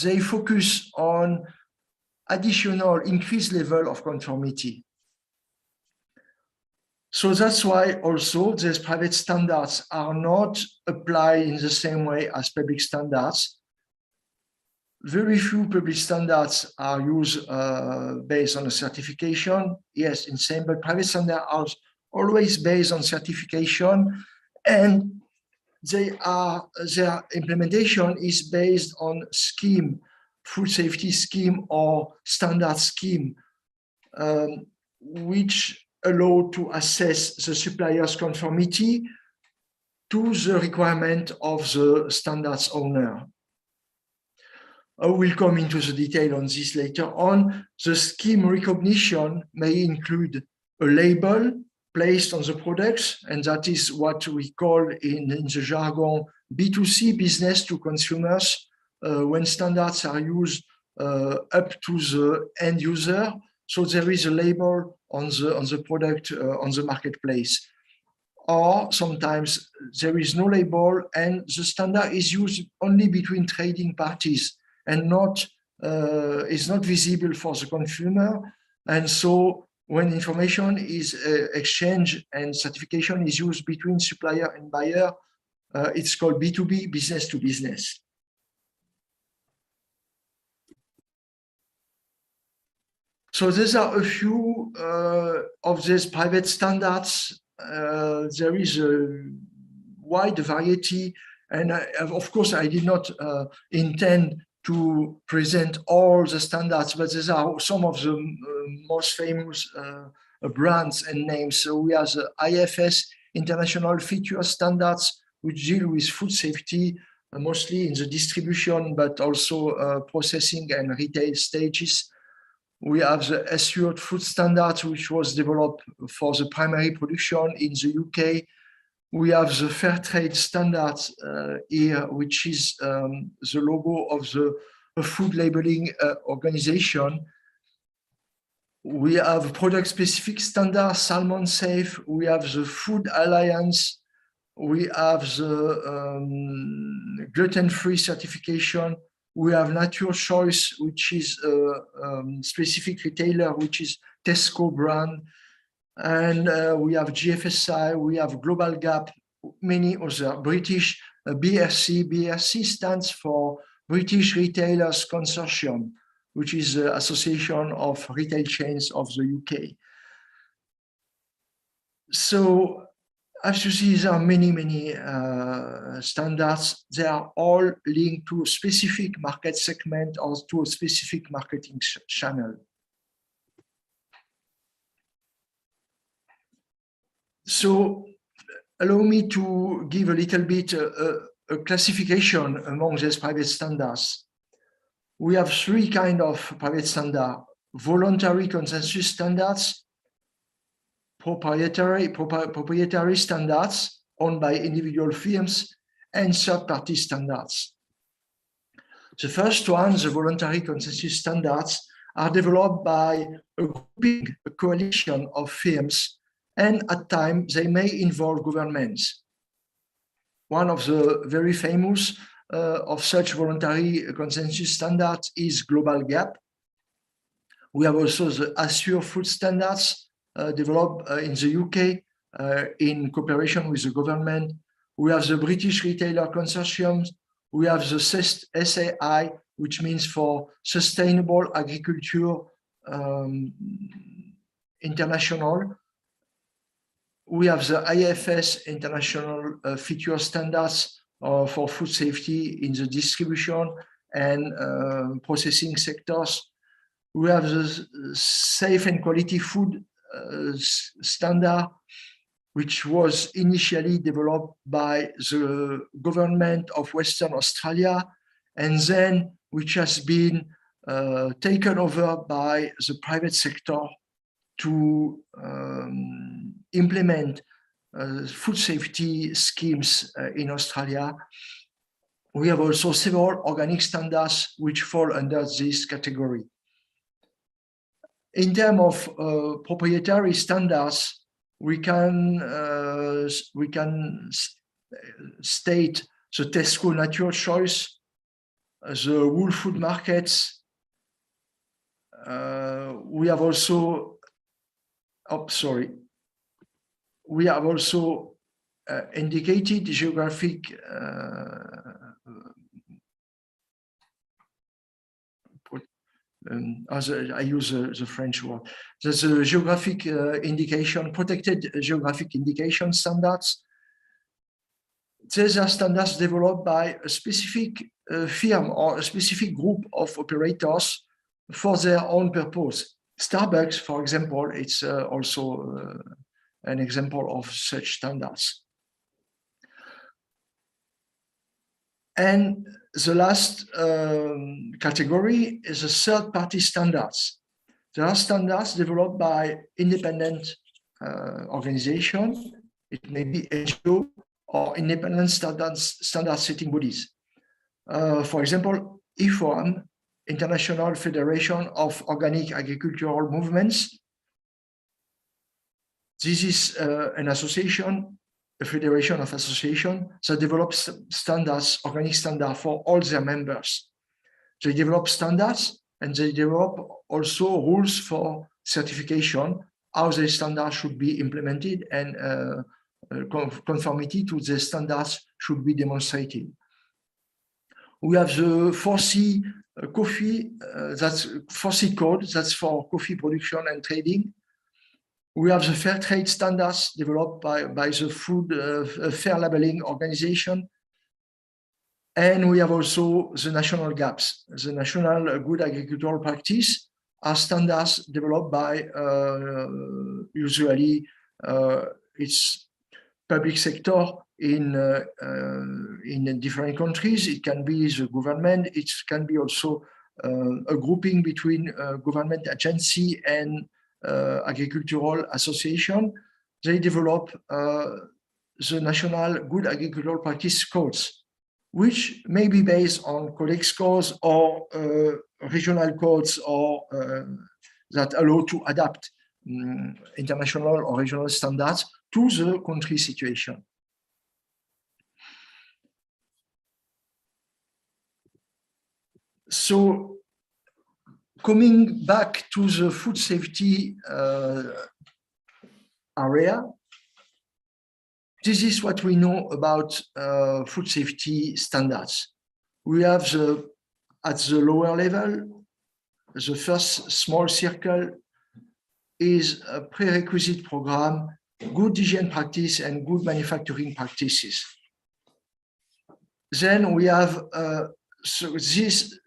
they focus on additional increased level of conformity. So that's why also these private standards are not applied in the same way as public standards. Very few public standards are used based on a certification. Yes, in same, but private standards are always based on certification, and their implementation is based on scheme, food safety scheme or standard scheme, which allow to assess the supplier's conformity to the requirement of the standards owner. I will come into the detail on this later on. The scheme recognition may include a label placed on the products, and that is what we call in the jargon B2C, business to consumers, when standards are used up to the end user. So there is a label on the product on the marketplace. Or sometimes there is no label and the standard is used only between trading parties and is not visible for the consumer. And so when information is exchanged and certification is used between supplier and buyer, it's called B2B, business to business. So these are a few of these private standards. There is a wide variety, and of course I did not intend to present all the standards, but these are some of the most famous brands and names. So we have the IFS, International Feature Standards, which deal with food safety, mostly in the distribution, but also processing and retail stages. We have the Assured Food Standards, which was developed for the primary production in the UK. We have the Fair Trade Standards here, which is the logo of the food labeling organization. We have product-specific standards, Salmon Safe. We have the Food Alliance. We have the gluten-free certification. We have Nature Choice, which is a specific retailer, which is Tesco brand. And we have GFSI, we have Global Gap, many other British BRC. BRC stands for British Retailers Consortium, which is the Association of Retail Chains of the UK. So as you see, there are many standards. They are all linked to a specific market segment or to a specific marketing channel. So allow me to give a little bit a classification among these private standards. We have three kinds of private standards: voluntary consensus standards, proprietary standards owned by individual firms, and third-party standards. The first one, the voluntary consensus standards, are developed by a grouping, a coalition of firms, and at times they may involve governments. One of the very famous of such voluntary consensus standards is Global Gap. We have also the Assured Food Standards developed in the UK in cooperation with the government. We have the British Retailer Consortium. We have the SAI, which means for Sustainable Agriculture International. We have the IFS, International Feature Standards for food safety in the distribution and processing sectors. We have the Safe and Quality Food Standard, which was initially developed by the government of Western Australia, and then which has been taken over by the private sector to implement food safety schemes in Australia. We have also several organic standards which fall under this category. In terms of proprietary standards, we can state the Tesco Nature Choice, the whole food markets. We have also, we have also indicated geographic I use the French word. There's a geographic indication, protected geographic indication standards. These are standards developed by a specific firm or a specific group of operators for their own purpose. Starbucks, for example, it's also an example of such standards. And the last category is the third-party standards. There are standards developed by independent organizations. It may be NGO or independent standard setting bodies. For example, IFOAM, International Federation of Organic Agricultural Movements. This is an association, a federation of associations that develops standards, organic standards for all their members. They develop standards and they develop also rules for certification, how the standards should be implemented and conformity to the standards should be demonstrated. We have the 4C coffee, that's 4C code, that's for coffee production and trading. We have the fair trade standards developed by the Food Fair Labeling Organization. And we have also the national GAPs, the National Good Agricultural Practice, are standards developed by usually it's public sector in different countries. It can be the government, it can be also a grouping between government agency and agricultural association. They develop the National Good Agricultural Practice codes, which may be based on Codex codes or regional codes or that allow to adapt international or regional standards to the country situation. So coming back to the food safety area, this is what we know about food safety standards. We have at the lower level, the first small circle is a prerequisite program, good hygiene practice and good manufacturing practices. Then we have so these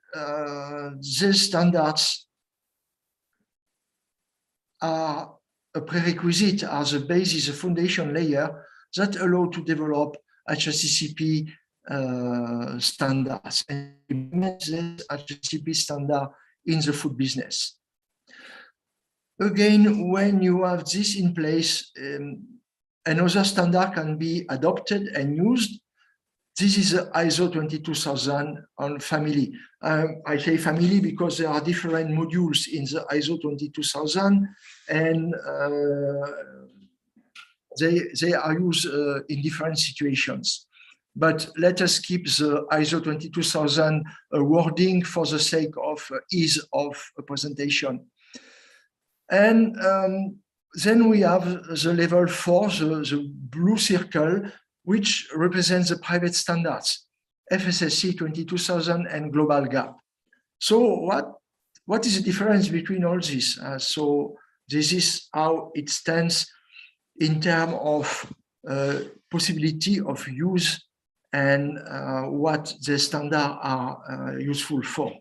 standards are a prerequisite, are the basis, the foundation layer that allow to develop Hsccp standards and implement this Hsccp standard in the food business. Again, when you have this in place, another standard can be adopted and used. This is the ISO 22000 on family. I say family because there are different modules in the ISO 22000 and they are used in different situations. But let us keep the ISO 22000 wording for the sake of ease of presentation. And then we have the level 4, the blue circle, which represents the private standards, FSSC 22000 and Global GAP. So what is the difference between all this? So this is how it stands in terms of possibility of use and what the standards are useful for.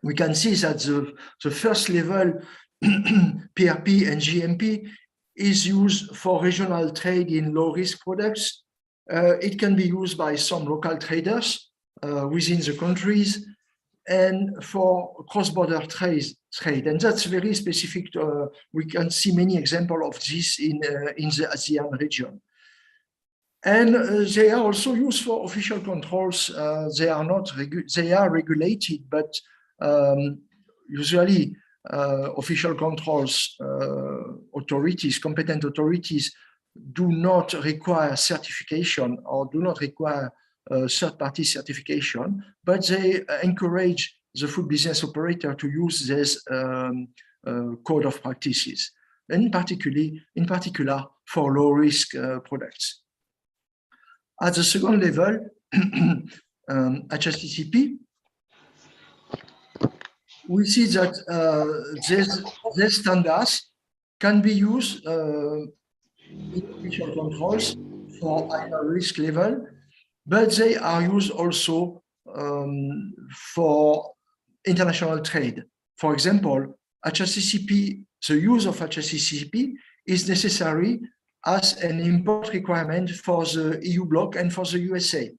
We can see that the first level, PRP and GMP, is used for regional trade in low-risk products. It can be used by some local traders within the countries and for cross-border trade. And that's very specific. We can see many examples of this in the ASEAN region. And they are also used for official controls. They are regulated, but usually official controls authorities, competent authorities, do not require certification or do not require third-party certification, but they encourage the food business operator to use this code of practices, and in particular for low-risk products. At the second level, Hsccp, we see that these standards can be used in official controls for higher risk level, but they are used also for international trade. For example, Hsccp, the use of Hsccp is necessary as an import requirement for the EU bloc and for the USA.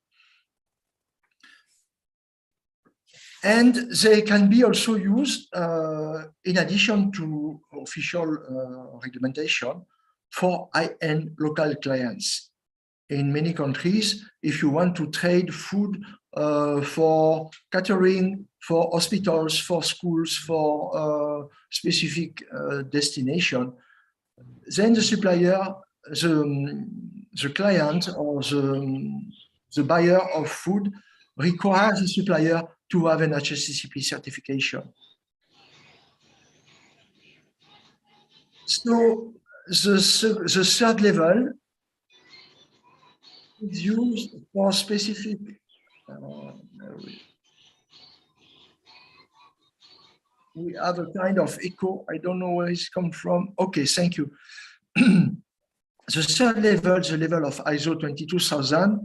And they can be also used in addition to official regulation for high-end local clients. In many countries, if you want to trade food for catering, for hospitals, for schools, for specific destination, then the supplier, the client or the buyer of food requires the supplier to have an Hsccp certification. So the third level is used for specific we have a kind of echo. I don't know where it's come from. Okay, thank you. The third level, the level of ISO 22000,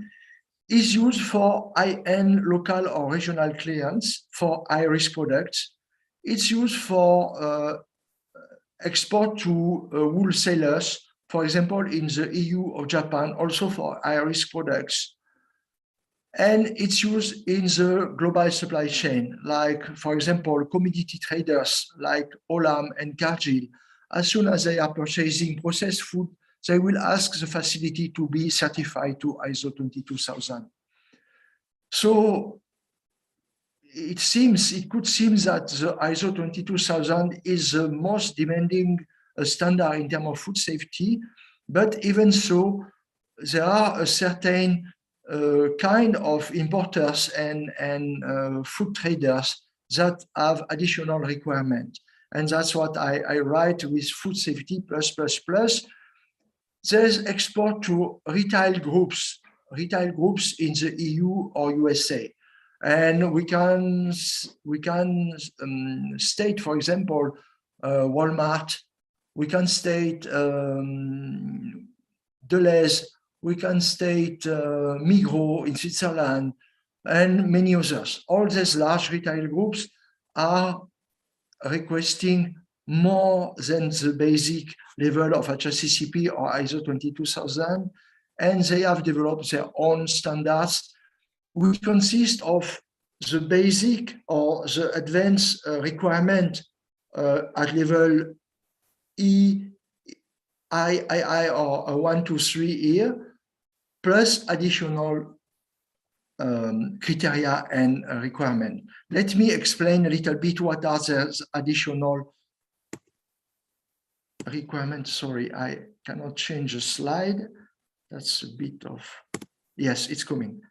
is used for high-end local or regional clients for high-risk products. It's used for export to wholesalers, for example, in the EU or Japan, also for high-risk products. And it's used in the global supply chain, like, for example, commodity traders like Olam and Cargill. As soon as they are purchasing processed food, they will ask the facility to be certified to ISO 22000. So it could seem that the ISO 22000 is the most demanding standard in terms of food safety, but even so, there are a certain kind of importers and food traders that have additional requirements. And that's what I write with food safety plus. There's export to retail groups in the EU or USA. And we can state, for example, Walmart, we can state Deleuze, we can state Migros in Switzerland, and many others. All these large retail groups are requesting more than the basic level of Hsccp or ISO 22000, and they have developed their own standards, which consist of the basic or the advanced requirement at level II or 1, 2, 3 here, plus additional criteria and requirement. Let me explain a little bit what are those additional requirements. Sorry, I cannot change the slide. That's a bit of, yes, it's coming.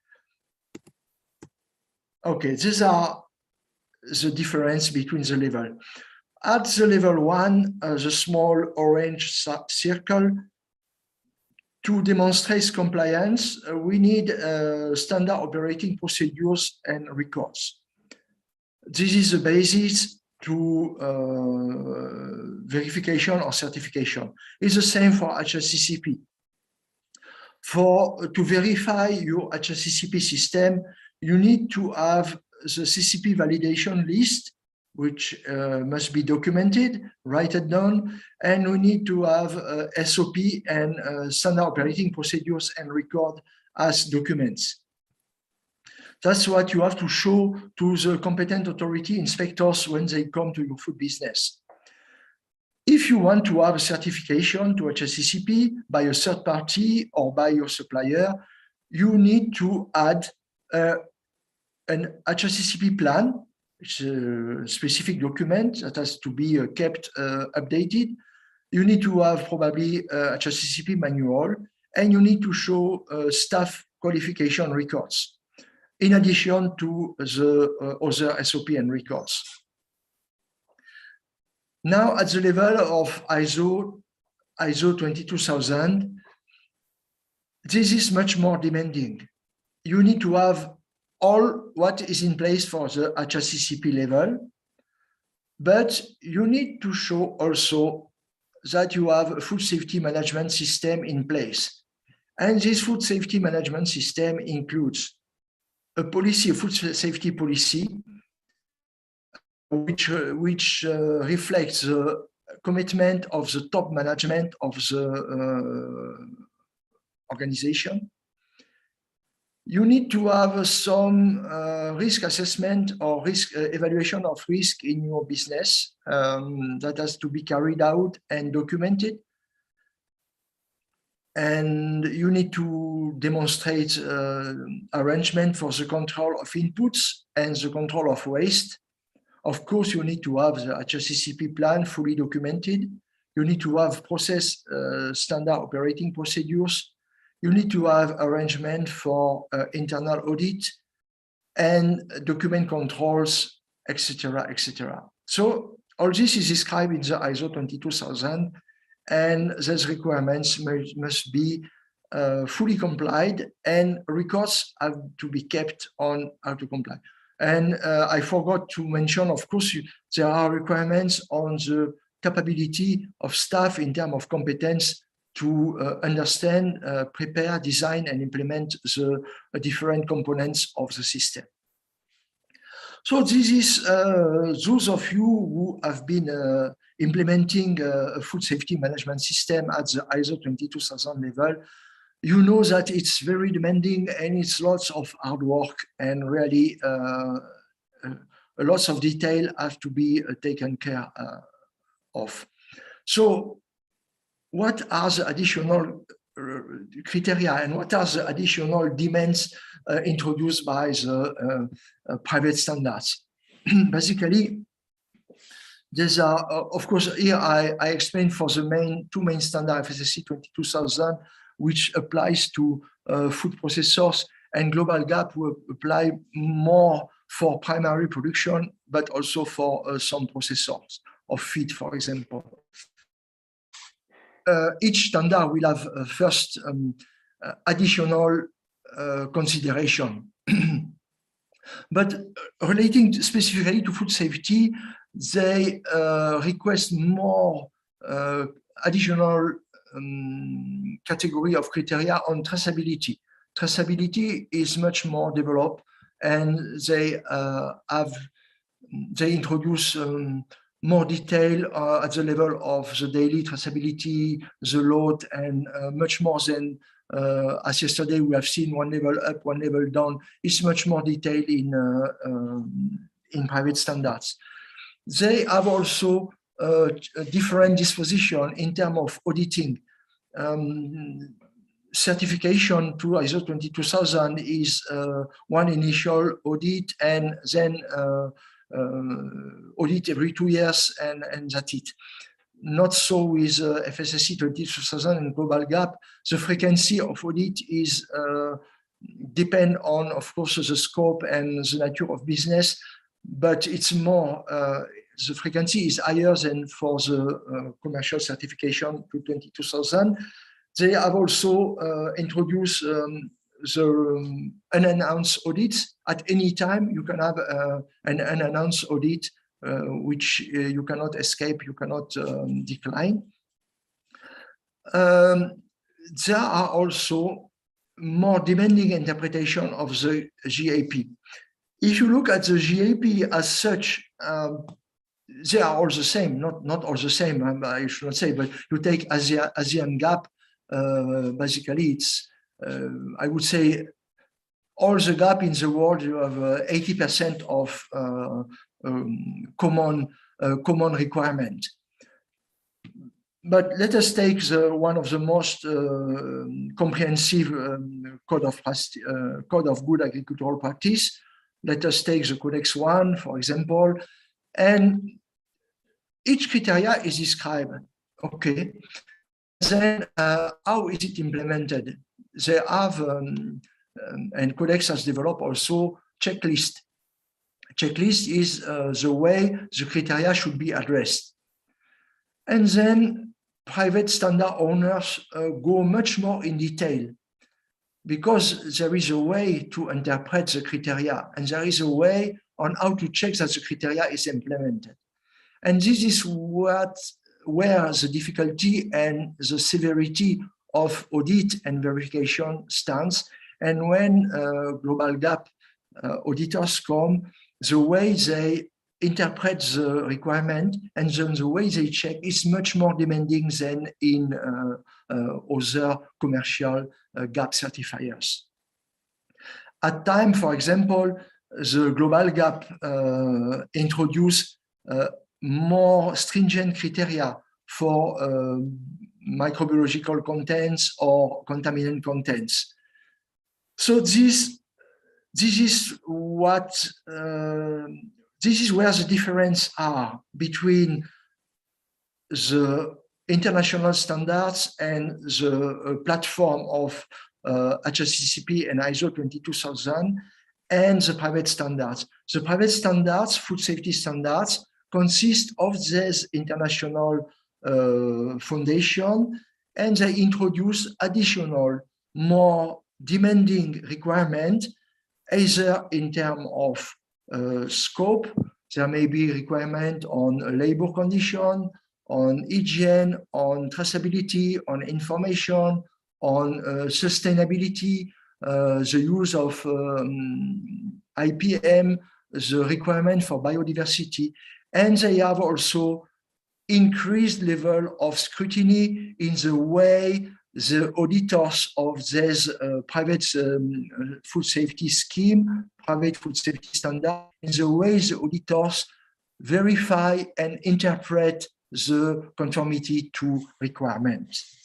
Okay, these are the difference between the level. At the level 1, the small orange circle, to demonstrate compliance, we need standard operating procedures and records. This is the basis to verification or certification. It's the same for Hsccp. To verify your Hsccp system, you need to have the CCP validation list, which must be documented, write it down, and we need to have SOP and standard operating procedures and record as documents. That's what you have to show to the competent authority inspectors when they come to your food business. If you want to have a certification to Hsccp by a third party or by your supplier, you need to add an Hsccp plan. It's a specific document that has to be kept updated. You need to have probably a Hsccp manual, and you need to show staff qualification records. in addition to the other SOP and records. Now, at the level of ISO 22000, this is much more demanding. You need to have all what is in place for the Hsccp level, but you need to show also that you have a food safety management system in place. And this food safety management system includes a policy, a food safety policy, which reflects the commitment of the top management of the organization. You need to have some risk assessment or risk evaluation of risk in your business that has to be carried out and documented. And you need to demonstrate arrangement for the control of inputs and the control of waste. Of course, you need to have the Hsccp plan fully documented. You need to have process standard operating procedures. You need to have arrangement for internal audit and document controls, etc., etc. So all this is described in the ISO 22000, and those requirements must be fully complied, and records have to be kept on how to comply. And I forgot to mention, of course, there are requirements on the capability of staff in terms of competence to understand, prepare, design, and implement the different components of the system. So this is those of you who have been implementing a food safety management system at the ISO 22000 level. You know that it's very demanding and it's lots of hard work, and really lots of detail have to be taken care of. So what are the additional criteria and what are the additional demands introduced by the private standards? Basically, these are, of course, here I explained for the two main standards, FSSC 22000, which applies to food processors, and Global Gap will apply more for primary production, but also for some processors of feed, for example. Each standard will have first additional consideration. But relating specifically to food safety, they request more additional category of criteria on traceability. Traceability is much more developed, and they introduce more detail at the level of the daily traceability, the load, and much more than as yesterday we have seen one level up, one level down. It's much more detailed in private standards. They have also a different disposition in terms of auditing. Certification to ISO 22000 is one initial audit, and then audit every 2 years, and that's it. Not so with FSSC 22000 and Global Gap. The frequency of audit is depend on, of course, the scope and the nature of business, but it's more, the frequency is higher than for the commercial certification to 22000. They have also introduced the unannounced audits. At any time, you can have an unannounced audit, which you cannot escape, you cannot decline. There are also more demanding interpretation of the GAP. If you look at the GAP as such, they are all the same, not all the same, I should not say, but you take ASEAN GAP, basically it's, I would say, all the GAP in the world, you have 80% of common requirement. But let us take one of the most comprehensive code of good agricultural practice. Let us take the Codex 1, for example, and each criteria is described. Okay, then how is it implemented? They have and Codex has developed also checklist. Checklist is the way the criteria should be addressed. And then private standard owners go much more in detail, because there is a way to interpret the criteria, and there is a way on how to check that the criteria is implemented. And this is where the difficulty and the severity of audit and verification stands. And when global gap auditors come, the way they interpret the requirement and then the way they check is much more demanding than in other commercial gap certifiers. At time, for example, the global gap introduced more stringent criteria for microbiological contents or contaminant contents. So this is what this is where the difference are between the international standards and the platform of Hsccp and ISO 22000 and the private standards. The private standards, food safety standards, consist of this international foundation, and they introduce additional, more demanding requirement, either in terms of scope. There may be requirement on labor condition, on hygiene, on traceability, on information, on sustainability, the use of IPM, the requirement for biodiversity, and they have also increased level of scrutiny in the way the auditors of this private food safety scheme, private food safety standard, in the way the auditors verify and interpret the conformity to requirements.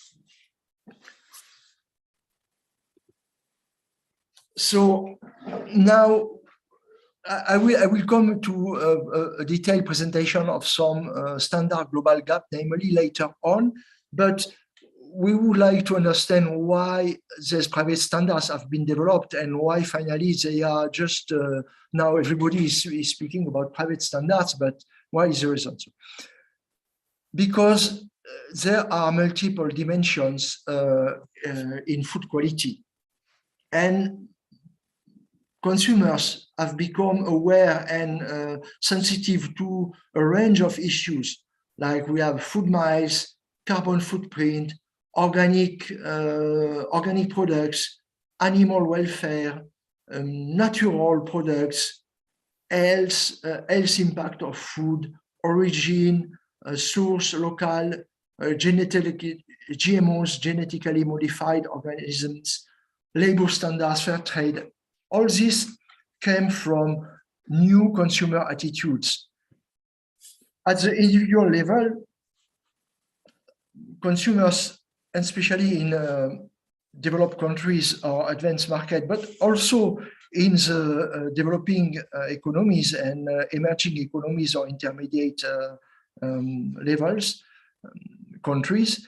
So now I will come to a detailed presentation of some standard global gap, namely later on, but we would like to understand why these private standards have been developed and why finally they are just, now everybody is speaking about private standards, but why is the result? Because there are multiple dimensions in food quality, and consumers have become aware and sensitive to a range of issues, like we have food miles, carbon footprint, organic products, animal welfare, natural products, health impact of food, origin, source, local, GMOs, genetically modified organisms, labor standards, fair trade. All this came from new consumer attitudes. At the individual level, consumers, especially in developed countries or advanced market, but also in the developing economies and emerging economies or intermediate levels, countries,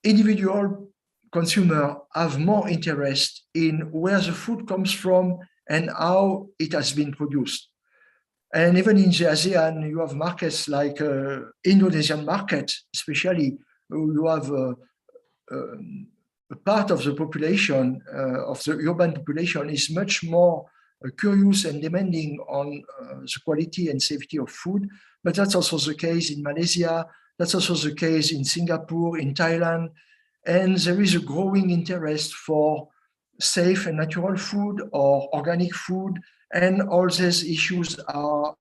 individual consumers have more interest in where the food comes from and how it has been produced. And even in the ASEAN, you have markets like Indonesian market, especially, you have a part of the population, of the urban population, is much more curious and demanding on the quality and safety of food. But that's also the case in Malaysia, that's also the case in Singapore, in Thailand. And there is a growing interest for safe and natural food or organic food, and all these issues are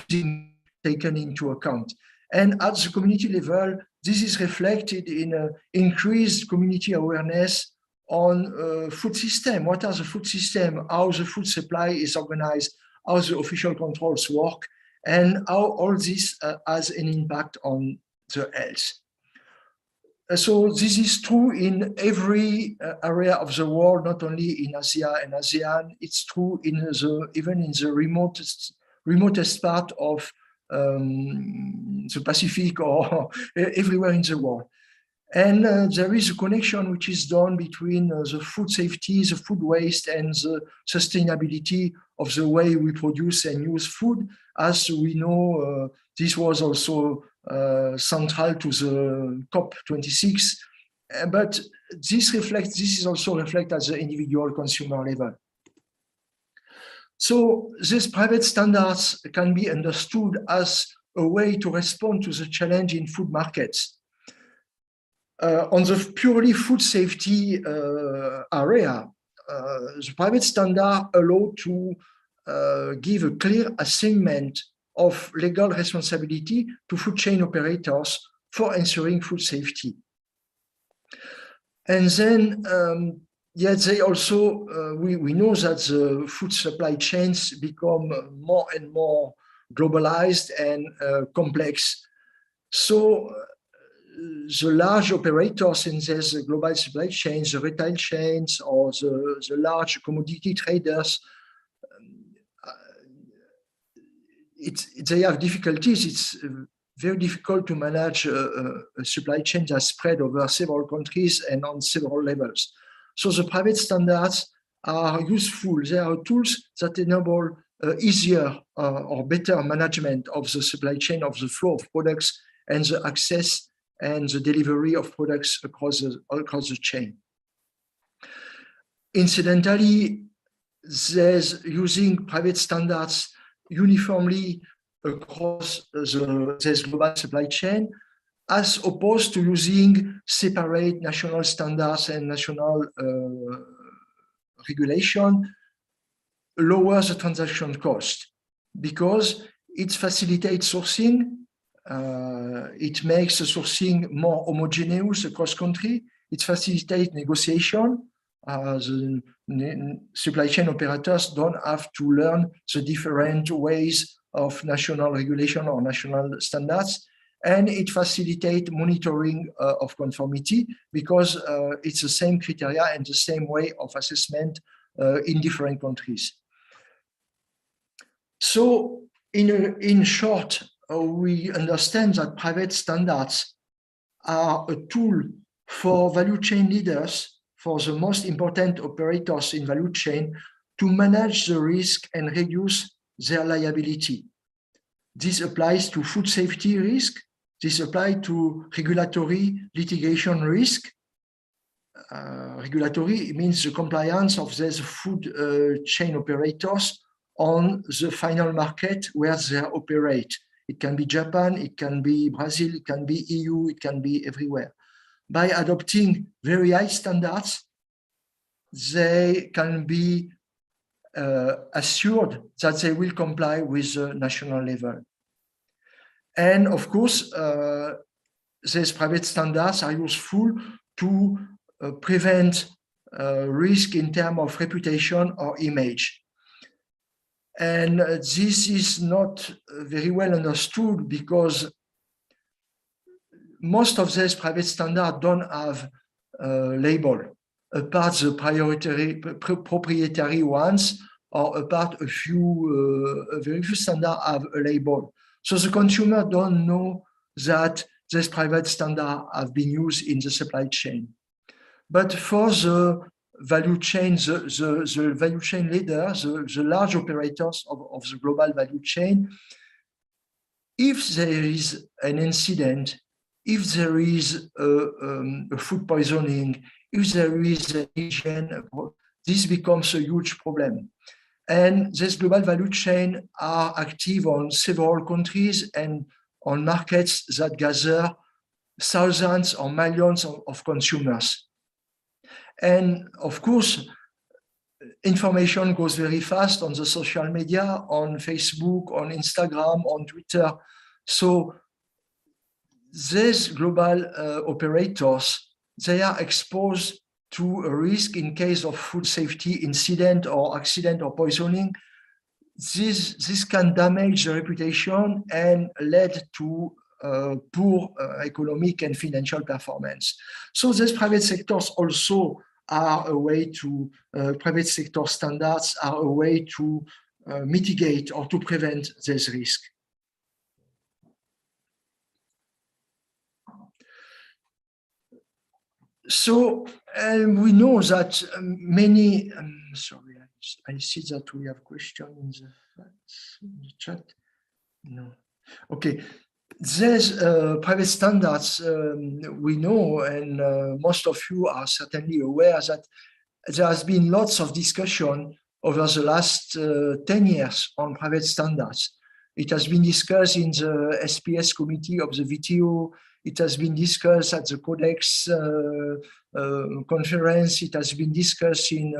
being taken into account. And at the community level, this is reflected in increased community awareness on food system. What are the food system? How the food supply is organized? How the official controls work? And how all this has an impact on the health. So this is true in every area of the world, not only in Asia and ASEAN. It's true in even in the remotest part of the Pacific or everywhere in the world. And there is a connection which is done between the food safety, the food waste, and the sustainability of the way we produce and use food. As we know, this was also central to the COP26, but this is also reflected at the individual consumer level. So these private standards can be understood as a way to respond to the challenge in food markets. On the purely food safety area, the private standard allow to give a clear assignment of legal responsibility to food chain operators for ensuring food safety. And then, yet they also, we know that the food supply chains become more and more globalized and complex. So the large operators in this global supply chains, the retail chains, or the large commodity traders, they have difficulties. It's very difficult to manage a supply chain that spread over several countries and on several levels. So the private standards are useful. They are tools that enable easier or better management of the supply chain, of the flow of products, and the access and the delivery of products across the chain. Incidentally, there's using private standards uniformly across this global supply chain, as opposed to using separate national standards and national regulation, lowers the transaction cost because it facilitates sourcing. It makes the sourcing more homogeneous across country. It facilitates negotiation. The supply chain operators don't have to learn the different ways of national regulation or national standards. And it facilitates monitoring of conformity because it's the same criteria and the same way of assessment in different countries. So in short, we understand that private standards are a tool for value chain leaders, for the most important operators in value chain, to manage the risk and reduce their liability. This applies to food safety risk. This applies to regulatory litigation risk. Regulatory means the compliance of these food chain operators on the final market where they operate. It can be Japan, it can be Brazil, it can be EU, it can be everywhere. By adopting very high standards, they can be assured that they will comply with the national level. And of course, these private standards are useful to prevent risk in terms of reputation or image. And this is not very well understood because most of these private standards don't have a label, apart the proprietary ones, or apart a very few standards have a label. So the consumer don't know that these private standards have been used in the supply chain. But for the value chain, the value chain leaders, the large operators of the global value chain, if there is an incident, if there is a food poisoning, if there is an hygiene, this becomes a huge problem. And this global value chain are active on several countries and on markets that gather thousands or millions of consumers. And of course, information goes very fast on the social media, on Facebook, on Instagram, on Twitter. So these global operators, they are exposed to a risk in case of food safety incident or accident or poisoning. This can damage the reputation and lead to poor economic and financial performance. So these private sectors also are a way to, private sector standards are a way to mitigate or to prevent this risk. So we know that many, sorry, I see that we have questions in the chat. No. Okay. There's private standards, we know, and most of you are certainly aware that there has been lots of discussion over the last 10 years on private standards. It has been discussed in the SPS committee of the VTO. It has been discussed at the Codex conference. It has been discussed in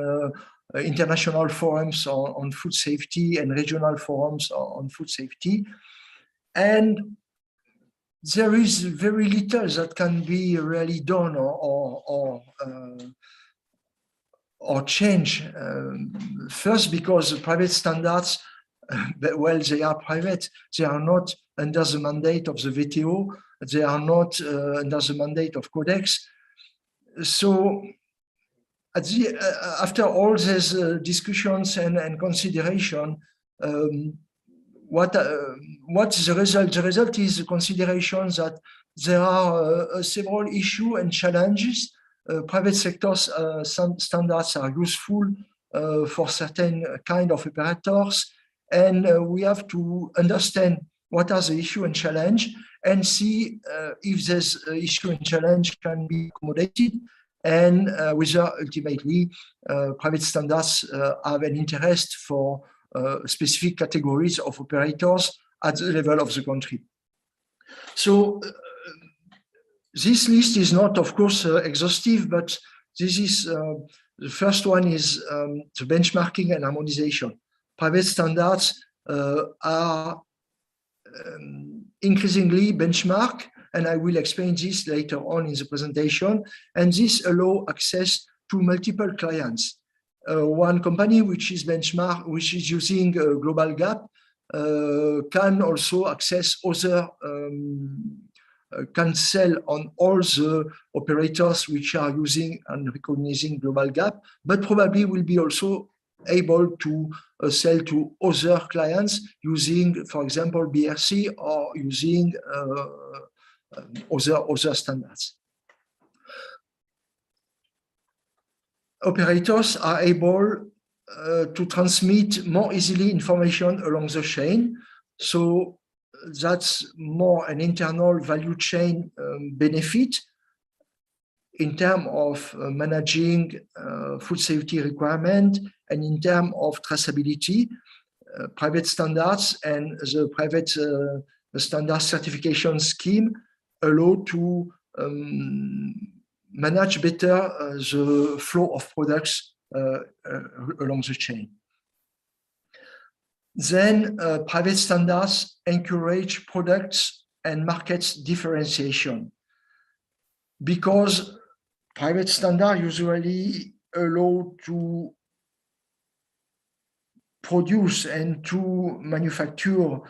international forums on food safety and regional forums on food safety. And there is very little that can be really done or change. First, because private standards, well, they are private. They are not under the mandate of the VTO. They are not under the mandate of Codex. So after all these discussions and consideration, what is the result? The result is the consideration that there are several issues and challenges. Private sector standards are useful for certain kind of operators, and we have to understand what are the issue and challenge and see if this issue and challenge can be accommodated, and whether ultimately private standards have an interest for specific categories of operators at the level of the country. So this list is not, of course, exhaustive, but this is the first one is the benchmarking and harmonization. Private standards are increasingly benchmarked, and I will explain this later on in the presentation. And this allows access to multiple clients. One company which is benchmark, which is using Global Gap, can also access other, can sell on all the operators which are using and recognizing Global Gap, but probably will be also able to sell to other clients using, for example, BRC or using other standards. Operators are able to transmit more easily information along the chain. So that's more an internal value chain benefit in terms of managing food safety requirement and in terms of traceability. Private standards and the private standard certification scheme allow to manage better the flow of products along the chain. Then private standards encourage products and markets differentiation, because private standards usually allow to produce and to manufacture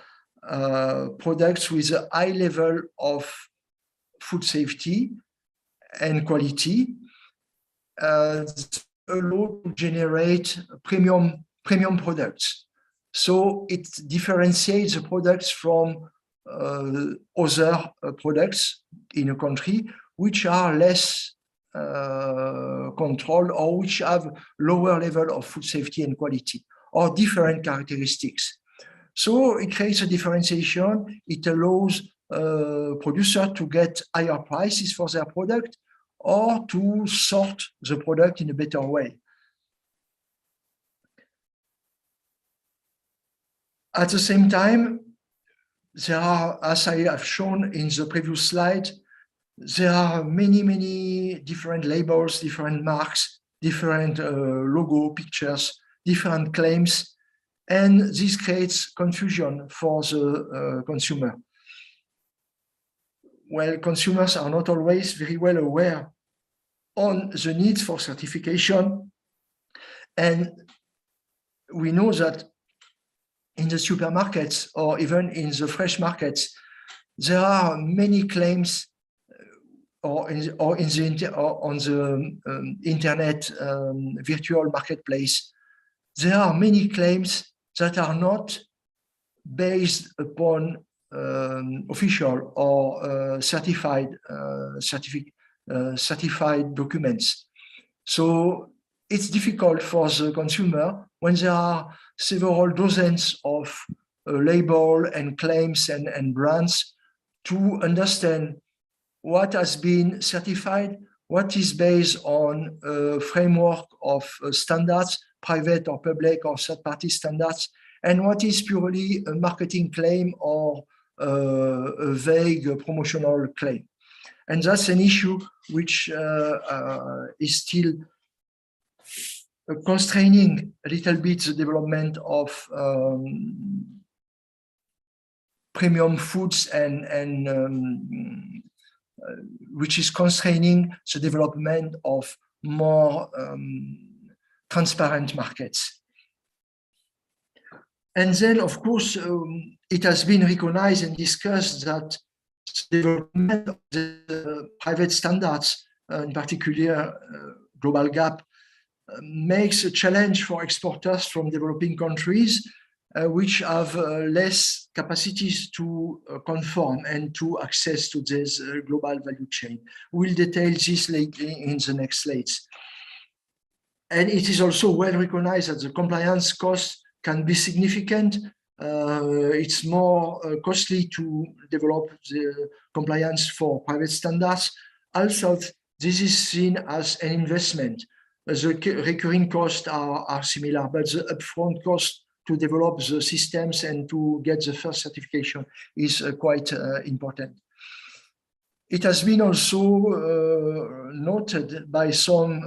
products with a high level of food safety and quality, allow to generate premium products. So it differentiates the products from other products in a country which are less controlled or which have lower level of food safety and quality or different characteristics. So it creates a differentiation. It allows producers to get higher prices for their product or to sort the product in a better way. At the same time, there are, as I have shown in the previous slide, there are many different labels, different marks, different logo pictures, different claims, and this creates confusion for the consumer. Well, consumers are not always very well aware on the needs for certification, and we know that in the supermarkets or even in the fresh markets, there are many claims, or on the internet virtual marketplace, there are many claims that are not based upon official or certified certified documents. So it's difficult for the consumer when there are several dozens of labels and claims and brands to understand what has been certified, what is based on a framework of standards, private or public or third-party standards, and what is purely a marketing claim or a vague promotional claim. And that's an issue which is still constraining a little bit the development of premium foods and which is constraining the development of more transparent markets. And then, of course, it has been recognized and discussed that the development of the private standards, in particular global gap, makes a challenge for exporters from developing countries which have less capacities to conform and to access to this global value chain. We'll detail this later in the next slides. And it is also well recognized that the compliance costs can be significant. It's more costly to develop the compliance for private standards. Also, this is seen as an investment. The recurring costs are similar, but the upfront cost to develop the systems and to get the first certification is quite important. It has been also noted by some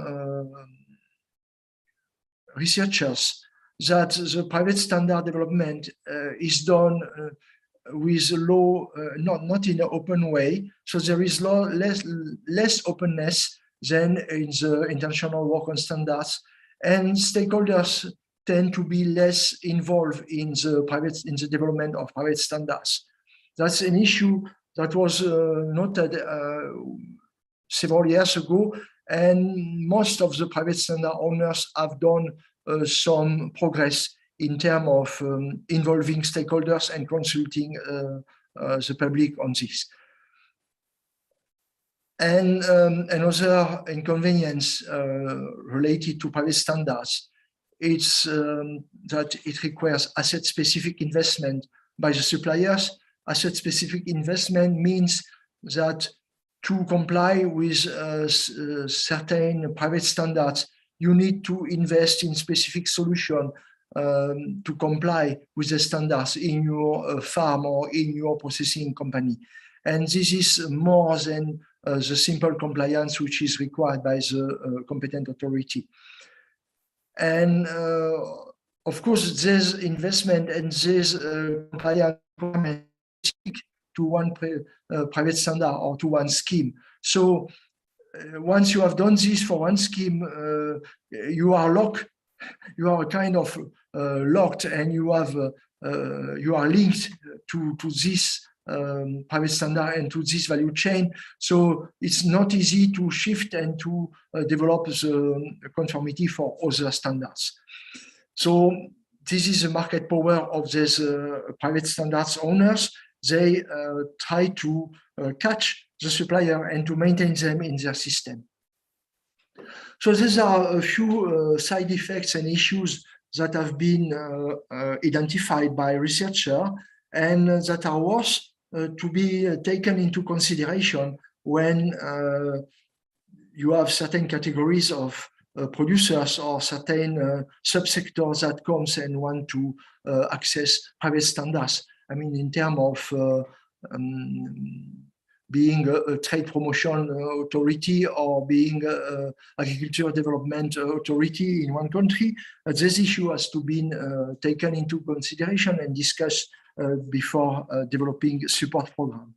researchers that the private standard development is done with low, not in an open way. So there is less openness than in the international work on standards, and stakeholders tend to be less involved in the development of private standards. That's an issue that was noted several years ago, and most of the private standard owners have done some progress in terms of involving stakeholders and consulting the public on this. And another inconvenience related to private standards, it's that it requires asset-specific investment by the suppliers. Asset-specific investment means that to comply with certain private standards, you need to invest in specific solution to comply with the standards in your farm or in your processing company. And this is more than the simple compliance which is required by the competent authority. And of course, this investment and this compliance to one private standard or to one scheme. So once you have done this for one scheme, you are locked. You are kind of locked, and you have you are linked to this private standard and to this value chain. So it's not easy to shift and to develop the conformity for other standards. So this is the market power of these private standards owners. They try to catch the supplier and to maintain them in their system. So these are a few side effects and issues that have been identified by researchers and that are worth to be taken into consideration when you have certain categories of producers or certain subsectors that comes and want to access private standards. I mean, in terms of being a trade promotion authority or being agriculture development authority in one country, this issue has to be taken into consideration and discussed before developing support program.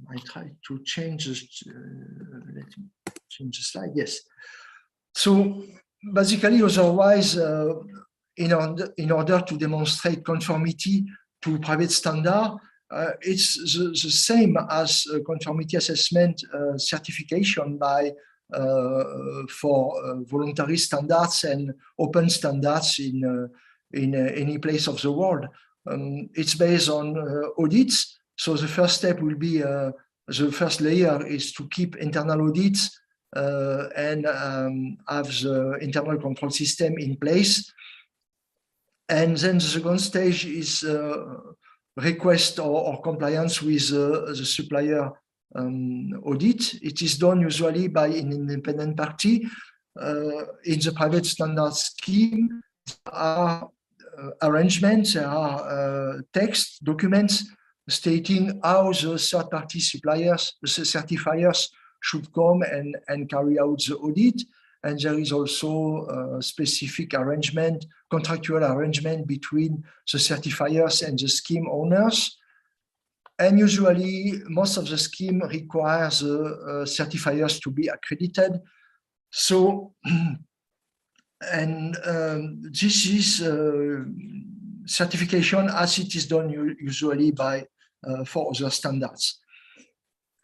I try to change this, let me change the slide, yes. So basically, otherwise, in order to demonstrate conformity to private standard, it's the same as conformity assessment certification by for voluntary standards and open standards in any place of the world. It's based on audits. So the first step will be the first layer is to keep internal audits and have the internal control system in place. And then the second stage is request or compliance with the supplier audit. It is done usually by an independent party. In the private standard scheme, there are arrangements, there are text documents stating how the third-party suppliers, the certifiers should come and carry out the audit. And there is also a specific arrangement, contractual arrangement between the certifiers and the scheme owners. And usually, most of the scheme requires certifiers to be accredited. So, and this is certification as it is done usually by for other standards.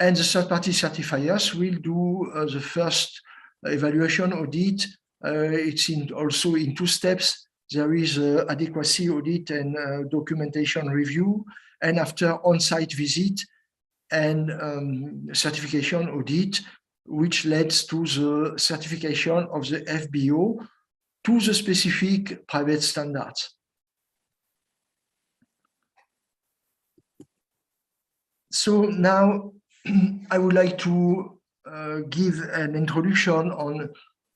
And the third-party certifiers will do the first evaluation audit. It's also in two steps. There is adequacy audit and documentation review, and after on-site visit and certification audit, which leads to the certification of the FBO to the specific private standards. So now I would like to give an introduction on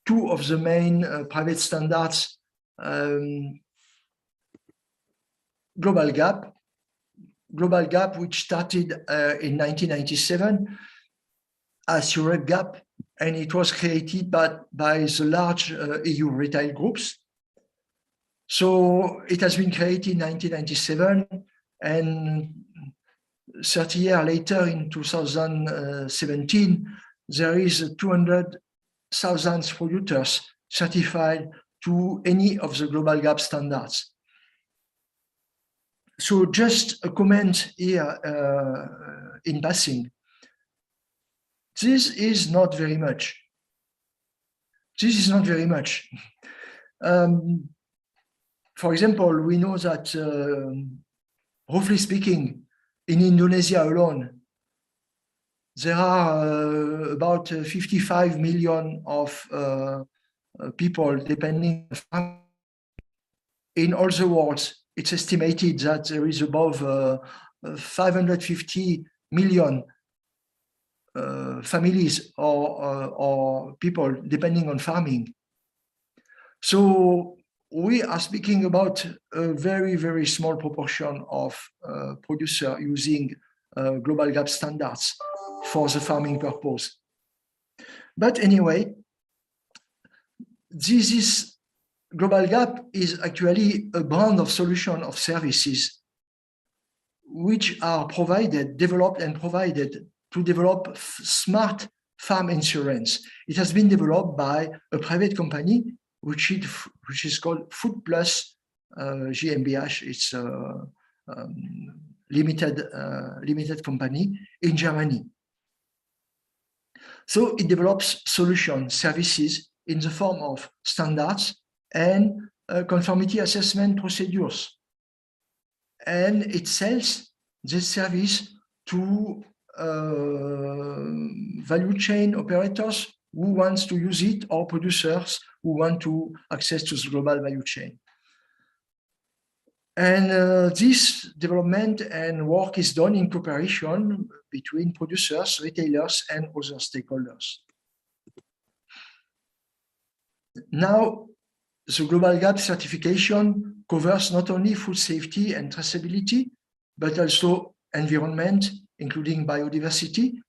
two of the main private standards, Global Gap, which started in 1997 as Europe Gap, and it was created by the large EU retail groups. So it has been created in 1997, and 30 years later, in 2017, there is 200,000 producers certified to any of the Global Gap standards. So just a comment here in passing. This is not very much. This is not very much. For example, we know that, roughly speaking, in Indonesia alone, there are about 55 million of people depending on. In all the world, it's estimated that there is above 550 million families or people depending on farming. So we are speaking about a very, very small proportion of producers using Global Gap standards for the farming purpose. But anyway, Global Gap is actually a brand of solution of services which are developed and provided to develop smart farm insurance. It has been developed by a private company which is called Food Plus GmbH. It's a limited company in Germany. So it develops services in the form of standards and conformity assessment procedures. And it sells this service to value chain operators who wants to use it, or producers who want to access to the global value chain. And this development and work is done in cooperation between producers, retailers, and other stakeholders. Now, the Global Gap certification covers not only food safety and traceability, but also environment, including biodiversity.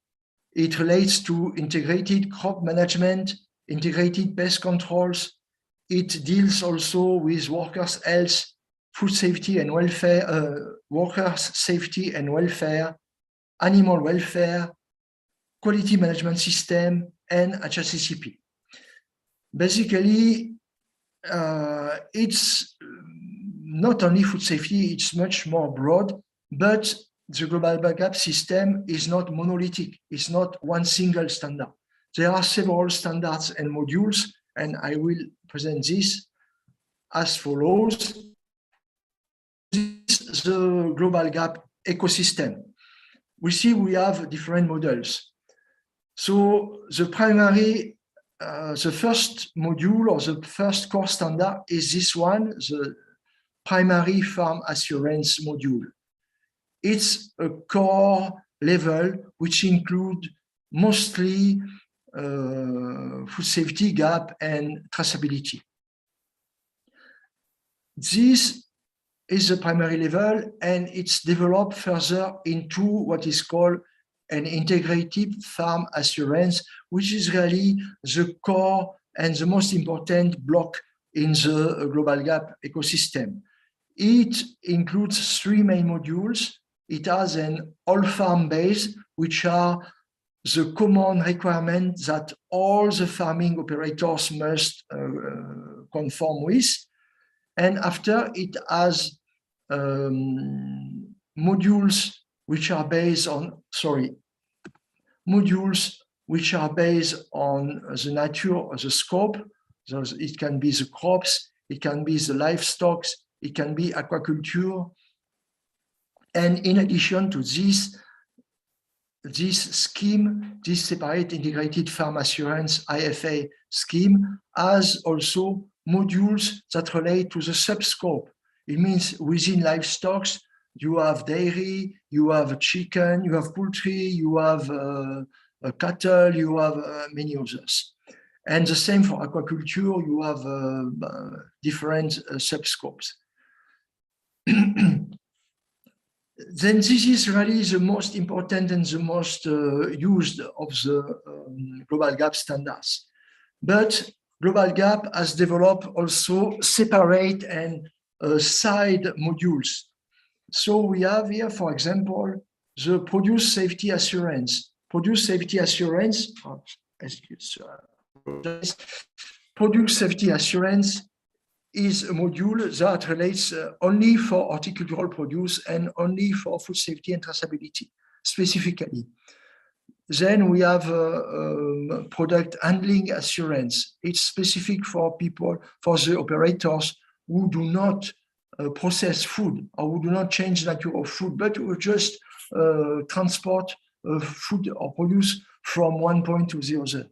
It relates to integrated crop management, integrated pest controls. It deals also with workers' health, food safety and welfare, workers' safety and welfare, animal welfare, quality management system, and Hsccp. Basically, it's not only food safety, it's much more broad, but the Global Gap system is not monolithic. It's not one single standard. There are several standards and modules, and I will present this as follows. This is the Global Gap ecosystem. we see we have different models. So the primary, the first module or the first core standard is this one, the primary farm assurance module. It's a core level which includes mostly food safety, gap, and traceability. This is the primary level, and it's developed further into what is called an integrative farm assurance, which is really the core and the most important block in the global gap ecosystem. It includes three main modules. It has an all-farm base, which are the common requirements that all the farming operators must conform with. And after, it has modules which are based on, modules which are based on the nature of the scope. So it can be the crops, it can be the livestock, it can be aquaculture. And in addition to this scheme, this separate integrated farm assurance IFA scheme has also modules that relate to the subscope. It means within livestock, you have dairy, you have chicken, you have poultry, you have cattle, you have many others. And the same for aquaculture, you have different subscopes. Then this is really the most important and the most used of the global gap standards. But global gap has developed also separate and side modules. So we have here, for example, the produce safety assurance. Produce safety assurance, produce safety assurance is a module that relates only for horticultural produce and only for food safety and traceability, specifically. Then we have product handling assurance. It's specific for people, for the operators who do not process food or who do not change the nature of food, but who just transport food or produce from one point to the other.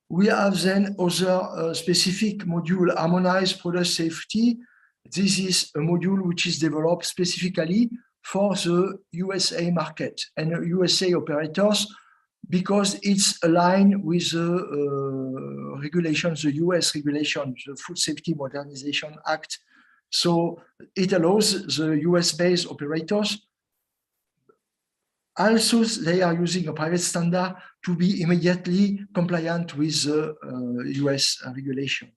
We have then other specific module, Harmonized Product Safety. This is a module which is developed specifically for the USA market and USA operators because it's aligned with the regulations, the US regulation, the Food Safety Modernization Act. So it allows the US-based operators. Also, they are using a private standard to be immediately compliant with the US regulation.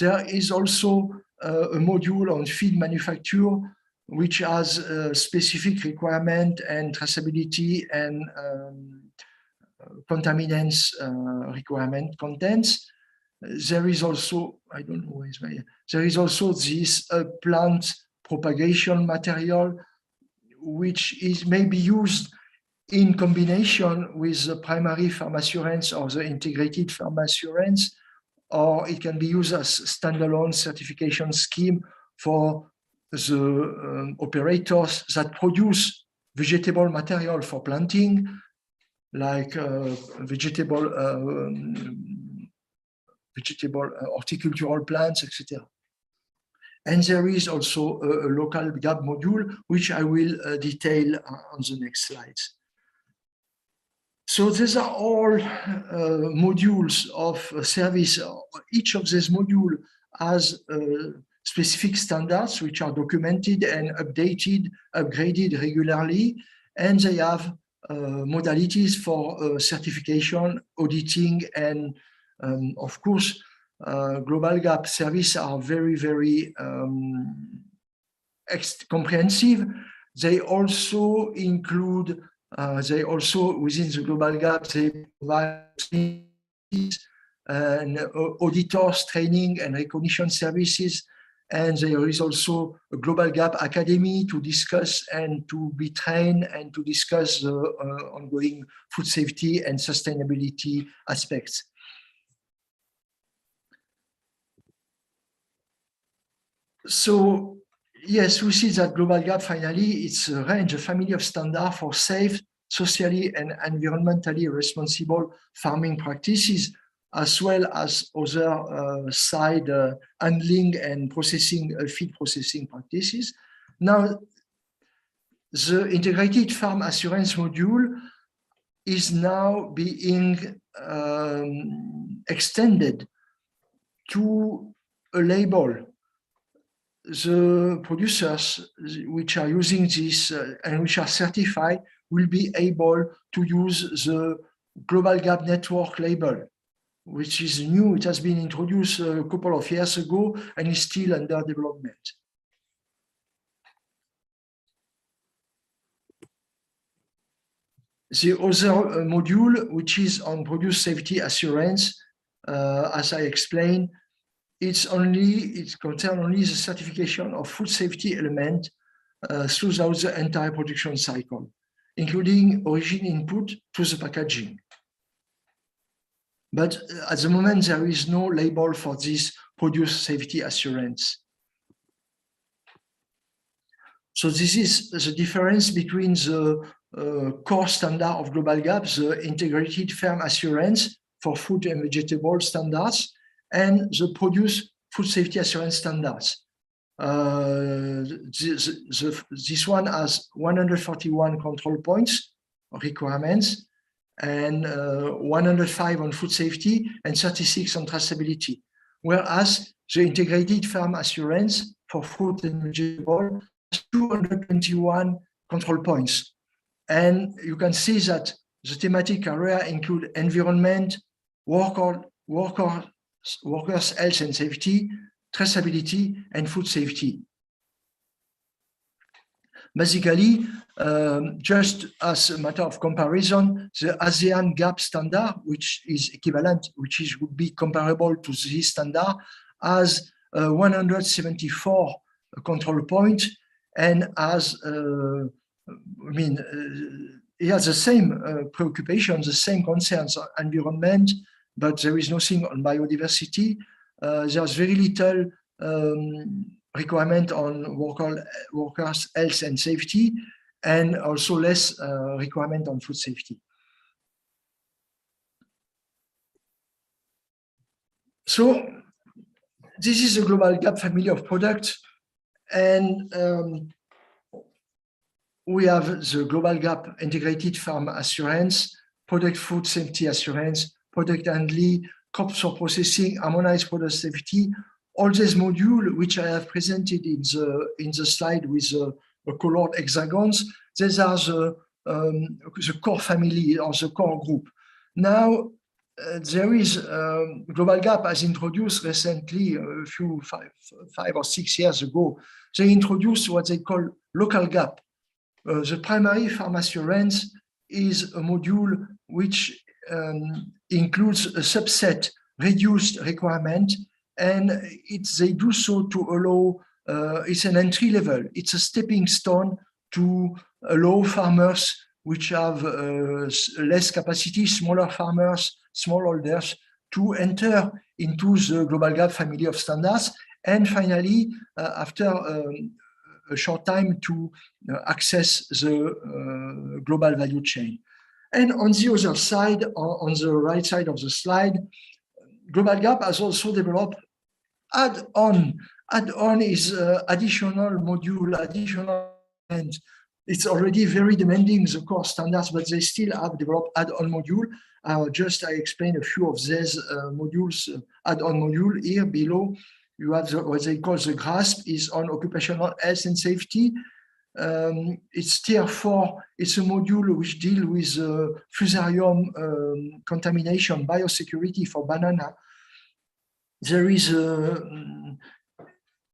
There is also a module on feed manufacture, which has a specific requirement and traceability and contaminants requirement contents. There is also, I don't know, there is also this plant propagation material, which may be used in combination with the primary farm assurance or the integrated farm assurance, or it can be used as standalone certification scheme for the operators that produce vegetable material for planting, like vegetable horticultural plants, etc. And there is also a local gap module, which I will detail on the next slides. So these are all modules of service. Each of these modules has specific standards which are documented and updated, upgraded regularly, and they have modalities for certification, auditing, and of course, global gap service are very, very comprehensive. They also include they also, within the global gap, they provide and auditors training and recognition services. And there is also a global gap academy to discuss and to be trained and to discuss the ongoing food safety and sustainability aspects. So yes, we see that global gap finally it's a range, a family of standards for safe, socially and environmentally responsible farming practices, as well as other side handling and processing, feed processing practices. Now, the integrated farm assurance module is now being extended to a label. The producers which are using this and which are certified will be able to use the Global Gap Network label, which is new. It has been introduced a couple of years ago and is still under development. The other module, which is on produce safety assurance, as I explained, it concerns only the certification of food safety element throughout the entire production cycle, including origin input to the packaging. But at the moment, there is no label for this produce safety assurance. So this is the difference between the core standard of Global Gap, the integrated farm assurance for food and vegetable standards, and the produce food safety assurance standards. This one has 141 control points requirements and 105 on food safety and 36 on traceability. Whereas the integrated farm assurance for fruit and vegetable has 221 control points. And you can see that the thematic area include environment, workers' health and safety, traceability, and food safety. Basically, just as a matter of comparison, the ASEAN GAP standard, which is equivalent, would be comparable to this standard, has 174 control points and has, it has the same preoccupations, the same concerns on environment, but there is nothing on biodiversity. There's very little requirement on workers' health and safety, and also less requirement on food safety. So this is a Global Gap family of products, and we have the Global Gap integrated farm assurance, product food safety assurance, product handling, crops for processing, harmonized product safety. All these modules, which I have presented in the slide with colored hexagons, these are the core family or the core group. Now, there is Global Gap has introduced recently, five or 6 years ago, they introduced what they call local gap. The primary farm assurance is a module which includes a subset reduced requirement, and they do so to allow, it's an entry level, it's a stepping stone to allow farmers which have less capacity, smaller farmers, smallholders, to enter into the Global Gap family of standards, and finally, after a short time, to access the global value chain. And on the other side, on the right side of the slide, Global Gap has also developed add-on. Add-on is additional module, additional, and it's already very demanding, the core standards, but they still have developed add-on module. I explained a few of these modules, add-on module here below. You have what they call the GRASP is on occupational health and safety. It's tier 4. It's a module which deals with fusarium contamination, biosecurity for banana. There is a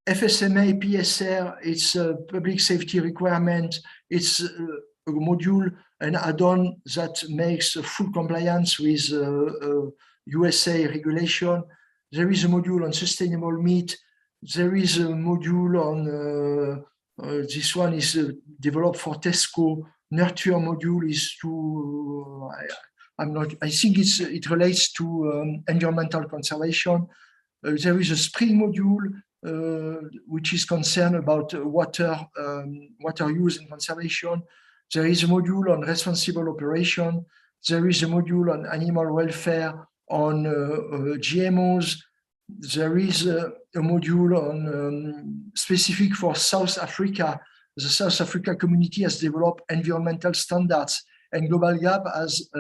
FSMA, PSR, it's a public safety requirement. It's a module, an add-on that makes full compliance with USA regulation. There is a module on sustainable meat. There is a module on, this one is developed for Tesco. Nurture module is to, I think it relates to environmental conservation. There is a spring module which is concerned about water use and conservation. There is a module on responsible operation. There is a module on animal welfare, on GMOs. There is a module on specific for South Africa. The South Africa community has developed environmental standards, and Global Gap has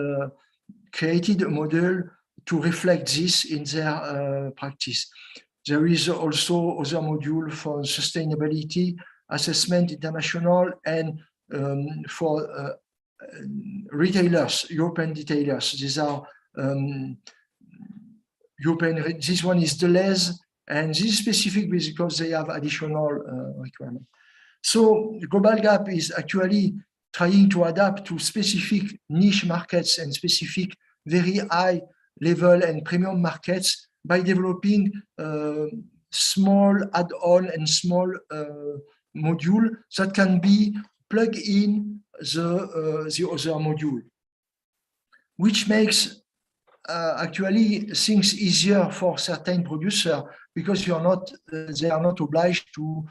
created a model to reflect this in their practice. There is also other module for sustainability assessment international, and for retailers, European retailers. These are European. This one is Deleuze, and this is specific because they have additional requirements. So Global Gap is actually trying to adapt to specific niche markets and specific very high level and premium markets by developing small add-on and small module that can be plugged in the other module, which makes actually things easier for certain producers because they are not obliged to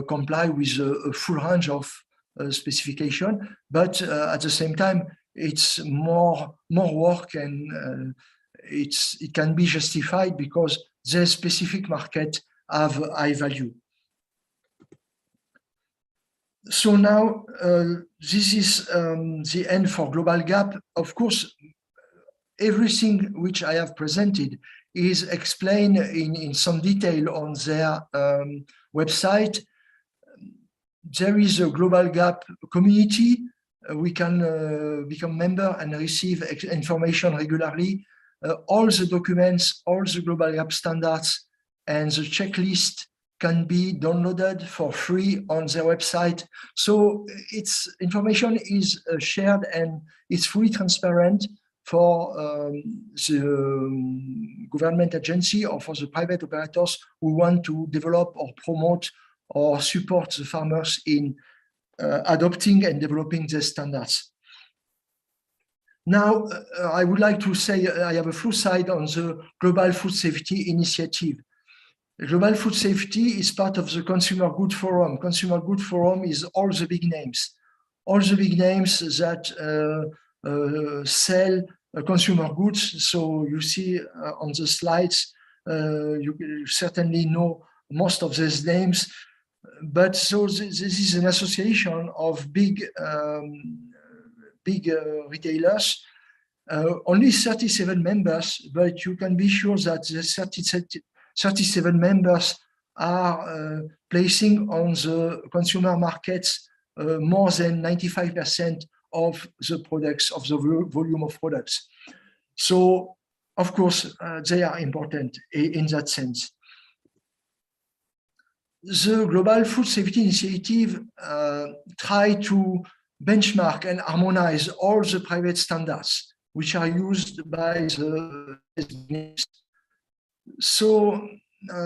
comply with a full range of specification, but at the same time, it's more work, and it can be justified because their specific market have high value. So now this is the end for Global Gap. Of course, everything which I have presented is explained in some detail on their website. There is a Global Gap community. We can become member and receive information regularly. All the documents, all the Global Gap standards, and the checklist can be downloaded for free on their website. So its information is shared and it's fully transparent for the government agency or for the private operators who want to develop or promote or support the farmers in adopting and developing the standards. Now, I would like to say I have a full slide on the Global Food Safety Initiative. Global Food Safety is part of the Consumer Good Forum. Consumer Good Forum is all the big names that sell consumer goods. So you see on the slides, you certainly know most of these names. But so this is an association of big retailers, only 37 members, but you can be sure that the 37 members are placing on the consumer markets more than 95% of the products, of the volume of products. So, of course, they are important in that sense. The Global Food Safety Initiative try to benchmark and harmonize all the private standards which are used by the business. So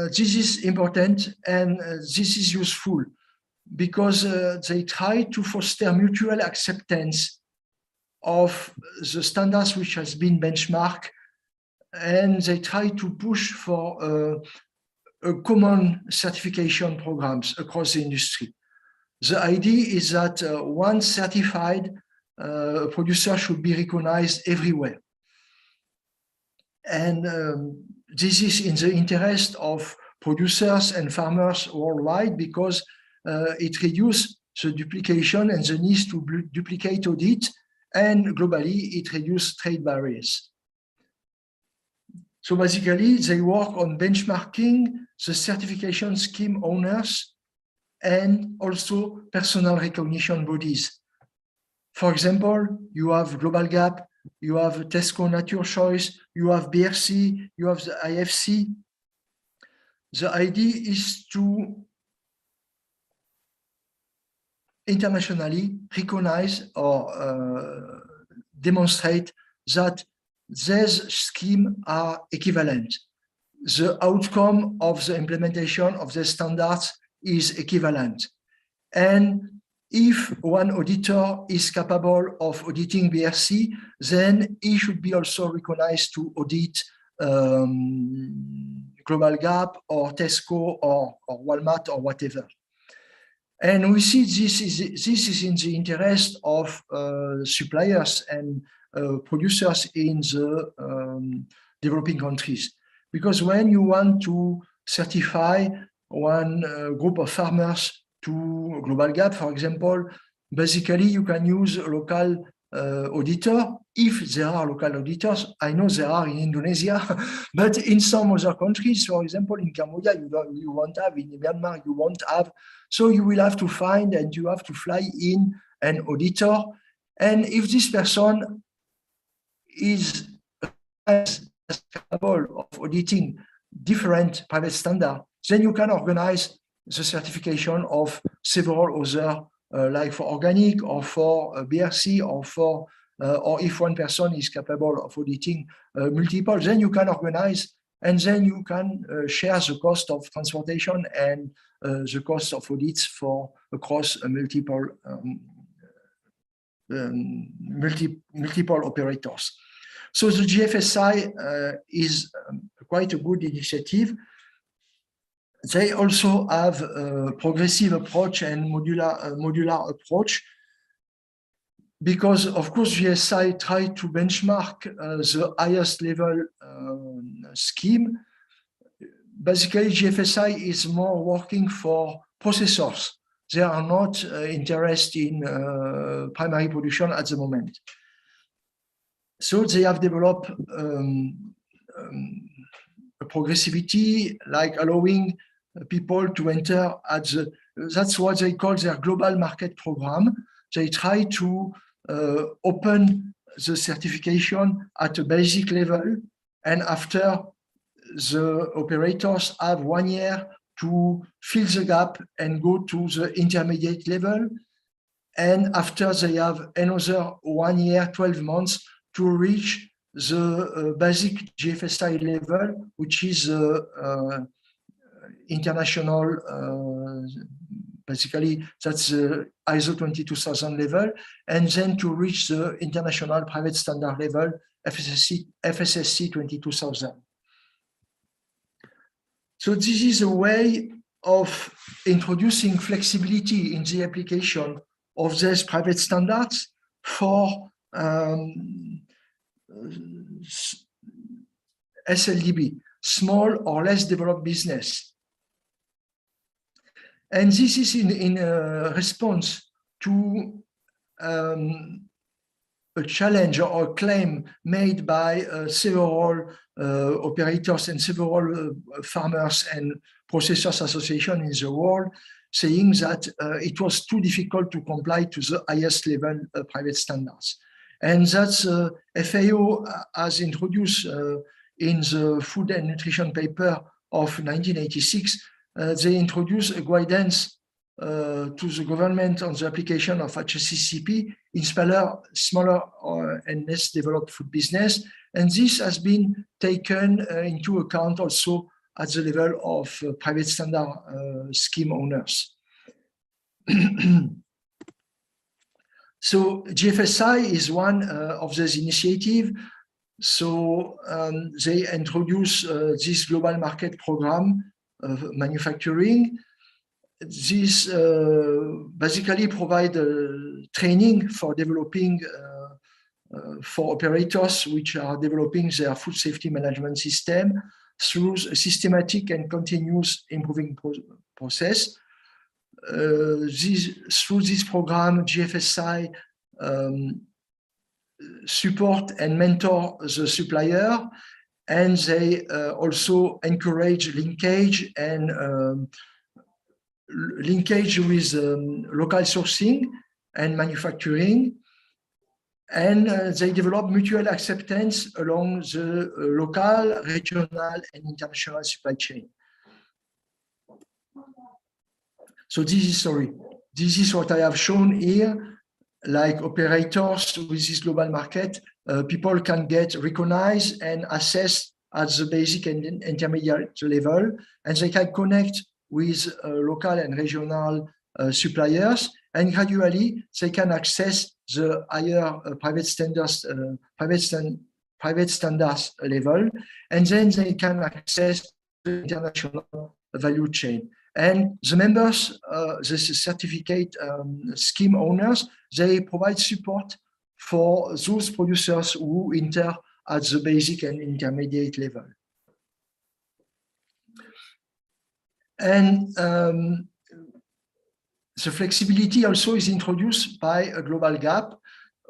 this is important and this is useful because they try to foster mutual acceptance of the standards which has been benchmarked, and they try to push for a common certification programs across the industry. The idea is that once certified, a producer should be recognized everywhere. And this is in the interest of producers and farmers worldwide because it reduces the duplication and the need to duplicate audit, and globally it reduces trade barriers. So basically, they work on benchmarking the certification scheme owners and also personal recognition bodies. For example, you have Global Gap, you have Tesco Nature Choice, you have BRC, you have the IFC. The idea is to internationally recognize or demonstrate that these schemes are equivalent. The outcome of the implementation of the standards is equivalent. And if one auditor is capable of auditing BRC, then he should be also recognized to audit Global Gap or Tesco or Walmart or whatever. And we see this is in the interest of suppliers and producers in the developing countries. Because when you want to certify one group of farmers to Global Gap, for example, basically you can use a local auditor, if there are local auditors. I know there are in Indonesia, but in some other countries, for example, in Cambodia, you won't have, in Myanmar, you won't have. So you will have to find and you have to fly in an auditor. And if this person is capable of auditing different private standards, then you can organize the certification of several other like for organic or for BRC or if one person is capable of auditing multiple, then you can organize and then you can share the cost of transportation and the cost of audits for across multiple operators. So the GFSI is quite a good initiative. They also have a progressive approach and modular approach, because of course GFSI try to benchmark the highest level scheme. Basically, GFSI is more working for processors. They are not interested in primary production at the moment. So they have developed a progressivity, like allowing people to enter at the, that's what they call their global market program. They try to open the certification at a basic level, and after the operators have 1 year to fill the gap and go to the intermediate level. And after they have another 1 year, 12 months to reach the basic GFSI level, which is international, basically that's the ISO 22000 level, and then to reach the international private standard level, FSSC 22000. So this is a way of introducing flexibility in the application of these private standards for SLDB, small or less developed business. And this is in response to a challenge or a claim made by several operators and several farmers and processors associations in the world, saying that it was too difficult to comply to the highest level private standards. And that's FAO has introduced in the Food and Nutrition paper of 1986, they introduced a guidance to the government on the application of Hsccp in smaller and less developed food business. And this has been taken into account also at the level of private standard scheme owners. So GFSI is one of those initiatives. So they introduce this global market program of manufacturing. This basically provide training for developing for operators which are developing their food safety management system through a systematic and continuous improving process. Through this program, GFSI support and mentor the supplier, and they also encourage linkage and linkage with local sourcing and manufacturing, and they develop mutual acceptance along the local, regional, and international supply chain. So this is what I have shown here, like operators with this global market, people can get recognized and assessed at the basic and intermediate level, and they can connect with local and regional suppliers, and gradually they can access the higher private standards level, and then they can access the international value chain. And the members, the certificate scheme owners, they provide support for those producers who enter at the basic and intermediate level. And the flexibility also is introduced by a global gap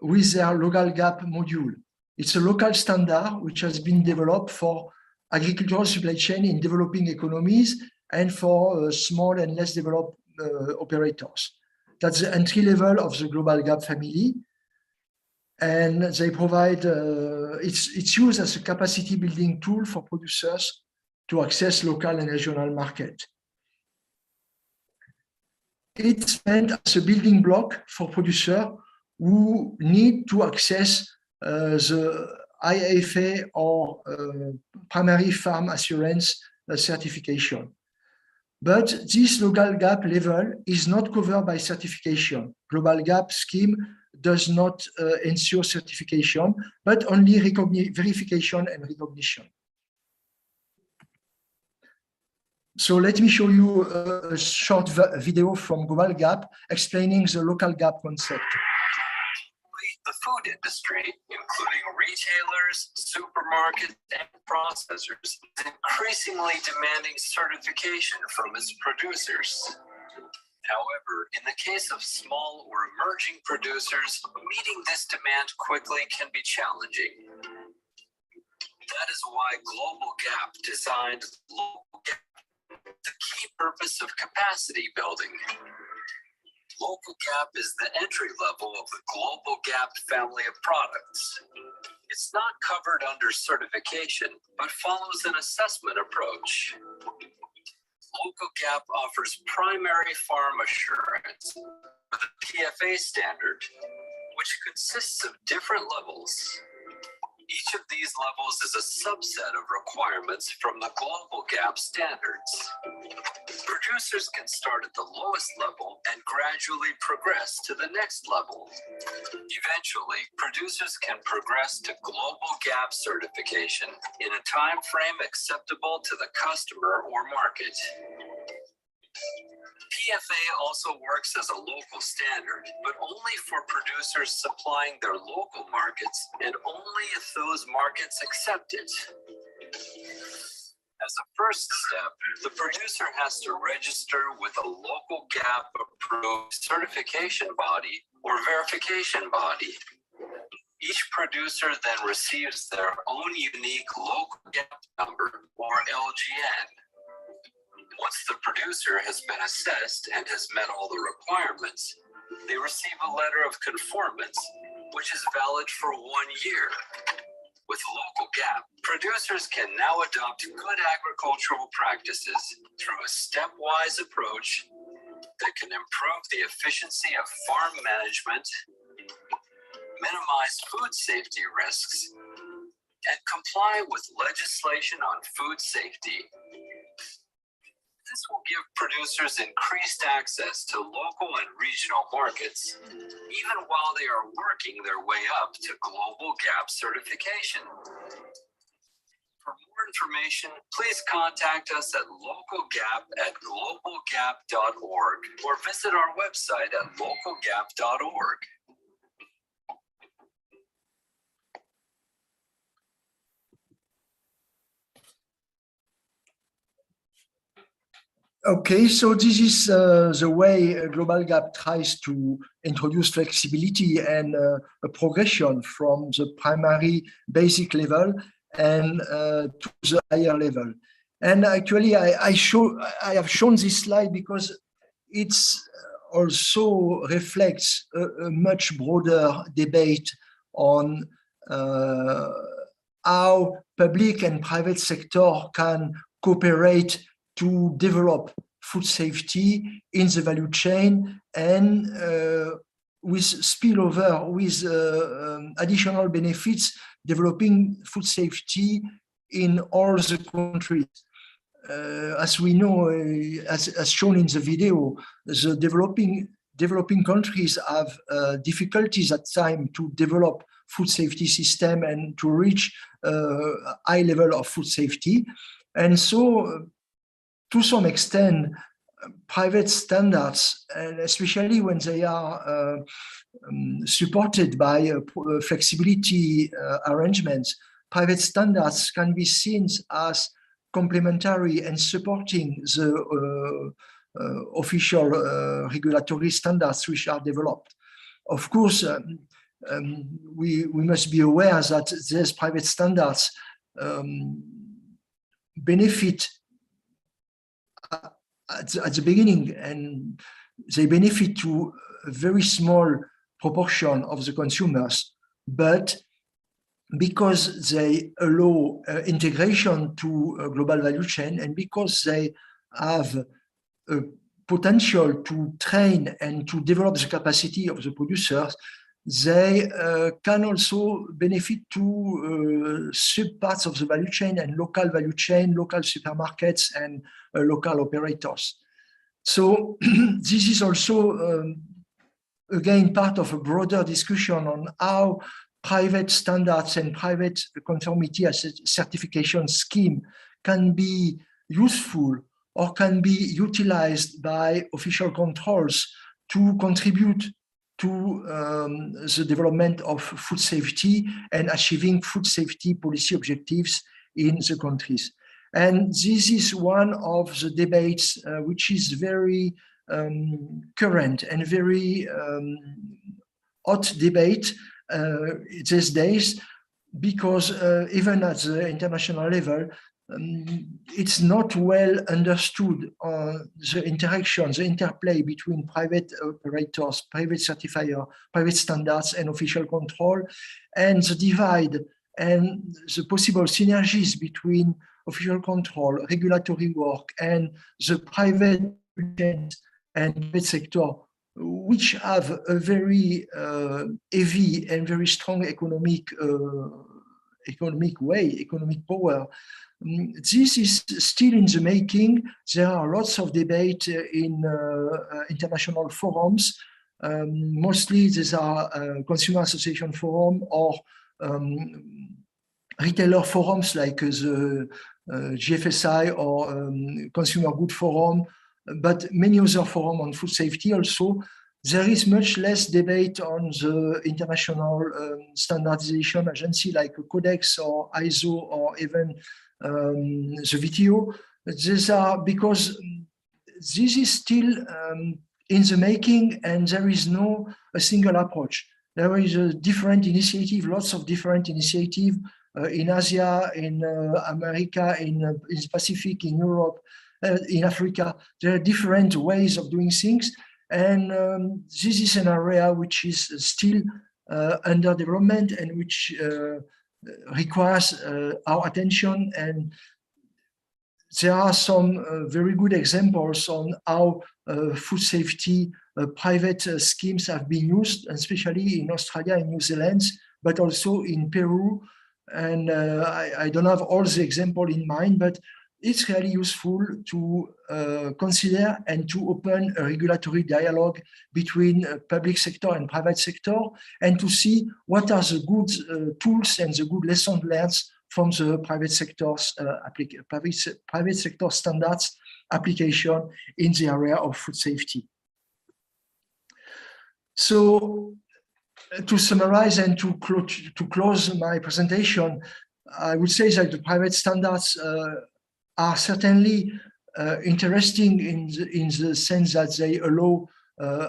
with their local gap module. It's a local standard which has been developed for agricultural supply chain in developing economies and for small and less developed operators. That's the entry level of the global gap family. And they provide, it's used as a capacity building tool for producers to access local and regional market. It's meant as a building block for producers who need to access the IFA or primary farm assurance certification. But this local gap level is not covered by certification. Global gap scheme does not ensure certification, but only verification and recognition. So let me show you a short video from Global Gap explaining the local gap concept. The food industry, including retailers, supermarkets, and processors, is increasingly demanding certification from its producers. However, in the case of small or emerging producers, meeting this demand quickly can be challenging. That is why Global Gap designed Local Gap, the key purpose of capacity building. Local Gap is the entry level of the Global Gap family of products. It's not covered under certification, but follows an assessment approach. Local Gap offers primary farm assurance with a PFA standard, which consists of different levels. Each of these levels is a subset of requirements from the Global Gap standards. Producers can start at the lowest level and gradually progress to the next level. Eventually, producers can progress to Global Gap certification in a time frame acceptable to the customer or market. PFA also works as a local standard, but only for producers supplying their local markets and only if those markets accept it. As a first step, the producer has to register with a Local Gap approved certification body or verification body. Each producer then receives their own unique Local Gap number or LGN. Once the producer has been assessed and has met all the requirements, they receive a letter of conformance, which is valid for 1 year. With Local Gap, producers can now adopt good agricultural practices through a stepwise approach that can improve the efficiency of farm management, minimize food safety risks, and comply with legislation on food safety. This will give producers increased access to local and regional markets, even while they are working their way up to Global Gap certification. For more information, please contact us at localgap@globalgap.org or visit our website at localgap.org. Okay, so this is the way Global Gap tries to introduce flexibility and a progression from the primary basic level and to the higher level. And actually, I have shown this slide because it's also reflects a much broader debate on how public and private sector can cooperate to develop food safety in the value chain and with spillover, with additional benefits, developing food safety in all the countries. As we know, as shown in the video, the developing countries have difficulties at times to develop food safety system and to reach a high level of food safety. And so, to some extent, private standards, and especially when they are supported by flexibility arrangements, private standards can be seen as complementary and supporting the official regulatory standards which are developed. Of course, we must be aware that these private standards benefit at the beginning, and they benefit to a very small proportion of the consumers, but because they allow integration to a global value chain, and because they have a potential to train and to develop the capacity of the producers, they can also benefit to sub-parts of the value chain and local value chain, local supermarkets and local operators. So this is also, again, part of a broader discussion on how private standards and private conformity as a certification scheme can be useful or can be utilized by official controls to contribute to the development of food safety and achieving food safety policy objectives in the countries. And this is one of the debates which is very current and very hot debate these days, because even at the international level, it's not well understood the interaction, the interplay between private operators, private certifier, private standards and official control, and the divide and the possible synergies between official control, regulatory work, and the private and private sector, which have a very heavy and very strong economic power. This is still in the making. There are lots of debate in international forums. Mostly these are consumer association forum or retailer forums like the GFSI or Consumer Good Forum, but many other forums on food safety also. There is much less debate on the international standardization agency like Codex or ISO or even the VTO. These are because this is still in the making, and there is no a single approach. There is a different initiative, lots of different initiatives in Asia, in America, in the Pacific, in Europe, in Africa. There are different ways of doing things. And this is an area which is still under development and which requires our attention. And there are some very good examples on how food safety private schemes have been used, especially in Australia and New Zealand, but also in Peru. And I don't have all the examples in mind, but it's really useful to consider and to open a regulatory dialogue between public sector and private sector, and to see what are the good tools and the good lessons learned from the private sector's private sector standards application in the area of food safety. So, to summarize and to close my presentation, I would say that the private standards are certainly interesting in the sense that they allow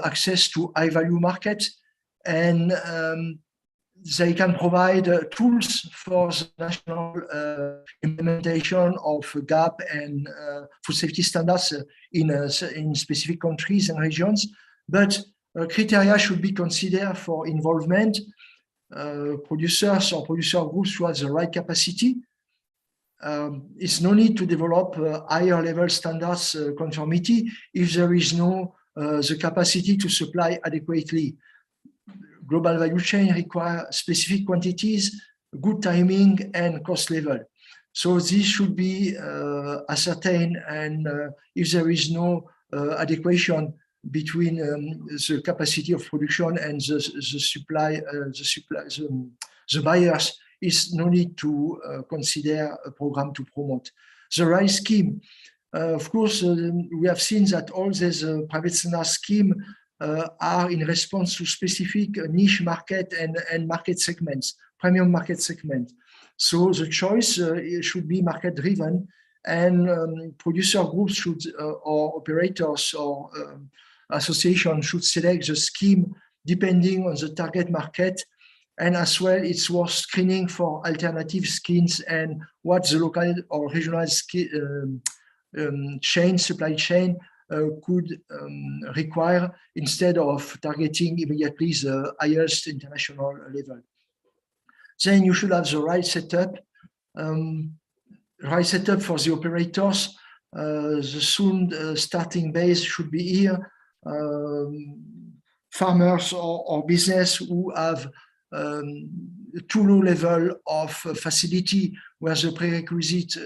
access to high-value markets, and they can provide tools for the national implementation of GAP and food safety standards in specific countries and regions. But criteria should be considered for involvement. Producers or producer groups who have the right capacity. It's no need to develop higher level standards conformity if there is no the capacity to supply adequately. Global value chain require specific quantities, good timing, and cost level. So this should be ascertained, and if there is no adequation between the capacity of production and the buyers, is no need to consider a program to promote. the rice scheme. Of course, we have seen that all these private standard schemes are in response to specific niche market and market segments, premium market segments. So the choice should be market driven, and producer groups should, or operators or associations should select the scheme depending on the target market. And as well, it's worth screening for alternative schemes and what the local or regional supply chain could require, instead of targeting immediately the highest international level. Then you should have the right setup. Right setup for the operators. The soon starting base should be here. Farmers or business who have too low level of facility where the prerequisite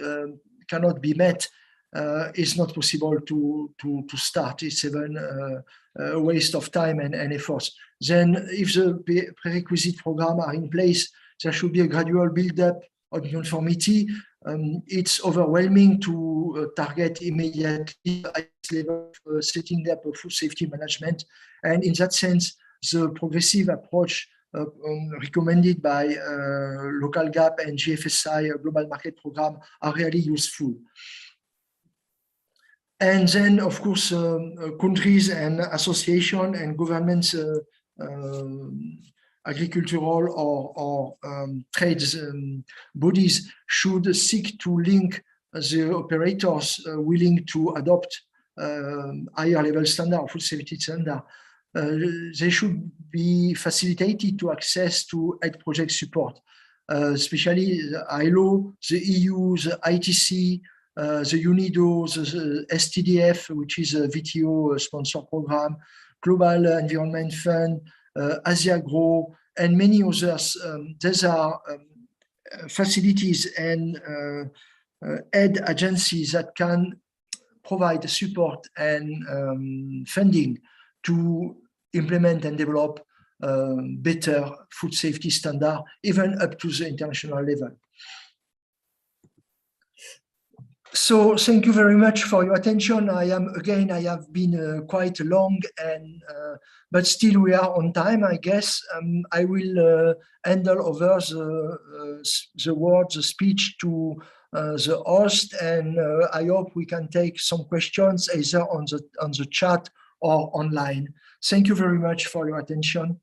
cannot be met, is not possible to start. It's even a waste of time and efforts. Then if the prerequisite program are in place, there should be a gradual build-up of conformity. It's overwhelming to target immediately level of setting up a food safety management. And in that sense, the progressive approach recommended by Local Gap and GFSI Global Market Program are really useful. And then, of course, countries and associations and governments, agricultural or trades bodies should seek to link the operators willing to adopt higher level standard, food safety standard. They should be facilitated to access to health project support, especially the ILO, the EU, the ITC, the UNIDO, the STDF, which is a VTO sponsor program, Global Environment Fund, Asia Grow, and many others. These are facilities and aid agencies that can provide support and funding to implement and develop better food safety standard, even up to the international level. So thank you very much for your attention. I have been quite long, and but still we are on time, I guess. I will handle over the speech to the host, and I hope we can take some questions either on the chat or online. Thank you very much for your attention.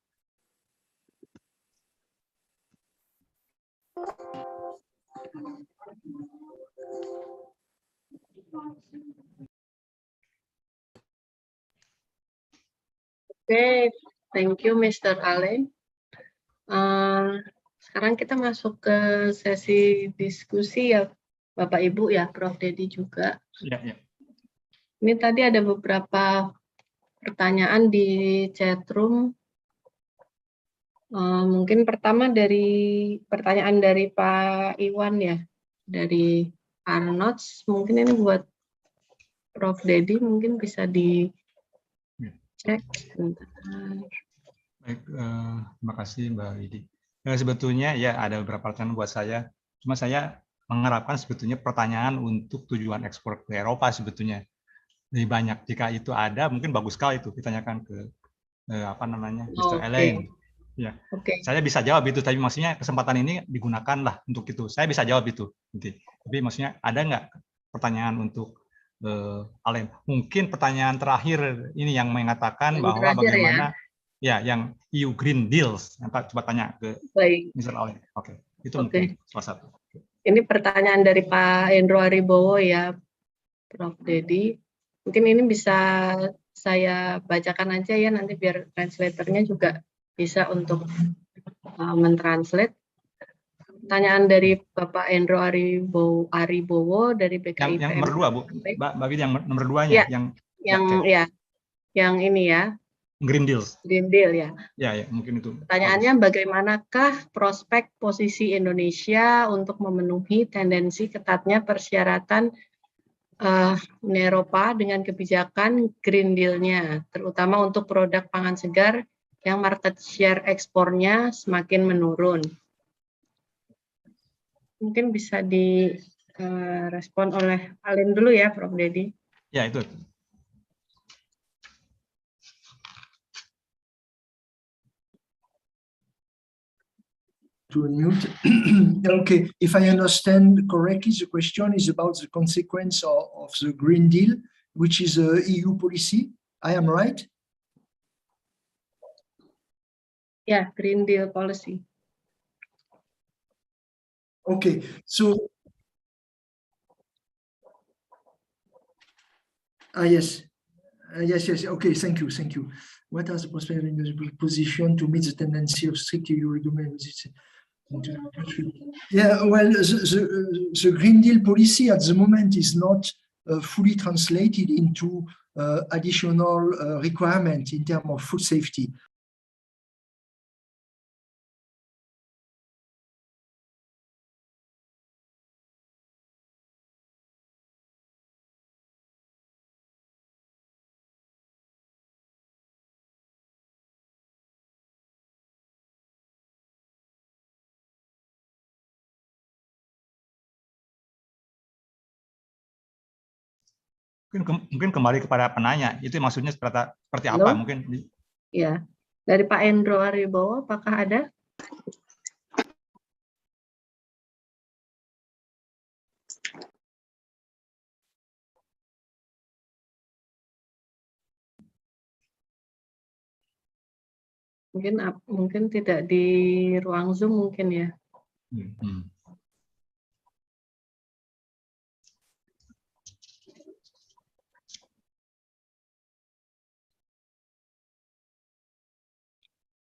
Oke, thank you Mr. Ale. Sekarang kita masuk ke sesi diskusi ya, Bapak Ibu ya, Prof. Dedi juga. Ya. Ini tadi ada beberapa pertanyaan di chat room. Mungkin pertama dari pertanyaan dari Pak Iwan ya, dari Arnold. Mungkin ini buat Prof. Dedi, mungkin bisa dicek. Baik, terima kasih Mbak Widi. Sebetulnya ya ada beberapa pertanyaan buat saya. Cuma saya mengharapkan sebetulnya pertanyaan untuk tujuan ekspor ke Eropa sebetulnya lebih banyak. Jika itu ada, mungkin bagus sekali itu ditanyakan ke Mr. Elaine. Ya, saya bisa jawab itu, tapi maksudnya kesempatan ini digunakan lah untuk itu. Saya bisa jawab itu, tapi maksudnya ada nggak pertanyaan untuk Alen? Mungkin pertanyaan terakhir ini yang mengatakan bahwa bagaimana ya yang EU Green Deals. Coba tanya ke Mr. Alen. Oke, itu mungkin salah satu. Ini pertanyaan dari Pak Endro Aribowo ya, Prof. Dedi. Mungkin ini bisa saya bacakan aja ya, nanti biar translatornya juga bisa untuk mentranslate. Pertanyaan dari Bapak Endro Aribowo dari BKIPM. Yang nomor 2, Bu. Mbak Widi, yang nomor 2-nya. Ya, yang ini ya. Green Deals. Green Deal ya. Ya, mungkin itu. Pertanyaannya, bagaimanakah prospek posisi Indonesia untuk memenuhi tendensi ketatnya persyaratan Eropa dengan kebijakan Green Deal-nya, terutama untuk produk pangan segar yang market share ekspornya semakin menurun. Mungkin bisa respon oleh Alen dulu ya, Prof. Dedi. Ya, itu. To unmute. Okay, if I understand correctly, the question is about the consequence of the Green Deal, which is a EU policy. I am right? Ya, Green Deal policy. Okay, so yes. Yes. Okay, thank you. What are the prospects in the position to meet the tendency of strict EU regulation? Yeah, well, the Green Deal policy at the moment is not fully translated into additional requirement in terms of food safety. Mungkin kembali kepada penanya, itu maksudnya seperti Halo? apa? Mungkin. Ya, dari Pak Endro Aribowo, apakah ada? Mungkin tidak di ruang Zoom mungkin ya.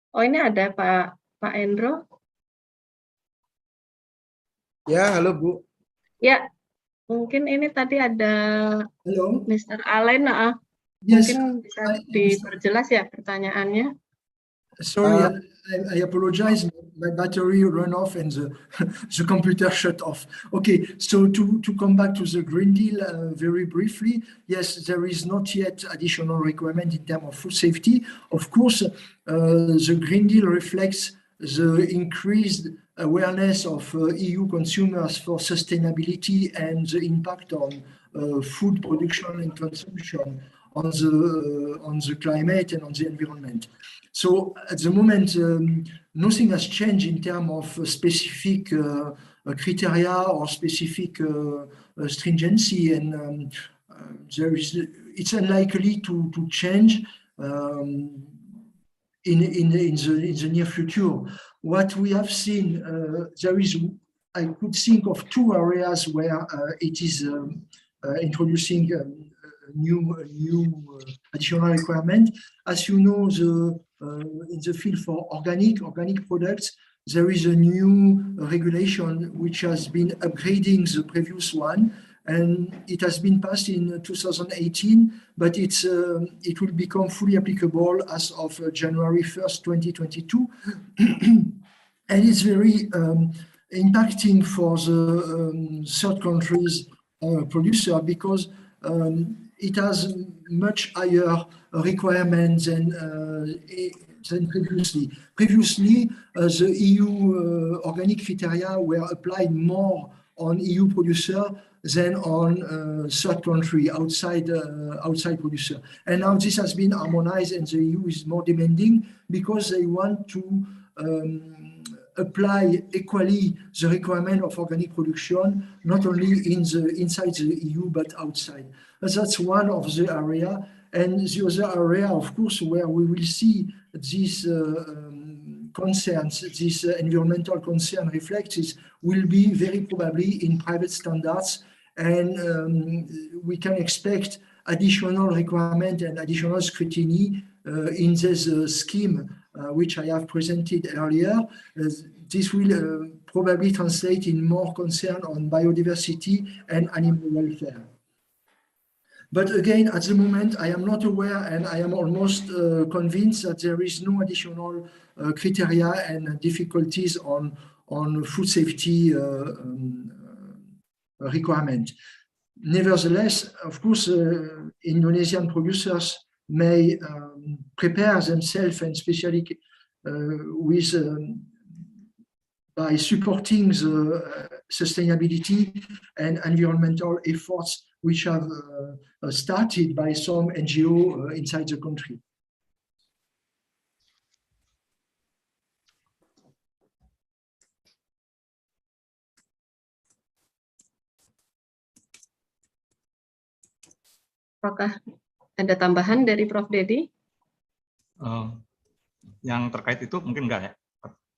Oh, ini ada Pak Endro. Ya, halo Bu. Ya, mungkin ini tadi ada Halo. Mr. Allen. Yes, mungkin bisa diperjelas ya pertanyaannya. Sorry, I apologize. My battery ran off and the computer shut off. Okay, so to come back to the Green Deal very briefly, yes, there is not yet additional requirement in terms of food safety. Of course, the Green Deal reflects the increased awareness of EU consumers for sustainability and the impact on food production and consumption on the climate and on the environment. So at the moment, nothing has changed in terms of specific criteria or specific stringency, and it's unlikely to change in the near future. What we have seen, I could think of two areas where it is introducing new additional requirement. As you know, in the field for organic products, there is a new regulation which has been upgrading the previous one, and it has been passed in 2018, but it will become fully applicable as of January 1st, 2022. And it's very impacting for the third countries producer, because it has much higher requirements than previously. Previously, the EU organic criteria were applied more on EU producer than on third country outside producer. And now this has been harmonized, and the EU is more demanding because they want to apply equally the requirement of organic production, not only inside the EU, but outside. That's one of the area. And the other area, of course, where we will see these concerns, this environmental concern reflected, will be very probably in private standards. And we can expect additional requirement and additional scrutiny in this scheme, which I have presented earlier. This will probably translate in more concern on biodiversity and animal welfare. But again, at the moment, I am not aware, and I am almost convinced that there is no additional criteria and difficulties on food safety requirement. Nevertheless, of course, Indonesian producers may prepare themselves, and especially with by supporting the sustainability and environmental efforts which have started by some NGO inside the country. Apakah ada tambahan dari Prof. Dedi? Yang terkait itu mungkin enggak ya.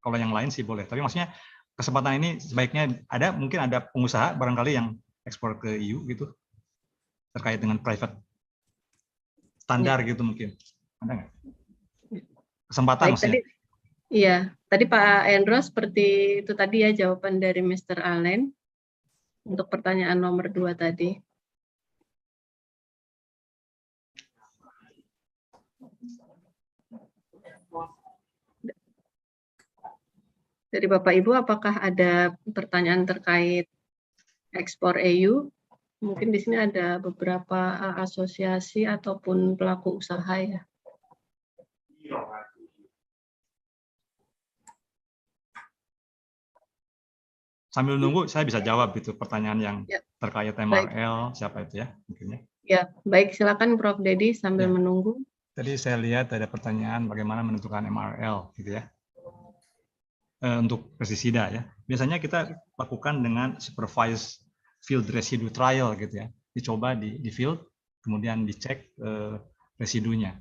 Kalau yang lain sih boleh. Tapi maksudnya kesempatan ini sebaiknya mungkin ada pengusaha barangkali yang ekspor ke EU gitu terkait dengan private standar gitu mungkin. Ada nggak? Kesempatan Baik, maksudnya. Tadi Pak Endro seperti itu tadi ya jawaban dari Mr. Allen untuk pertanyaan nomor 2 tadi. Dari Bapak Ibu, apakah ada pertanyaan terkait ekspor EU? Mungkin di sini ada beberapa asosiasi ataupun pelaku usaha ya. Sambil nunggu, saya bisa jawab itu pertanyaan yang terkait MRL, siapa itu ya? Mungkin ya. Ya, baik, silakan Prof. Dedi sambil menunggu. Tadi saya lihat ada pertanyaan bagaimana menentukan MRL, gitu ya. Untuk pestisida ya. Biasanya kita lakukan dengan supervised field residue trial gitu ya. Dicoba di field, kemudian dicek residunya.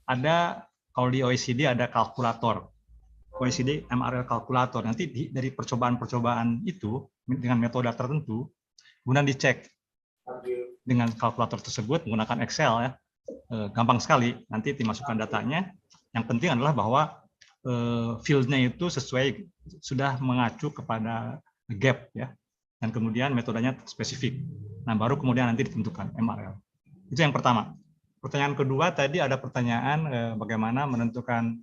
Ada kalau di OECD ada kalkulator. OECD MRL kalkulator. Nanti dari percobaan-percobaan itu dengan metode tertentu, kemudian dicek dengan kalkulator tersebut menggunakan Excel ya. Gampang sekali. Nanti dimasukkan datanya. Yang penting adalah bahwa field-nya itu sudah mengacu kepada gap ya, dan kemudian metodenya spesifik. Nah, baru kemudian nanti ditentukan MRL. Itu yang pertama. Pertanyaan kedua tadi ada pertanyaan bagaimana menentukan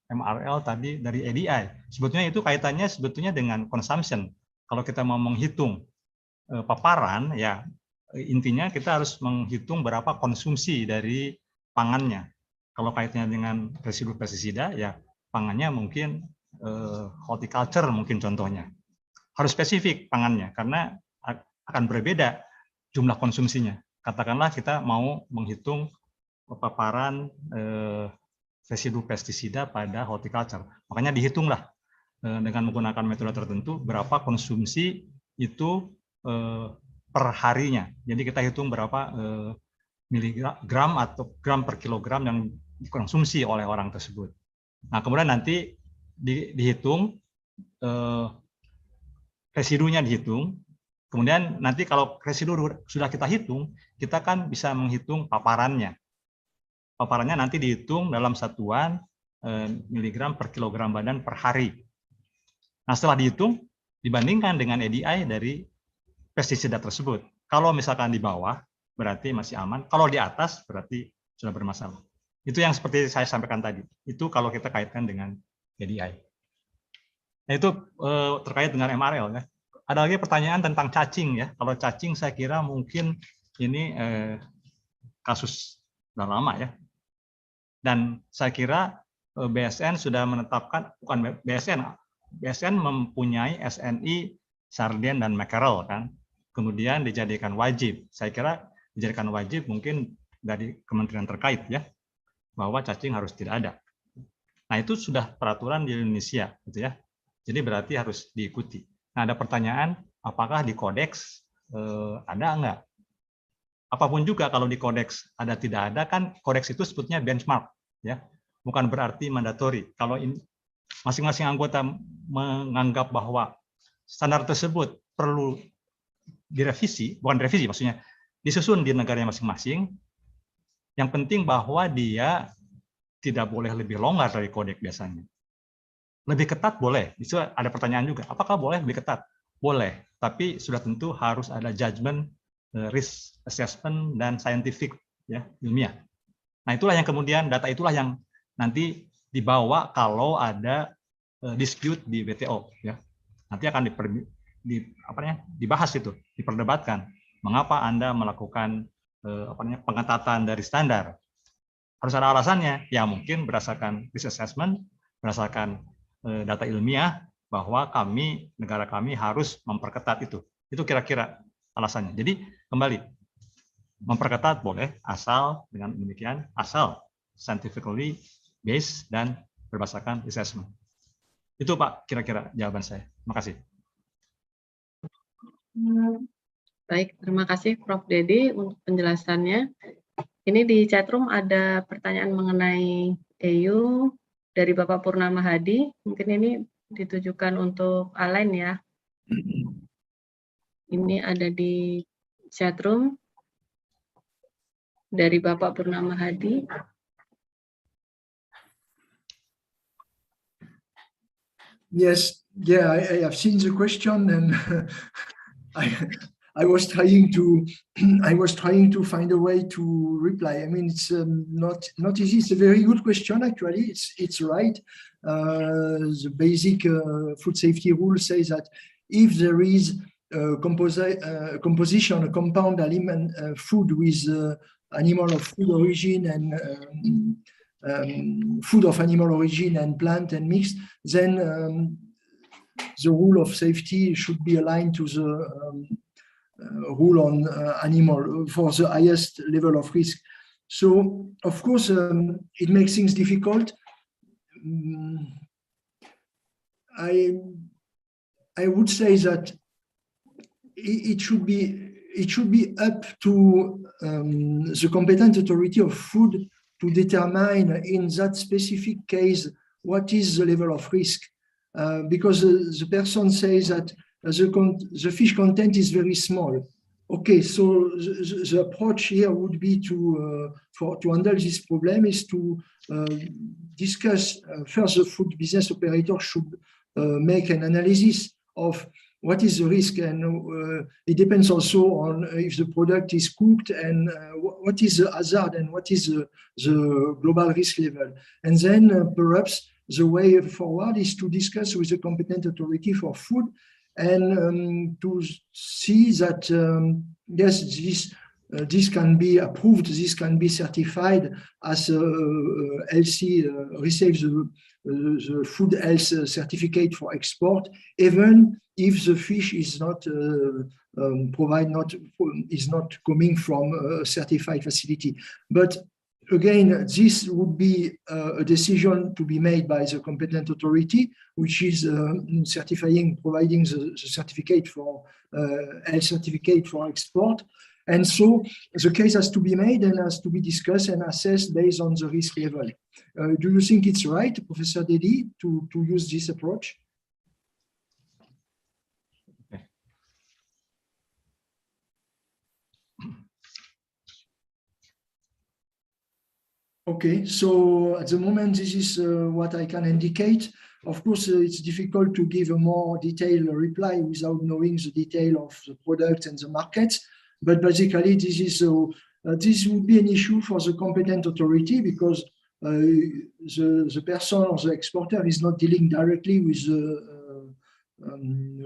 MRL tadi dari EDI. Sebetulnya itu kaitannya sebetulnya dengan consumption. Kalau kita mau menghitung paparan ya intinya kita harus menghitung berapa konsumsi dari pangannya. Kalau kaitannya dengan residu pestisida, ya pangannya mungkin horticulture mungkin contohnya. Harus spesifik pangannya, karena akan berbeda jumlah konsumsinya. Katakanlah kita mau menghitung paparan residu pestisida pada horticulture. Makanya dihitunglah dengan menggunakan metode tertentu berapa konsumsi itu per harinya. Jadi kita hitung berapa miligram atau gram per kilogram yang dikonsumsi oleh orang tersebut. Nah, kemudian nanti dihitung residunya dihitung. Kemudian nanti kalau residu sudah kita hitung, kita kan bisa menghitung paparannya. Paparannya nanti dihitung dalam satuan miligram per kilogram badan per hari. Nah, setelah dihitung dibandingkan dengan EDI dari pestisida tersebut. Kalau misalkan di bawah berarti masih aman. Kalau di atas berarti sudah bermasalah. Itu yang seperti saya sampaikan tadi. Itu kalau kita kaitkan dengan EDI. Nah, itu terkait dengan MRL ya. Ada lagi pertanyaan tentang cacing ya. Kalau cacing saya kira mungkin ini kasus sudah lama ya. Dan saya kira BSN sudah menetapkan, bukan BSN mempunyai SNI sarden dan mackerel kan. Kemudian dijadikan wajib. Saya kira dijadikan wajib mungkin dari kementerian terkait ya, bahwa cacing harus tidak ada. Nah, itu sudah peraturan di Indonesia gitu ya. Jadi berarti harus diikuti. Nah, ada pertanyaan, apakah di Codex ada enggak? Apapun juga kalau di Codex ada tidak ada, kan Codex itu sebetulnya benchmark ya. Bukan berarti mandatory. Kalau masing-masing anggota menganggap bahwa standar tersebut perlu direvisi, bukan revisi maksudnya, disusun di negaranya masing-masing. Yang penting bahwa dia tidak boleh lebih longgar dari Codex biasanya. Lebih ketat boleh. Itu ada pertanyaan juga. Apakah boleh lebih ketat? Boleh, tapi sudah tentu harus ada judgment, risk assessment, dan scientific, ya, ilmiah. Nah, itulah yang kemudian, data itulah yang nanti dibawa kalau ada dispute di WTO. Ya. Nanti akan dibahas itu, diperdebatkan. Mengapa Anda melakukan pengetatan dari standar? Harus ada alasannya. Ya mungkin berdasarkan risk assessment, berdasarkan data ilmiah bahwa negara kami harus memperketat itu. Itu kira-kira alasannya. Jadi kembali, memperketat boleh asal dengan demikian, asal scientifically based dan berdasarkan assessment. Itu Pak kira-kira jawaban saya. Terima kasih. Baik, terima kasih Prof. Dedi untuk penjelasannya. Ini di chatroom ada pertanyaan mengenai EU dari Bapak Purnama Hadi. Mungkin ini ditujukan untuk Alain ya. Ini ada di chatroom dari Bapak Purnama Hadi. Yes, yeah, I have seen the question, and I was trying to find a way to reply. I mean, it's not easy. It's a very good question, actually. It's right. The basic food safety rule says that if there is a composition, a compound element food with animal of food origin and food of animal origin and plant and mixed, then the rule of safety should be aligned to the rule on animal for the highest level of risk. So, of course, it makes things difficult. I would say that it should be up to the competent authority of food to determine in that specific case what is the level of risk, because the person says that the fish content is very small. Okay, so the approach here would be to handle this problem is to discuss first. The food business operator should make an analysis of what is the risk, and it depends also on if the product is cooked and what is the hazard and what is the global risk level. And then perhaps the way forward is to discuss with the competent authority for food and to see that, yes, this can be approved, this can be certified as healthy, receives the food health certificate for export, even if the fish is not not coming from a certified facility. But again, this would be a decision to be made by the competent authority, which is providing the certificate for health certificate for export. And so the case has to be made and has to be discussed and assessed based on the risk level. Do you think it's right, Professor Dedi, to use this approach? Okay, so at the moment, this is what I can indicate. Of course, it's difficult to give a more detailed reply without knowing the detail of the product and the markets. But basically, this would be an issue for the competent authority because the person or the exporter is not dealing directly with the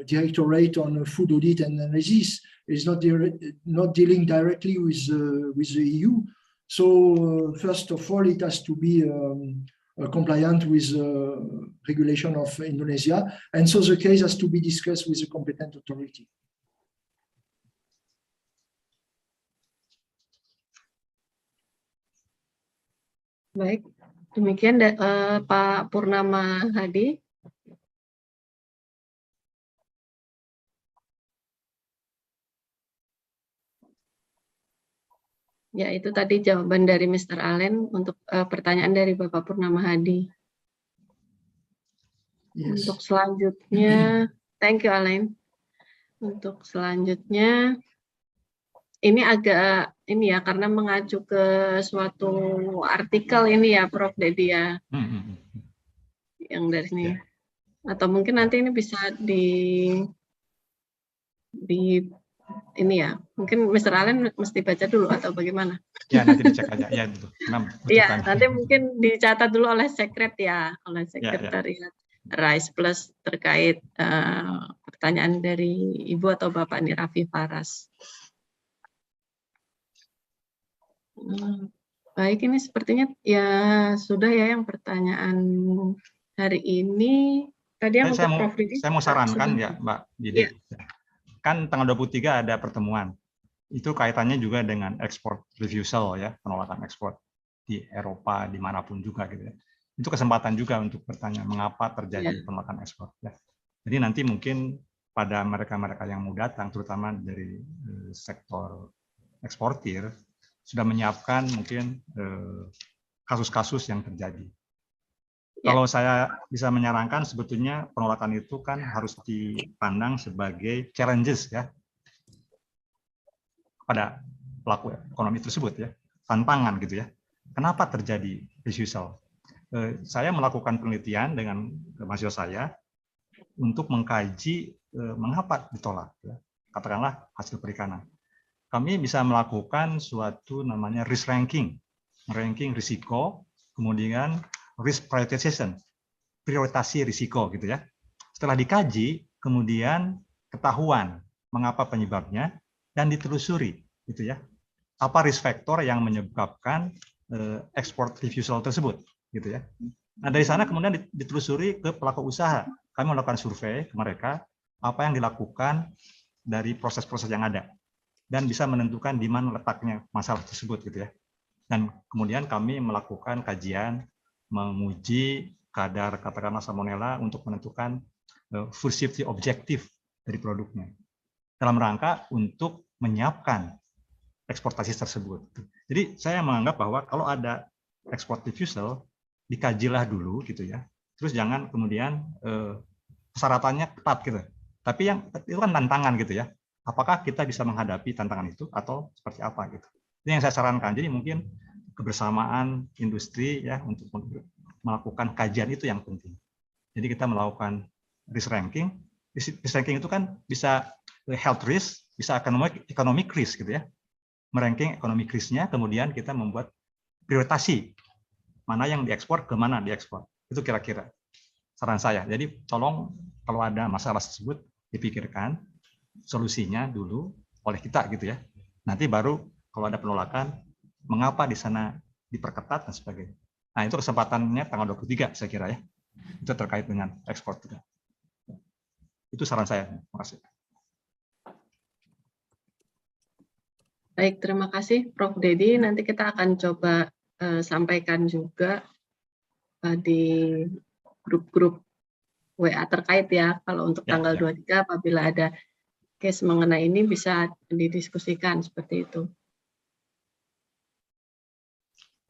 Directorate on Food Audit and Analysis. Is not dealing directly with the EU. So first of all, it has to be compliant with regulation of Indonesia, and so the case has to be discussed with the competent authority. Baik, demikian Pak Purnama Hadi. Ya, itu tadi jawaban dari Mr. Allen untuk pertanyaan dari Bapak Purnama Hadi. Yes. Untuk selanjutnya, thank you Allen. Untuk selanjutnya, ini agak ini ya karena mengacu ke suatu artikel ini ya Prof. Dedi ya, yang dari sini. Atau mungkin nanti ini bisa di ini ya, mungkin Mr. Allen mesti baca dulu atau bagaimana? Ya nanti dicek aja ya itu. Ya nanti mungkin dicatat dulu oleh sekret ya, oleh sekretariat RISE Plus terkait pertanyaan dari Ibu atau Bapak Nirafi Faras. Baik, ini sepertinya ya sudah ya yang pertanyaan hari ini tadi yang untuk Prof. Didi. Saya mau sarankan ya Mbak Didi. Kan tanggal 23 ada pertemuan. Itu kaitannya juga dengan export refusal ya, penolakan ekspor di Eropa, dimanapun juga gitu ya. Itu kesempatan juga untuk bertanya mengapa terjadi penolakan ekspor. Ya. Jadi nanti mungkin pada mereka-mereka yang mau datang, terutama dari sektor eksportir, sudah menyiapkan mungkin kasus-kasus yang terjadi. Kalau saya bisa menyarankan, sebetulnya penolakan itu kan harus dipandang sebagai challenges ya pada pelaku ekonomi tersebut ya, tantangan gitu ya. Kenapa terjadi refusal? Saya melakukan penelitian dengan mahasiswa saya untuk mengkaji mengapa ditolak. Ya. Katakanlah hasil perikanan. Kami bisa melakukan suatu namanya risk ranking, ranking risiko, kemudian risk prioritization, prioritasi risiko gitu ya. Setelah dikaji, kemudian ketahuan mengapa penyebabnya dan ditelusuri gitu ya. Apa risk factor yang menyebabkan export refusal tersebut gitu ya. Nah, dari sana kemudian ditelusuri ke pelaku usaha. Kami melakukan survei ke mereka apa yang dilakukan dari proses-proses yang ada dan bisa menentukan di mana letaknya masalah tersebut gitu ya. Dan kemudian kami melakukan kajian menguji kadar katakanlah salmonella untuk menentukan food safety objektif dari produknya dalam rangka untuk menyiapkan eksportasi tersebut. Jadi saya menganggap bahwa kalau ada export refusal dikajilah dulu gitu ya. Terus jangan kemudian persyaratannya ketat gitu. Tapi yang itu kan tantangan gitu ya. Apakah kita bisa menghadapi tantangan itu atau seperti apa gitu. Ini yang saya sarankan. Jadi mungkin kebersamaan industri ya untuk melakukan kajian itu yang penting. Jadi kita melakukan risk ranking. Risk ranking itu kan bisa health risk, bisa economic risk gitu ya. Meranking economic risk-nya, kemudian kita membuat prioritasi mana yang diekspor, ke mana diekspor. Itu kira-kira saran saya. Jadi tolong kalau ada masalah tersebut dipikirkan solusinya dulu oleh kita gitu ya. Nanti baru kalau ada penolakan, mengapa di sana diperketat dan sebagainya. Nah, itu kesempatannya tanggal 23 saya kira ya. Itu terkait dengan ekspor juga. Itu saran saya. Terima kasih. Baik, terima kasih Prof. Dedi. Nanti kita akan coba sampaikan juga di grup-grup WA terkait ya. Kalau untuk tanggal 23 apabila ada case mengenai ini bisa didiskusikan seperti itu.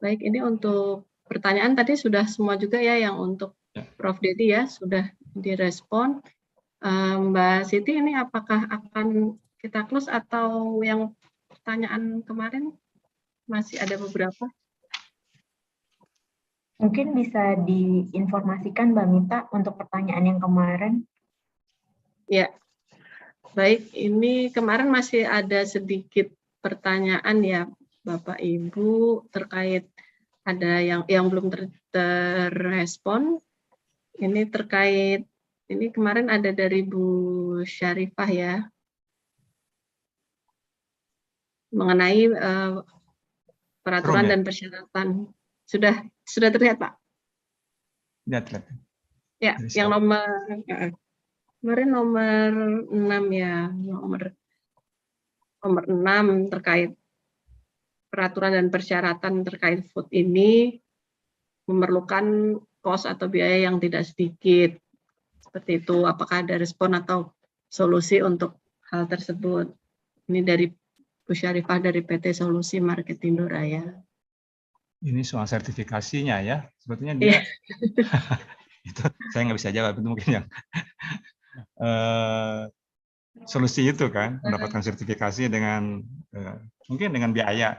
Baik, ini untuk pertanyaan tadi sudah semua juga ya yang untuk Prof. Dedi ya sudah direspon. Mbak Siti ini apakah akan kita close atau yang pertanyaan kemarin masih ada beberapa? Mungkin bisa diinformasikan Mbak Mita untuk pertanyaan yang kemarin. Ya, baik. Ini kemarin masih ada sedikit pertanyaan ya Bapak Ibu terkait ada yang belum terrespon. Ini terkait, ini kemarin ada dari Bu Syarifah ya, mengenai peraturan dan persyaratan. Sudah terlihat Pak? Ya, terlihat. Ya, yang kemarin nomor 6 ya, nomor 6 terkait peraturan dan persyaratan terkait food ini memerlukan kos atau biaya yang tidak sedikit. Seperti itu, apakah ada respon atau solusi untuk hal tersebut? Ini dari Bu Syarifah dari PT Solusi Market Indoraya. Ini soal sertifikasinya ya, sebetulnya dia itu saya nggak bisa jawab, itu mungkin yang solusi itu kan mendapatkan sertifikasi dengan mungkin dengan biaya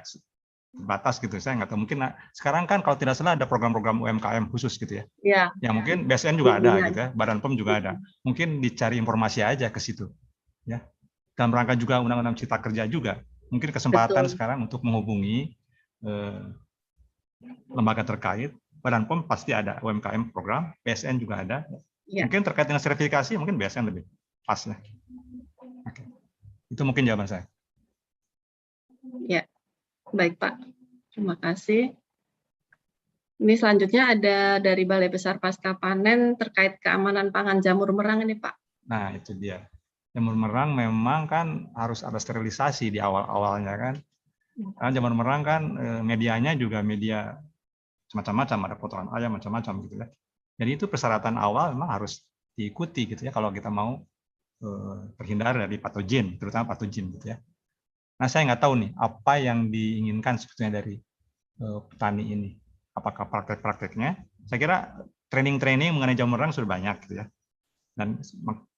terbatas gitu, saya nggak tahu. Mungkin sekarang kan kalau tidak salah ada program-program UMKM khusus gitu ya. Ya mungkin BSN juga ada gitu ya, Badan POM juga ada. Mungkin dicari informasi aja ke situ ya. Dalam rangka juga Undang-Undang Cipta Kerja juga. Mungkin kesempatan sekarang untuk menghubungi lembaga terkait. Badan POM pasti ada UMKM program, BSN juga ada. Mungkin terkait dengan sertifikasi mungkin BSN lebih pas ya. Oke. Itu mungkin jawaban saya. Ya, baik Pak. Terima kasih. Ini selanjutnya ada dari Balai Besar Pasca Panen terkait keamanan pangan jamur merang ini, Pak. Nah, itu dia. Jamur merang memang kan harus ada sterilisasi di awal-awalnya kan. Karena jamur merang kan medianya juga media macam-macam, ada kotoran ayam macam-macam gitu ya. Jadi itu persyaratan awal memang harus diikuti gitu ya kalau kita mau terhindar dari patogen, terutama patogen gitu ya. Nah, saya nggak tahu nih apa yang diinginkan sebetulnya dari petani ini. Apakah praktek-prakteknya? Saya kira training-training mengenai jamur merang sudah banyak gitu ya. Dan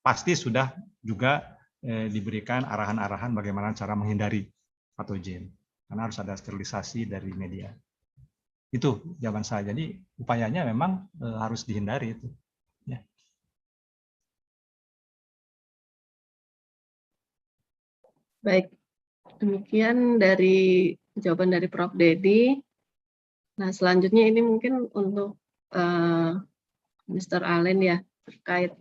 pasti sudah juga diberikan arahan-arahan bagaimana cara menghindari patogen. Karena harus ada sterilisasi dari media. Itu jawaban saya. Jadi upayanya memang harus dihindari itu. Ya. Baik, demikian dari jawaban dari Prof. Dedi. Nah, selanjutnya ini mungkin untuk Mr. Allen ya, terkait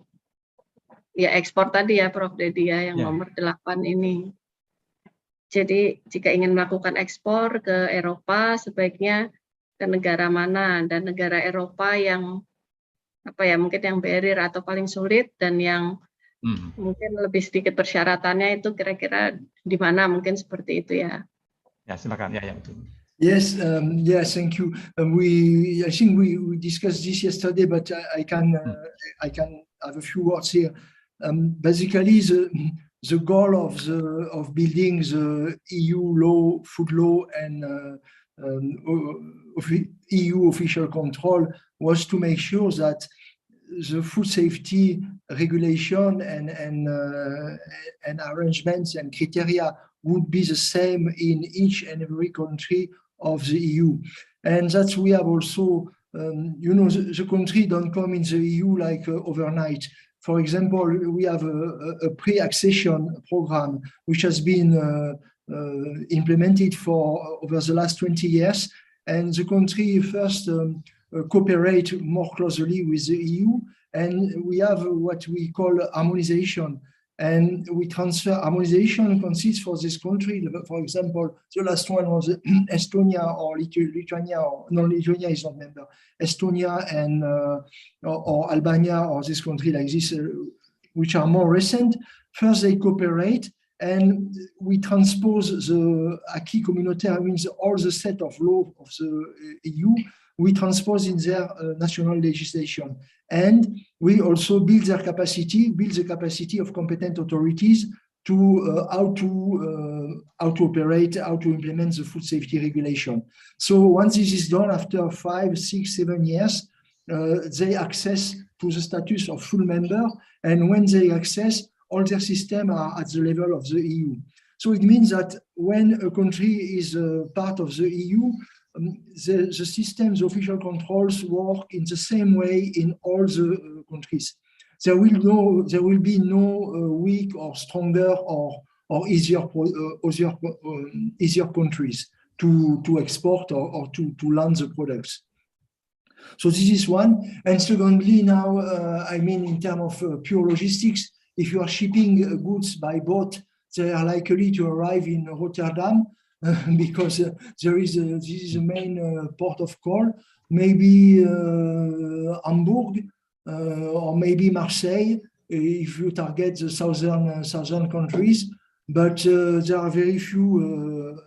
ya ekspor tadi ya Prof. Dedi ya, yang nomor 8 ini. Jadi jika ingin melakukan ekspor ke Eropa, sebaiknya ke negara mana, dan negara Eropa yang apa ya, mungkin yang barrier atau paling sulit dan yang mungkin lebih sedikit persyaratannya itu kira-kira di mana, mungkin seperti itu ya. Ya, silakan. Ya, betul. Yes, yes, thank you. I think we discussed this yesterday, but I can have a few words here. Basically, the goal of building the EU law, food law, and EU official control was to make sure that the food safety regulation and arrangements and criteria would be the same in each and every country of the EU. And that we have also, the country don't come in the EU like overnight. For example, we have a pre-accession program which has been implemented for over the last 20 years. And the country first cooperate more closely with the EU. And we have what we call harmonization. And we transfer harmonization consists for this country. For example, the last one was Estonia or Lithuania, or no, Lithuania is not member. Estonia and or Albania or this country like this, which are more recent. First, they cooperate, and we transpose the acquis communautaire, means all the set of law of the EU. We transpose in their national legislation. And we also build the capacity of competent authorities to how to operate, how to implement the food safety regulation. So once this is done, after 5, 6, 7 years, they access to the status of full member. And when they access, all their systems are at the level of the EU. So it means that when a country is part of the EU, the systems, official controls work in the same way in all the countries. There will be no weak or stronger or easier countries to export or to land the products. So this is one. And secondly, now, I mean, in terms of pure logistics, if you are shipping goods by boat, they are likely to arrive in Rotterdam, because this is the main port of call, maybe Hamburg or maybe Marseille if you target the southern countries, but there are very few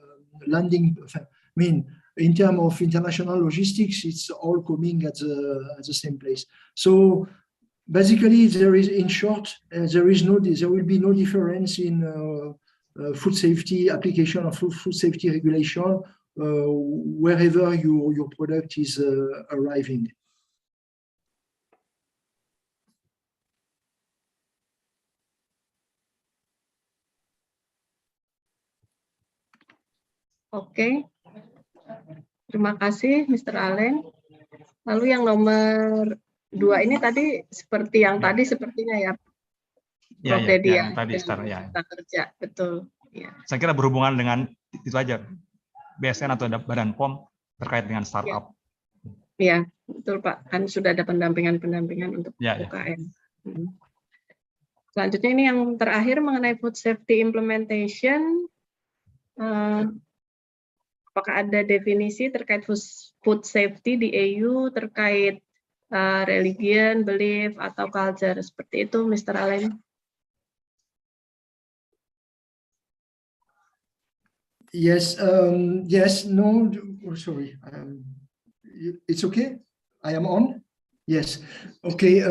landing. I mean, in terms of international logistics, it's all coming at the same place. So basically, in short, there will be no difference in food safety application of food safety regulation wherever your product is arriving. Oke, terima kasih Mr. Allen. Lalu yang nomor 2 ini tadi seperti yang tadi sepertinya ya, Prof. Dedi ya, tadi ya. Kita kerja, betul. Ya. Saya kira berhubungan dengan itu aja, BSN atau Badan POM terkait dengan startup. Iya, betul Pak. Kan sudah ada pendampingan untuk UKM. Selanjutnya ini yang terakhir mengenai food safety implementation. apakah ada definisi terkait food safety di EU terkait religion, belief, atau culture seperti itu, Mr. Allen? Yes, yes, no, oh, sorry. It's okay? I am on? Yes. Okay,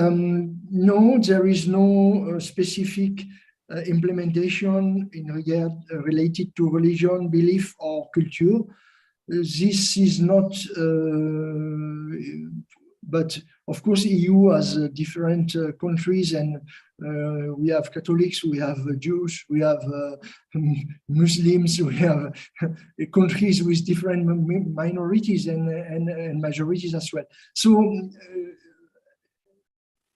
no, there is no specific implementation in regard related to religion, belief, or culture. This is not, but of course, EU has different countries, and we have Catholics, we have Jews, we have Muslims, we have countries with different minorities and majorities as well. So,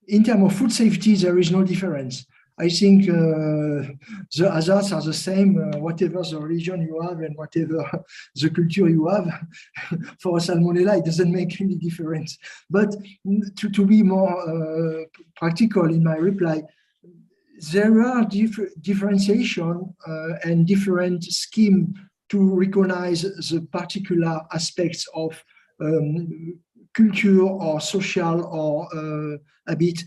in terms of food safety, there is no difference. I think the hazards are the same, whatever the religion you have and whatever the culture you have. For salmonella, it doesn't make any difference. But to be more practical in my reply, there are differentiation and different schemes to recognize the particular aspects of culture or social or habit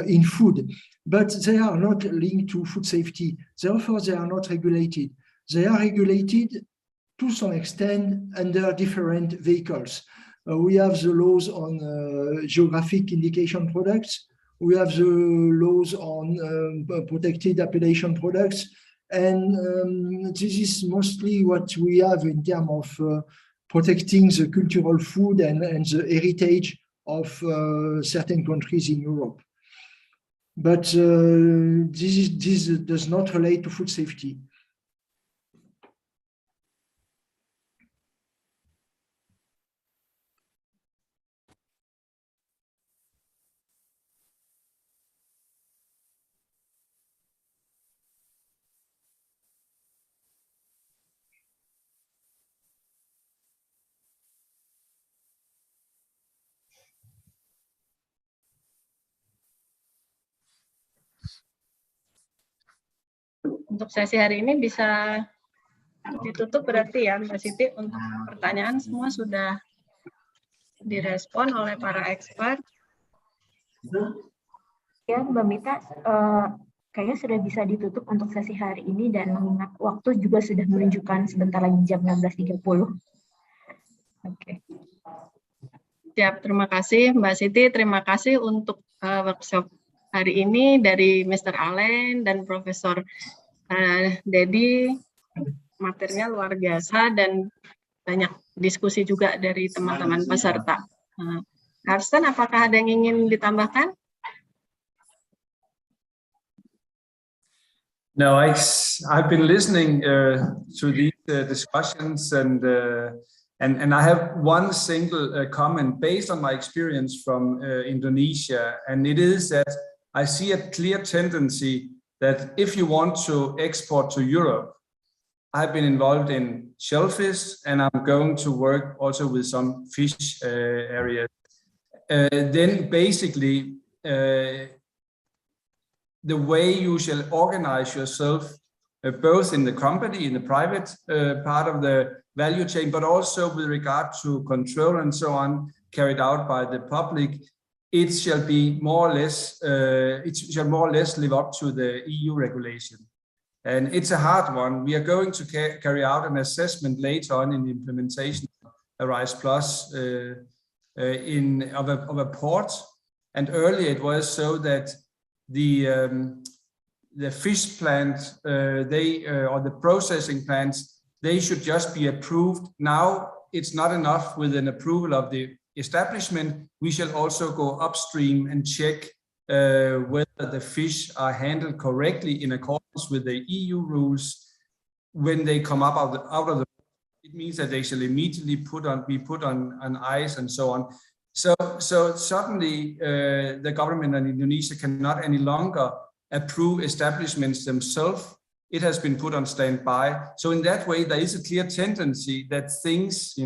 in food. But they are not linked to food safety. Therefore, they are not regulated. They are regulated to some extent under different vehicles. We have the laws on geographic indication products. We have the laws on protected appellation products. And this is mostly what we have in terms of protecting the cultural food and the heritage of certain countries in Europe. But this does not relate to food safety. Untuk sesi hari ini bisa ditutup berarti ya, Mbak Siti. Untuk pertanyaan semua sudah direspon oleh para expert. Ya, Mbak Mita, kayaknya sudah bisa ditutup untuk sesi hari ini dan mengingat waktu juga sudah menunjukkan sebentar lagi jam 16.30. Oke. Siap, terima kasih Mbak Siti. Terima kasih untuk workshop hari ini dari Mr. Allen dan Profesor Dedi. Materinya luar biasa dan banyak diskusi juga dari teman-teman peserta. Karsten, apakah ada yang ingin ditambahkan? No, I've been listening to these discussions, and I have one single comment based on my experience from Indonesia, and it is that I see a clear tendency that if you want to export to Europe, I've been involved in shellfish, and I'm going to work also with some fish areas. Then basically, the way you shall organize yourself, both in the company, in the private part of the value chain, but also with regard to control and so on, carried out by the public, it shall be more or less, it shall more or less live up to the EU regulation. And it's a hard one. We are going to carry out an assessment later on in the implementation of Arise Plus of a port. And earlier it was so that the fish plant, or the processing plants, they should just be approved. Now it's not enough with an approval of the establishment. We shall also go upstream and check whether the fish are handled correctly in accordance with the EU rules when they come up out of the. It means that they shall immediately be put on ice and so on. So suddenly the government in Indonesia cannot any longer approve establishments themselves. It has been put on standby. So in that way, there is a clear tendency that things,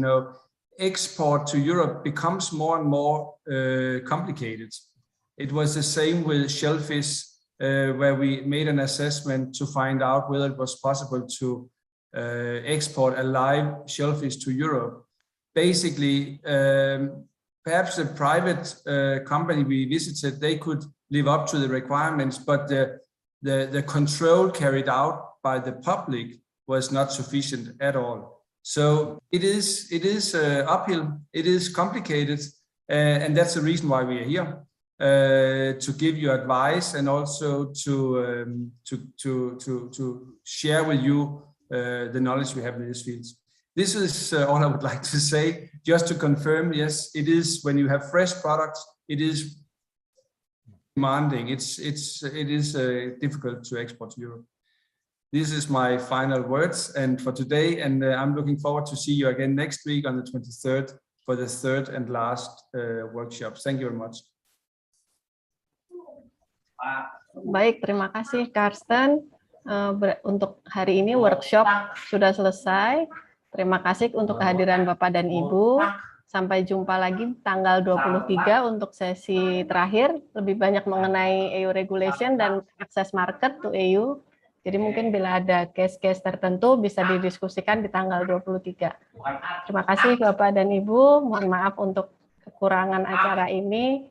export to Europe becomes more and more complicated. It was the same with shellfish, where we made an assessment to find out whether it was possible to export a live shellfish to Europe. Basically, perhaps a private company we visited, they could live up to the requirements, but the control carried out by the public was not sufficient at all. So it is uphill, it is complicated, and that's the reason why we are here, to give you advice and also to share with you the knowledge we have in these fields. This is all I would like to say. Just to confirm, yes, it is when you have fresh products, it is demanding. It is difficult to export to Europe. This is my final words and for today, and I'm looking forward to see you again next week on the 23rd for the third and last workshop. Thank you very much. Baik, terima kasih Karsten. Untuk hari ini workshop sudah selesai. Terima kasih untuk kehadiran Bapak dan Ibu. Sampai jumpa lagi tanggal 23 untuk sesi terakhir, lebih banyak mengenai EU regulation dan access market to EU. Jadi mungkin bila ada case-case tertentu bisa didiskusikan di tanggal 23. Terima kasih Bapak dan Ibu. Mohon maaf untuk kekurangan acara ini.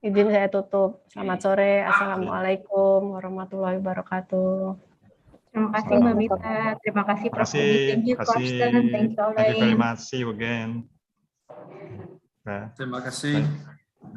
Izin saya tutup. Selamat sore. Assalamualaikum warahmatullahi wabarakatuh. Terima kasih Mbak Mita. Terima kasih Prof. Budi. Thank you Karsten. Thank you Thank you very much. See you again. Terima kasih.